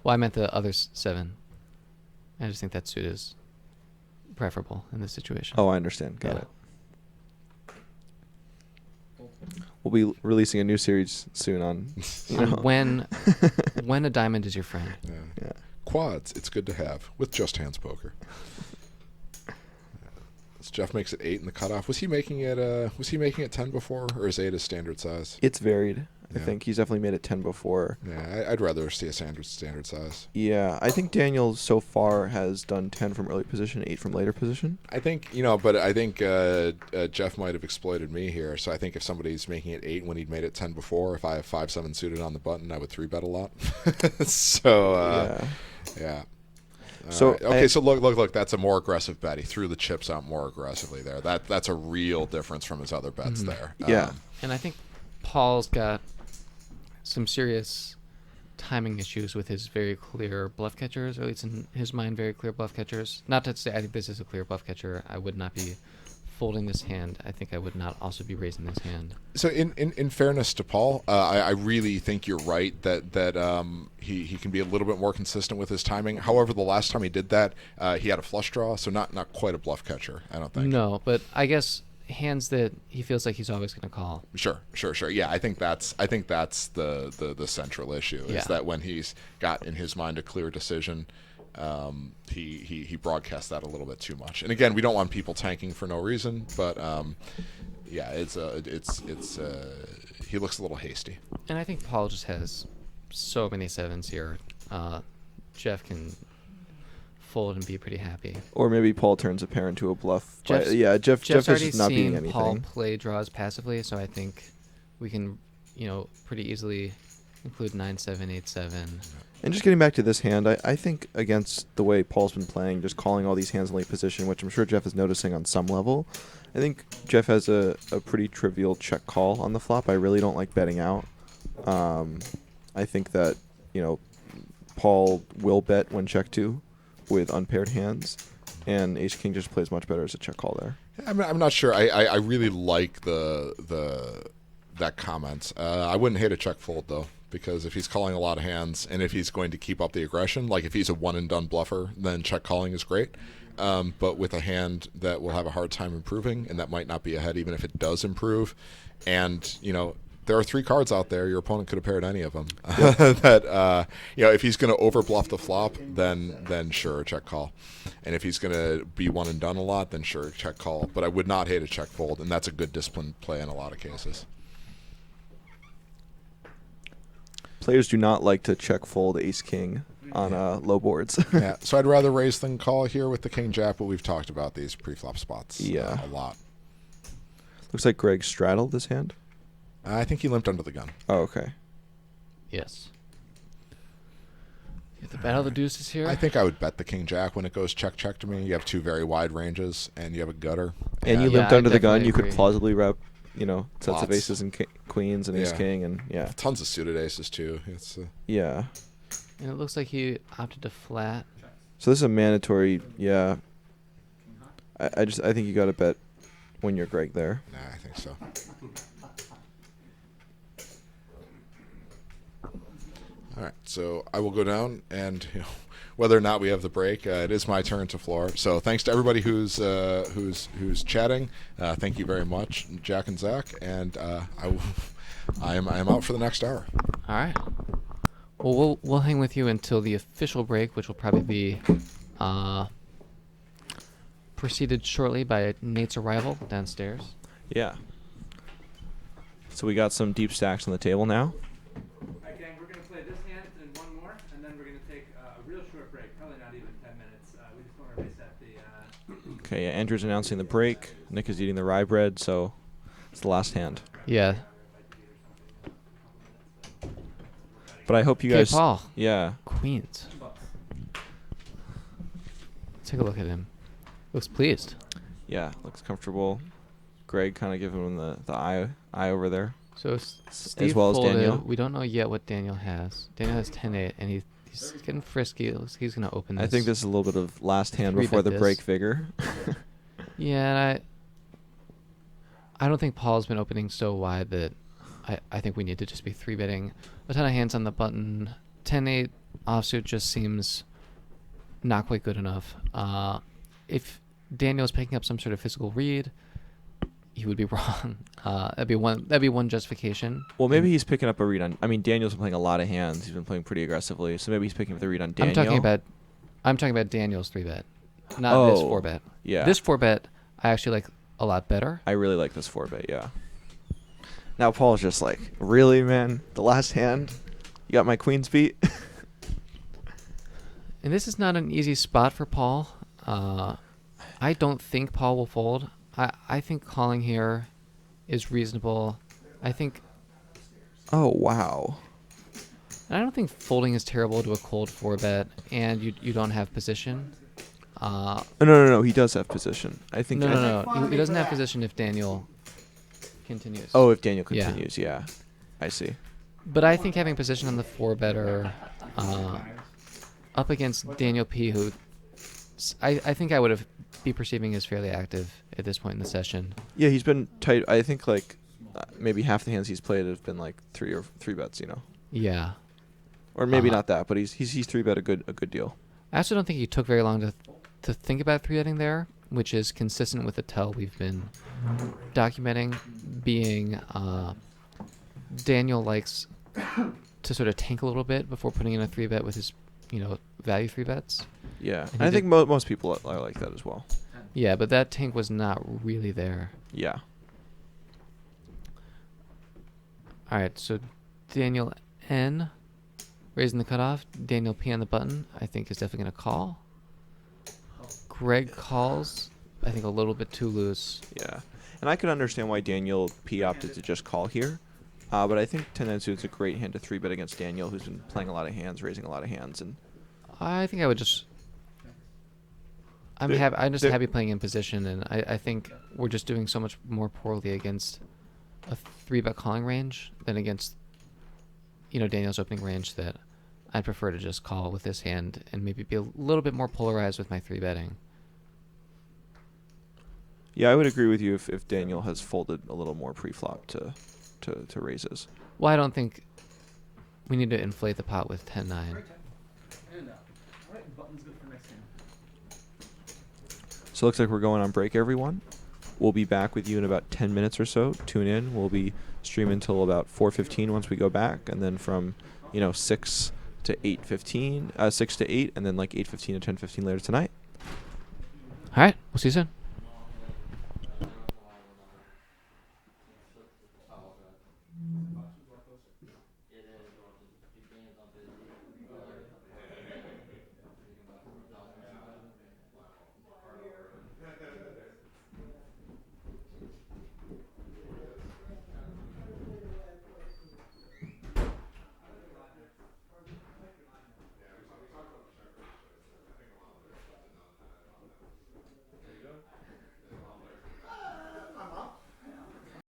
Well, I meant the other 7. I just think that suit is preferable in this situation. Oh, I understand. Got Yeah. it. We'll be releasing a new series soon on When a diamond is your friend. Yeah. Quads, it's good to have with Just Hands Poker. So Jeff makes it 8 in the cutoff. Was he making it 10 before, or is 8 a standard size? It's varied. I Yeah. think he's definitely made it 10 before. Yeah, I'd rather see a standard size. Yeah, I think Daniel so far has done 10 from early position, 8 from later position. I think, but I think Jeff might have exploited me here. So I think if somebody's making it 8 when he'd made it 10 before, if I have 5-7 suited on the button, I would 3-bet a lot. So, yeah. So right. Okay, so look, that's a more aggressive bet. He threw the chips out more aggressively there. That's a real difference from his other bets there. Yeah. And I think Paul's got some serious timing issues with his very clear bluff catchers, or at least in his mind, very clear bluff catchers. Not to say I think this is a clear bluff catcher. I would not be folding this hand. I think I would not also be raising this hand. So in fairness to Paul, I really think you're right that he can be a little bit more consistent with his timing. However, the last time he did that, he had a flush draw, so not quite a bluff catcher, I don't think. No, but I guess hands that he feels like he's always going to call. Sure. Yeah, I think that's the central issue is that when he's got in his mind a clear decision, he broadcasts that a little bit too much. And again, we don't want people tanking for no reason, but he looks a little hasty. And I think Paul just has so many 7s here. Jeff can fold and be pretty happy. Or maybe Paul turns a pair into a bluff. Jeff's Jeff is already just not beating seen anything. Paul play draws passively, so I think we can, pretty easily include 9-7, 8-7. And just getting back to this hand, I think against the way Paul's been playing, just calling all these hands in late position, which I'm sure Jeff is noticing on some level, I think Jeff has a pretty trivial check call on the flop. I really don't like betting out. I think that, Paul will bet when check 2 with unpaired hands, and Ace King just plays much better as a check call there. I'm not sure. I really like that comment. I wouldn't hate a check fold though, because if he's calling a lot of hands and if he's going to keep up the aggression, like if he's a one and done bluffer, then check calling is great. But with a hand that will have a hard time improving, and that might not be ahead even if it does improve, and there are 3 cards out there. Your opponent could have paired any of them. That if he's going to over bluff the flop, then sure, check call. And if he's going to be one and done a lot, then sure, check call. But I would not hate a check fold, and that's a good disciplined play in a lot of cases. Players do not like to check fold Ace King on low boards. Yeah, so I'd rather raise than call here with the King Jack, but we've talked about these pre-flop spots a lot. Looks like Greg straddled this hand. I think he limped under the gun. Oh, okay. Yes. The battle of the deuces here. I think I would bet the King Jack when it goes check to me. You have 2 very wide ranges, and you have a gutter. And you limped under the gun. You could agree. plausibly wrap, sets of Lots. aces and queens and Ace King, and tons of suited aces too. It's yeah. And it looks like he opted to flat. So this is a mandatory. Yeah. I think you got to bet when you're Greg there. Nah, I think so. All right, so I will go down, and whether or not we have the break, it is my turn to floor. So thanks to everybody who's chatting. Thank you very much, Jack and Zach, and I am out for the next hour. All right. Well, we'll hang with you until the official break, which will probably be preceded shortly by Nate's arrival downstairs. Yeah. So we got some deep stacks on the table now. Alright, gang, we're going to play this hand and one more, and then we're going to take a real short break, probably not even 10 minutes. We just want to reset the... Okay, yeah, Andrew's announcing the break. Nick is eating the rye bread, so it's the last hand. Yeah. But I hope you Okay, guys... Paul. Yeah. Queens. Take a look at him. Looks pleased. Yeah, looks comfortable. Greg kind of giving him the eye over there. So Steve as well as folded. Daniel. We don't know yet what Daniel has. Daniel has 10-8, and he's getting frisky. Looks like he's going to open this. I think this is a little bit of last hand Three before bet the this. break vigor. Yeah, and I don't think Paul's been opening so wide that I think we need to just be 3-betting a ton of hands on the button. 10-8 offsuit just seems not quite good enough. If Daniel's picking up some sort of physical read, he would be wrong. That'd be one justification. Well, maybe he's picking up a read on... I mean, Daniel's been playing a lot of hands. He's been playing pretty aggressively, so maybe he's picking up the read on Daniel. I'm talking about Daniel's 3-bet, not this 4-bet. Yeah. This 4-bet I actually like a lot better. I really like this 4-bet, yeah. Now Paul's just like, really, man? The last hand? You got my queens beat? And this is not an easy spot for Paul. I don't think Paul will fold. I think calling here is reasonable. I think... Oh, wow. And I don't think folding is terrible to a cold 4-bet, and you don't have position. No. He does have position. I think. No. He doesn't have position if Daniel continues. Oh, if Daniel continues, yeah. I see. But I think having position on the 4-better up against Daniel P, who I think I would be perceiving as fairly active at this point in the session. Yeah, he's been tight. I think like maybe half the hands he's played have been like 3 bets, you know. Yeah. Or maybe not that, but he's 3-bet a good deal. I also don't think he took very long to think about 3-betting there, which is consistent with the tell we've been documenting. Being Daniel likes to sort of tank a little bit before putting in a 3-bet with his value 3-bets. Yeah, and I think most people are like that as well. Yeah, but that tank was not really there. Yeah. All right, so Daniel N raising the cutoff. Daniel P on the button, I think, is definitely going to call. Greg calls, I think, a little bit too loose. Yeah, and I could understand why Daniel P opted to just call here. But I think 10-9 suit's a great hand to 3-bet against Daniel, who's been playing a lot of hands, raising a lot of hands, and I think I would just... I'm happy playing in position, and I think we're just doing so much more poorly against a 3-bet calling range than against Daniel's opening range that I'd prefer to just call with this hand and maybe be a little bit more polarized with my 3-betting. Yeah, I would agree with you if Daniel has folded a little more pre-flop to raises. Well, I don't think we need to inflate the pot with 10-9. And out. Alright, button's good for next hand. So it looks like we're going on break, everyone. We'll be back with you in about 10 minutes or so. Tune in. We'll be streaming until about 4:15 once we go back, and then from 6 to 8:15, 6 to 8, and then like 8:15 to 10:15 later tonight. All right, we'll see you soon.